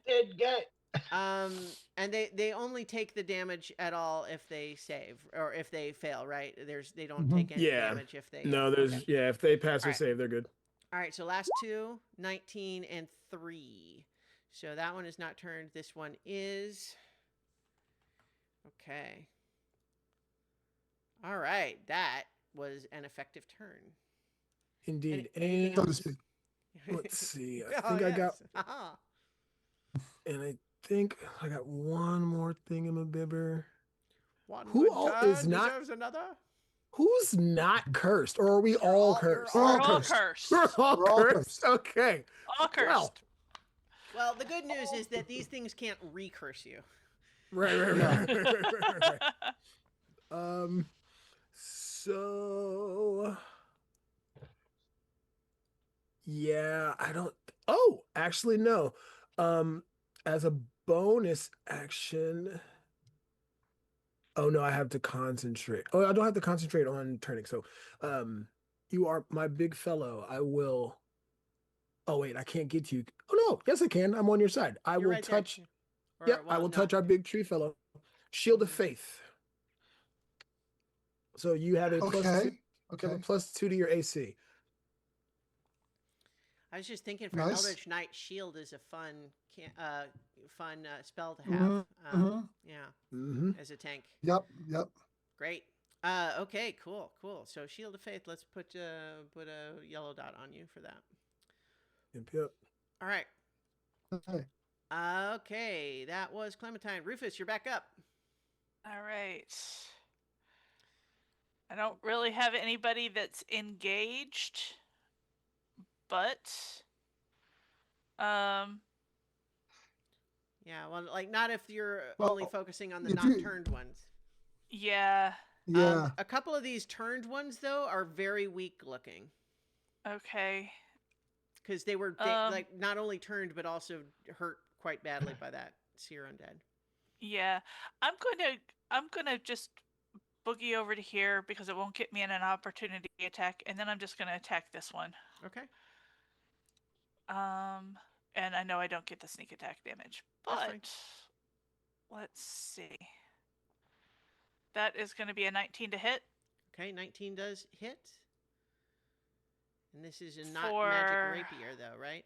Did get. And they only take the damage at all if they save or if they fail, right? They don't take any damage if they. No, there's okay. if they pass or Alright. save, they're good. All right, so last two, 19 and 3. So that one is not turned. This one is. Okay. All right, that was an effective turn. Indeed. Anything And So to speak. let's see. I Oh, think I got, yes. Aha. and I think I got one more thing in my bibber. One Who good all turn is not- deserves another. Who's not cursed, or are we You're all all- cursed? you're We're all all cursed. cursed. We're all We're all cursed. cursed. Okay. All cursed. Well, Well, the good news is that these things can't recurse you. right. Right. So yeah, I don't. Oh, actually, no. As a bonus action. Oh no, I have to concentrate. Oh, I don't have to concentrate on turning. So, you are my big fellow. I will. Oh wait, I can't get you. Oh no, yes I can. I'm on your side. I You're will right there. touch. Or, Yep, I well, will no. touch our big tree fellow. Shield of Faith. So you have a plus Okay. two. You have Okay. a +2 to your AC. I was just thinking for Nice. Eldritch Knight, Shield is a fun spell to have. Mhm. Yeah, Mm-hmm. as a tank. Yep. Yep. Great. Okay, cool. So Shield of Faith, let's put a yellow dot on you for that. Yep. All right. Okay. Okay, that was Clementine. Rufus, you're back up. All right. I don't really have anybody that's engaged, but Yeah, well, like not if you're Well, only focusing on the if not you- turned ones. yeah. Yeah. A couple of these turned ones though are very weak looking Okay. because they were like not only turned but also hurt quite badly by that seer undead. Yeah. I'm gonna just boogie over to here because it won't get me in an opportunity attack, and then I'm just gonna attack this one. Okay. And I know I don't get the sneak attack damage, That's fine. but let's see. That is going to be a 19 to hit. Okay, 19 does hit. And this is a not For- magic rapier though, right?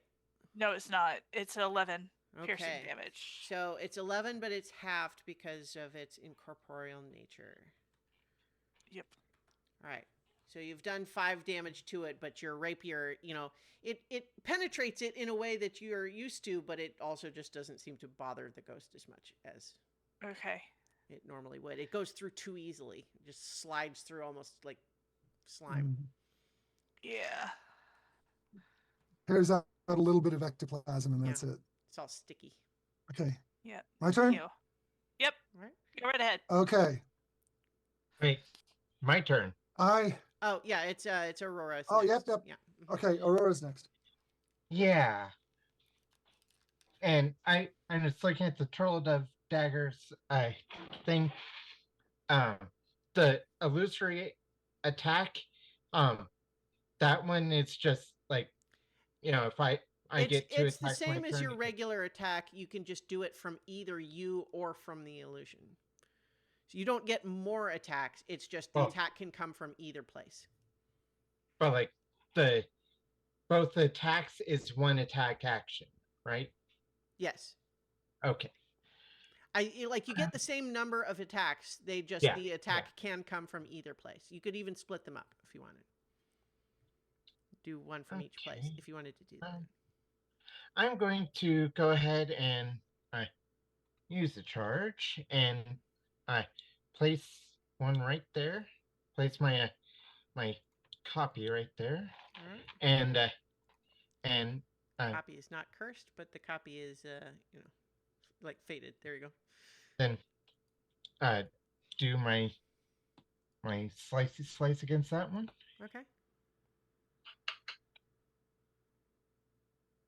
No, it's not. It's 11 piercing Okay. damage. So it's 11, but it's halved because of its incorporeal nature. Yep. All right. So you've done 5 damage to it, but your rapier, it penetrates it in a way that you're used to, but it also just doesn't seem to bother the ghost as much as Okay. it normally would. It goes through too easily. It just slides through almost like slime. Yeah. Tears out a little bit of ectoplasm, and Yeah. that's it. It's all sticky. Okay. Yeah. My turn. You. Yep. All right. Go right ahead. Okay. Wait, my turn. Oh, yeah, it's Aurora's Oh, next. yep. Yeah. Okay. Aurora's next. Yeah. And I'm just looking at the Turtle Dove daggers thing. The illusory attack, that one is just like, if I get to It's the attack same my as turn, your regular attack. You can just do it from either you or from the illusion. So you don't get more attacks. It's just the Oh. attack can come from either place. but like both the attacks is one attack action, right? Yes. Okay. You get the same number of attacks. They just Yeah, the attack can come from either place. You could even split them up if you wanted. Do one from each place Okay. if you wanted to do that. I'm going to go ahead and use the charge and place one right there. Place my copy right there. All and and Copy is not cursed, but the copy is, like faded. There you go. then do my slice against that one. Okay.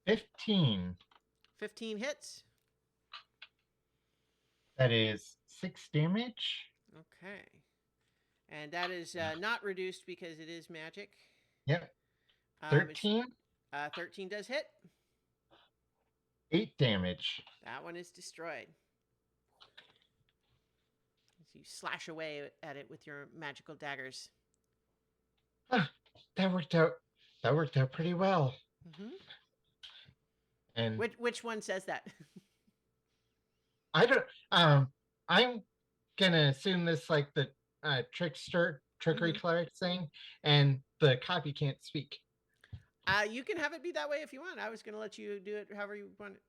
15. 15 hits. That is 6 damage. Okay. And that is not reduced because it is magic. Yep. Um, 13. 13 does hit. 8 damage. That one is destroyed. As you slash away at it with your magical daggers. That worked out. That worked out pretty well. Mm-hmm. And Which one says that? I don't. I'm gonna assume this like the trickery cleric thing, and the copy can't speak. You can have it be that way if you want. I was going to let you do it however you want it.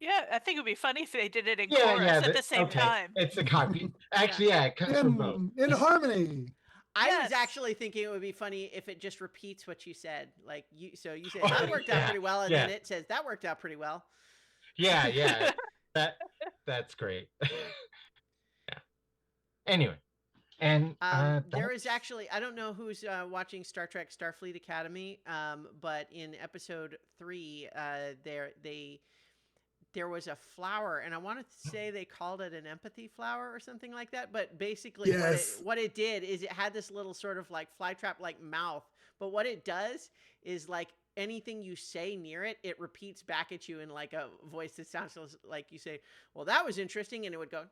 Yeah, I think it would be funny if they did it in chorus at the same time. It's a copy. Actually, yeah, it comes from both. In harmony. I was Yes. actually thinking it would be funny if it just repeats what you said. Like you say that worked out pretty well, and then it says that worked out pretty well. Yeah. That's great. Yeah. Anyway, and there is actually, I don't know who's watching Star Trek Starfleet Academy, but in episode 3, there was a flower, and I want to say they called it an empathy flower or something like that. But basically, Yes. what it did is it had this little sort of like flytrap like mouth. But what it does is like anything you say near it, it repeats back at you in like a voice that sounds like you say, "Well, that was interesting," and it would go,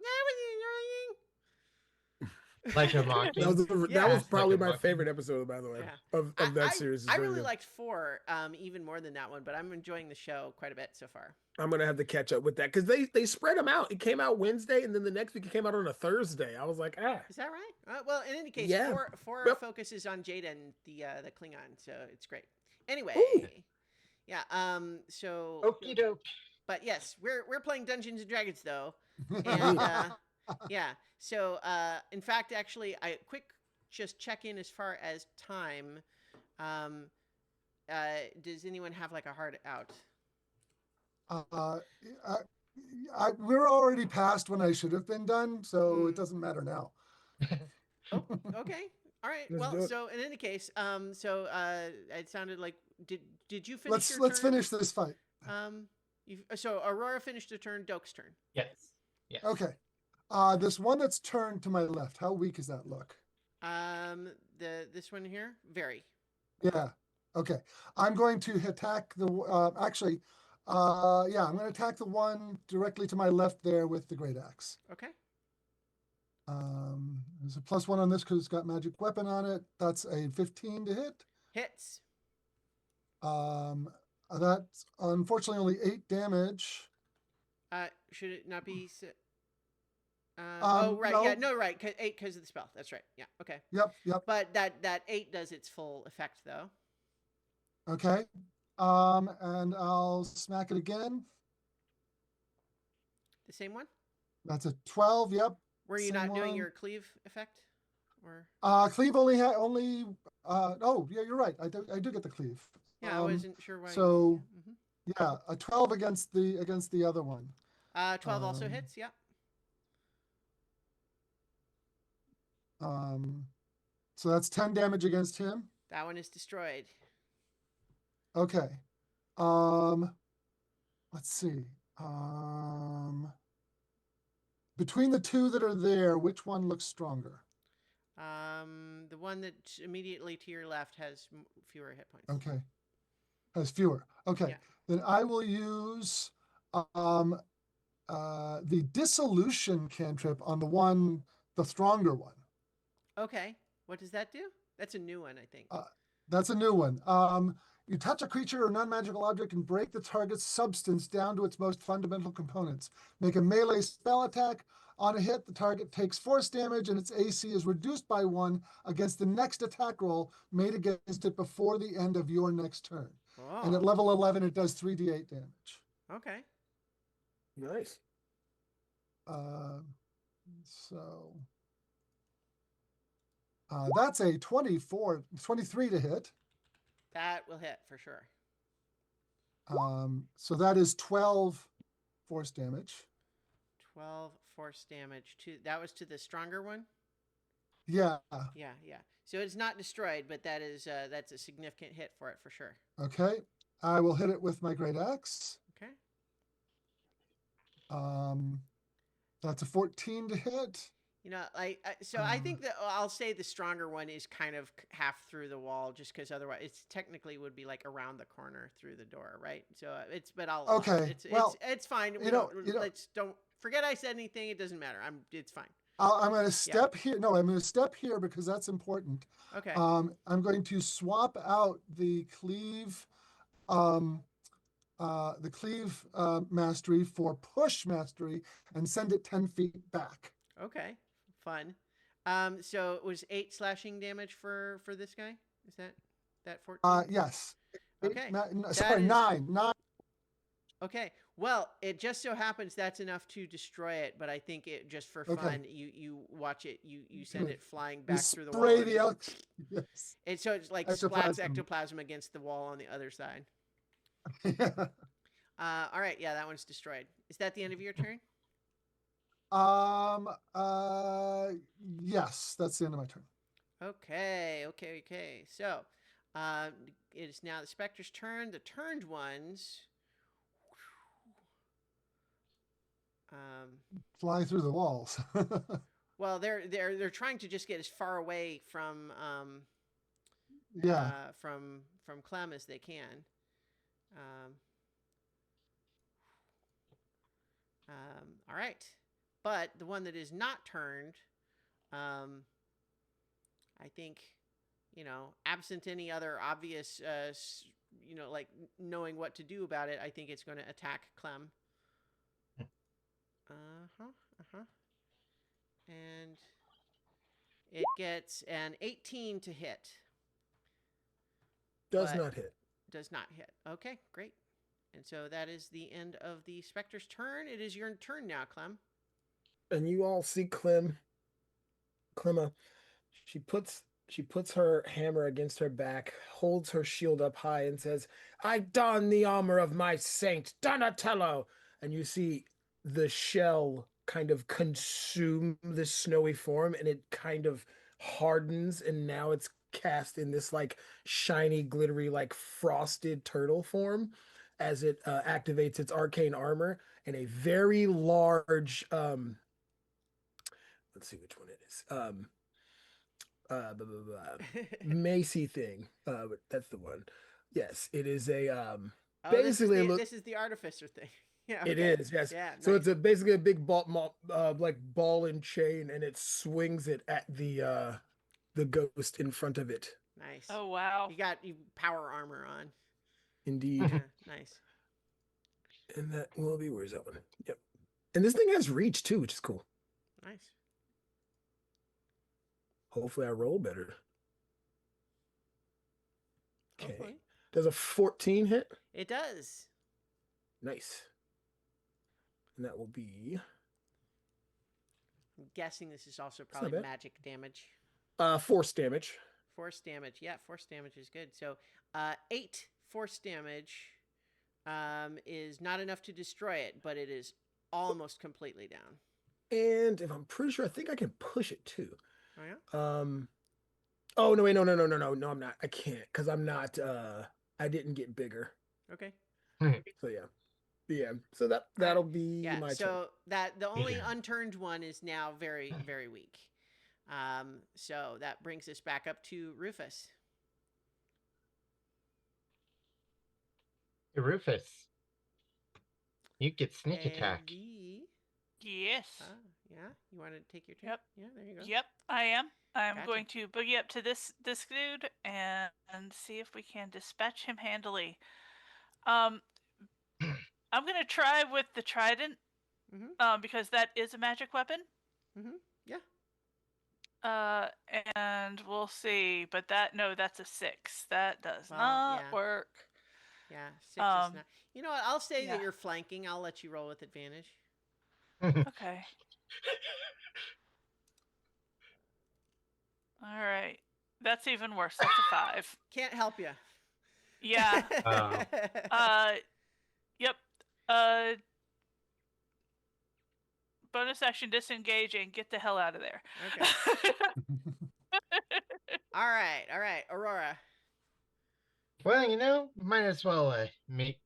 like a mocking. That was probably Like a my mocking. favorite episode, by the way, Yeah. of that series. I really liked 4 even more than that one, but I'm enjoying the show quite a bit so far. I'm gonna have to catch up with that because they spread them out. It came out Wednesday, and then the next week it came out on a Thursday. I was like, Is that right? Well, in any case, Yeah. 4 Yep. focuses on Jaden, the Klingon, so it's great. Anyway, Ooh. yeah. So, Okie doke. but yes, we're playing Dungeons and Dragons though, and yeah. So, in fact, actually, just check in as far as time. Does anyone have like a hard out? We're already past when I should have been done, so it doesn't matter now. Oh, okay. All right. Let's do Well, it. so in any case, it sounded like did you finish your Let's turn? finish this fight. So Aurora finished a turn. Doke's turn. Yes. Okay. This one that's turned to my left, how weak does that look? This one here, very. Yeah. Okay. I'm going to attack the I'm going to attack the one directly to my left there with the great axe. Okay. There's a +1 on this because it's got magic weapon on it. That's a 15 to hit. Hits. That's unfortunately only 8 damage. Should it not be? Right. No. Yeah. No. Right. 8 because of the spell. That's right. Yeah. Okay. Yep. But that 8 does its full effect though. Okay. And I'll smack it again. The same one. That's a 12. Yep. Were you Same not doing one. your cleave effect? Or Cleave only. Oh, yeah, you're right. I do get the cleave. yeah, I wasn't sure why. So Yeah. yeah, a 12 against the other one. 12 also hits. Yeah. So that's 10 damage against him. That one is destroyed. Okay. Let's see. Between the two that are there, which one looks stronger? The one that's immediately to your left has fewer hit points. Okay. Has fewer. Okay. Yeah. Then I will use the dissolution cantrip on the stronger one. Okay. What does that do? That's a new one, I think. That's a new one. You touch a creature or non-magical object and break the target's substance down to its most fundamental components. Make a melee spell attack. On a hit, the target takes force damage and its AC is reduced by 1 against the next attack roll made against it before the end of your next turn. Oh. And at level 11, it does 3d8 damage. Okay. nice. That's a 23 to hit. That will hit for sure. So that is 12 force damage. 12 force damage to that was to the stronger one. Yeah. Yeah, yeah. So it's not destroyed, but that's a significant hit for it for sure. Okay. I will hit it with my great axe. Okay. That's a 14 to hit. You know, I think that I'll say the stronger one is kind of half through the wall, just because otherwise it's technically would be like around the corner through the door, right? So but I'll allow it. Okay, well, It's fine. We you don't know- let's don't forget I said anything. It doesn't matter. It's fine. I'm going to step here. No, I'm going to step here because that's important. Okay. I'm going to swap out the cleave mastery for push mastery and send it 10 feet back. Okay. Fun. So it was 8 slashing damage for this guy. Is that 14? Yes. Okay. Sorry, is- 9. Okay. Well, it just so happens that's enough to destroy it, but I think it just for Okay. fun, you watch it, you send it flying You back through the wall. spray the yes. And so it's like Ectoplasm. splats ectoplasm against the wall on the other side. Yeah. All right, yeah, that one's destroyed. Is that the end of your turn? Yes, that's the end of my turn. Okay. So, it is now the Spectre's turn. The turned ones. Fly through the walls. Well, they're trying to just get as far away from Yeah. from Clem as they can. All right, but the one that is not turned, I think, absent any other obvious, like knowing what to do about it, I think it's going to attack Clem. And it gets an 18 to hit. Does But- not hit. Does not hit. Okay, great. And so that is the end of the Spectre's turn. It is your turn now, Clem. And you all see Clemma. She puts her hammer against her back, holds her shield up high, and says, "I don the armor of my saint, Donatello." And you see the shell kind of consume the snowy form, and it kind of hardens, and now it's cast in this like shiny, glittery, like frosted turtle form as it activates its arcane armor and a very large let's see which one it is. Blah, blah, blah. Macy thing. But that's the one. Yes, it is a Oh, basically this is the artificer thing. Yeah, it okay. is, yes. Yeah, So nice. it's basically a big ball, like ball and chain, and it swings it at the ghost in front of it. Nice. Oh wow. You got power armor on. Indeed. Yeah, nice. And that will be, where's that one? Yep. And this thing has reach too, which is cool. Nice. Hopefully I roll better. Okay. Hopefully. Does a 14 hit? It does. Nice. And that will be I'm guessing this is also not probably bad. magic damage. force damage. Force damage. Yeah, force damage is good. So 8 force damage is not enough to destroy it, but it is almost completely down. And if I'm pretty sure, I think I can push it too. Oh, yeah? Oh no, wait, no, I'm not. I can't because I'm not. I didn't get bigger. Okay. So yeah. So that'll be Yeah, my turn. so the only Yeah. unturned one is now very, very weak. So that brings us back up to Rufus. Hey, Rufus, you get sneak And attack. Yes. Yeah, you want to take your turn? Yep. Yeah, there you go. Yep, I am. I'm Gotcha. going to boogie up to this dude and see if we can dispatch him handily. I'm gonna try with the trident, Mhm. because that is a magic weapon. Yeah. And we'll see. But that's a 6. That does Well, not yeah. work. Yeah, 6 is not. You know what? I'll say yeah. that you're flanking. I'll let you roll with advantage. Okay. All right. That's even worse. That's a 5. Can't help you. Yeah. Yep. Uh, bonus action disengaging. Get the hell out of there. Okay. All right, Aurora. Well, might as well make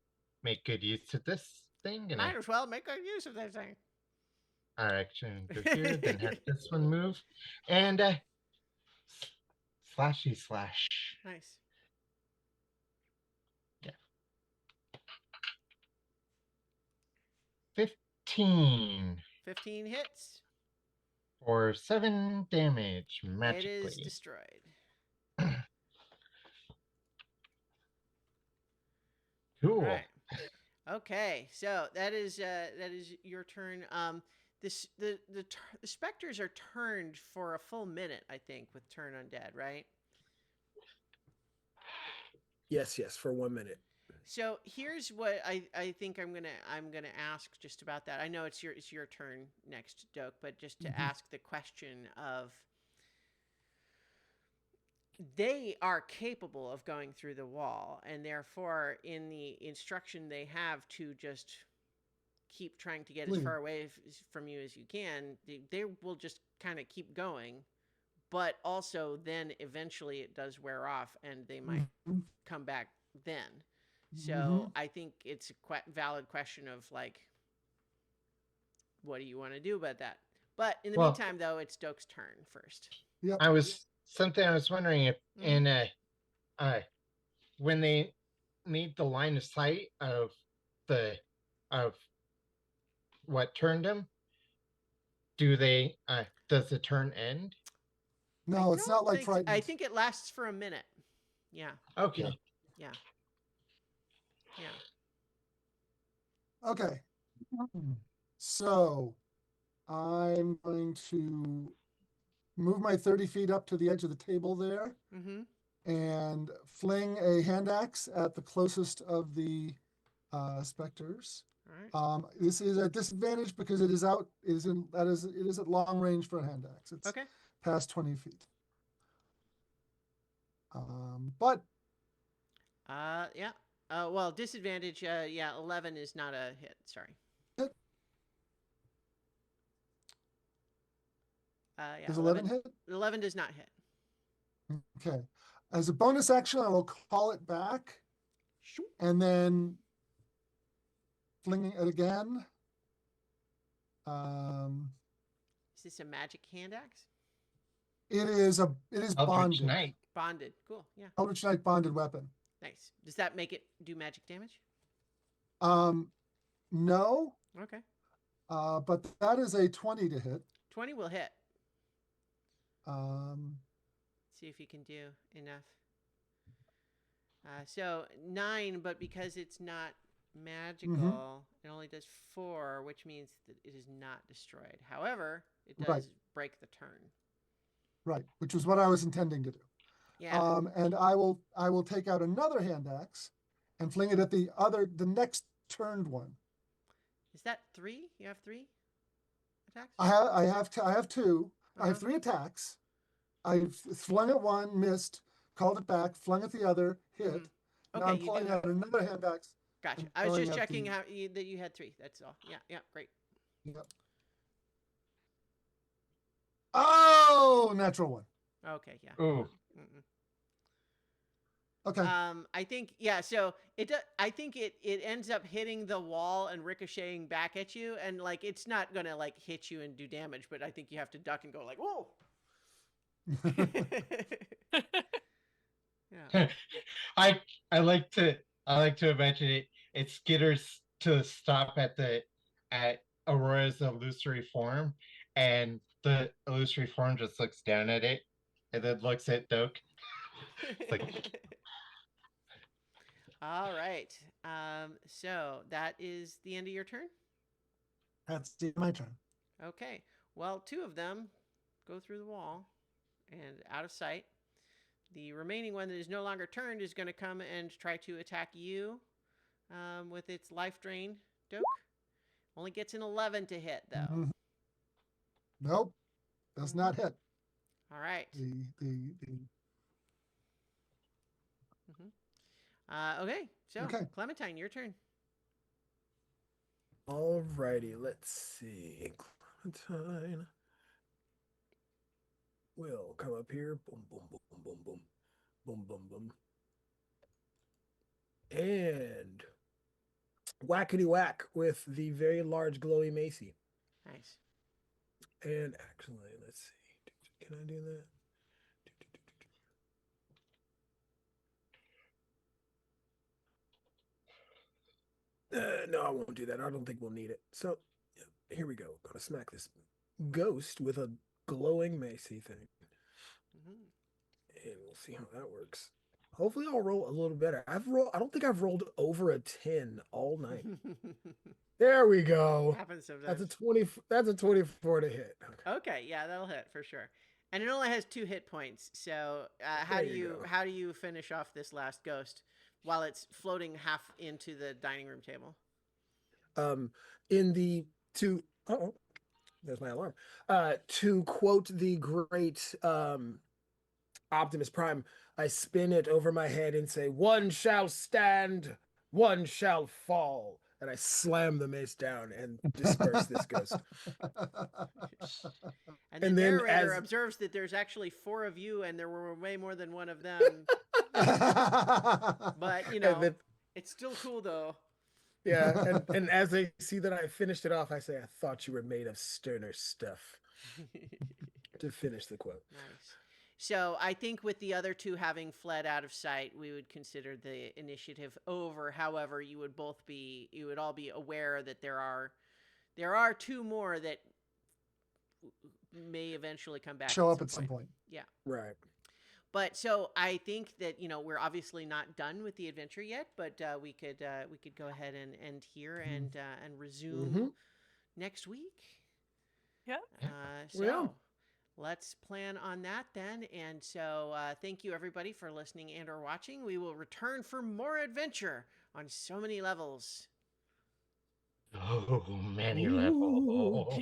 good use of this thing. And Might as well make good use of this thing. our action go here, then have this one move, and slashy slash. Nice. Yeah. 15 hits. for 7 damage magically. It is destroyed. Cool. All right. Okay, so that is your turn. The specters are turned for a full minute, I think, with turn undead, right? Yes, for 1 minute. So here's what I think I'm gonna ask just about that. I know it's your turn next, Doak, but just to ask the question of, they are capable of going through the wall, and therefore in the instruction they have to just keep trying to get as far away from you as you can, they will just kind of keep going, but also then eventually it does wear off and they might come back then. So I think it's a valid question of like, what do you want to do about that? But in the meantime, though, it's Doak's turn first. Yep. I was wondering if in when they need the line of sight of what turned them, does the turn end? No, it's not like frightened. I think it lasts for a minute. Yeah. Okay. Yeah. Okay. So I'm going to move my 30 feet up to the edge of the table there and fling a hand axe at the closest of the specters. All right. This is at disadvantage because it is at long range for a hand axe. It's past 20 feet. But yeah. Well, disadvantage. 11 is not a hit. Sorry. Yeah. Does 11 hit? 11 does not hit. Okay. As a bonus action, I will call it back and then flinging it again. Is this a magic hand axe? It is Eldritch bonded. Knight. Bonded. Cool. Yeah. Eldritch Knight bonded weapon. Nice. Does that make it do magic damage? No. Okay. But that is a 20 to hit. 20 will hit. See if you can do enough. So 9, but because it's not magical, it only does 4, which means that it is not destroyed. However, it does break the turn. Right, which was what I was intending to do. Yeah. And I will take out another hand axe and fling it at the next turned one. Is that 3? You have 3 attacks? I have 2. I have 3 attacks. I flung at one, missed, called it back, flung at the other, hit. Now I'm pulling out another hand axe. Gotcha. I was just checking that you had 3. That's all. Yeah, great. Yep. Oh, natural 1. Okay, yeah. Ooh. Okay. I think so I think it ends up hitting the wall and ricocheting back at you, and like it's not gonna like hit you and do damage, but I think you have to duck and go like, whoa. Yeah. I like to imagine it skitters to stop at Aurora's illusory form, and the illusory form just looks down at it and then looks at Doak. Like, all right. So that is the end of your turn? That's my turn. Okay. Well, 2 of them go through the wall and out of sight. The remaining one that is no longer turned is going to come and try to attack you with its life drain. Doak only gets an 11 to hit, though. Nope, does not hit. All right. Okay, so Okay. Clementine, your turn. Alrighty, let's see. Clementine will come up here. Boom, boom, boom, boom, boom, boom, boom, boom, and whackety whack with the very large glowy Macy. Nice. And actually, let's see. Can I do that? No, I won't do that. I don't think we'll need it. So here we go. Gonna smack this ghost with a glowing Macy thing. Mhm. And we'll see how that works. Hopefully I'll roll a little better. I don't think I've rolled over a 10 all night. There we go. Happens sometimes. That's a 20 that's a 24 to hit. Okay. Okay, yeah, that'll hit for sure. And it only has 2 hit points. So how There do you go. how do you finish off this last ghost while it's floating half into the dining room table? In the to oh, there's my alarm. To quote the great Optimus Prime, I spin it over my head and say, "One shall stand, one shall fall." And I slam the mace down and disperse this ghost. And the And then narrator as observes that there's actually 4 of you and there were way more than one of them. But, you and know, then, it's still cool though. yeah, and as they see that I finished it off, I say, "I thought you were made of sterner stuff." To finish the quote. Nice. So I think with the other 2 having fled out of sight, we would consider the initiative over. However, you would all be aware that there are 2 more that may eventually come back. Show up at some point. Yeah. Right. But so I think that, you know, we're obviously not done with the adventure yet, but we could go ahead and end here and resume next week. Yeah. So Yeah. let's plan on that then. And so thank you everybody for listening and or watching. We will return for more adventure on so many levels. Oh, many Ooh. levels.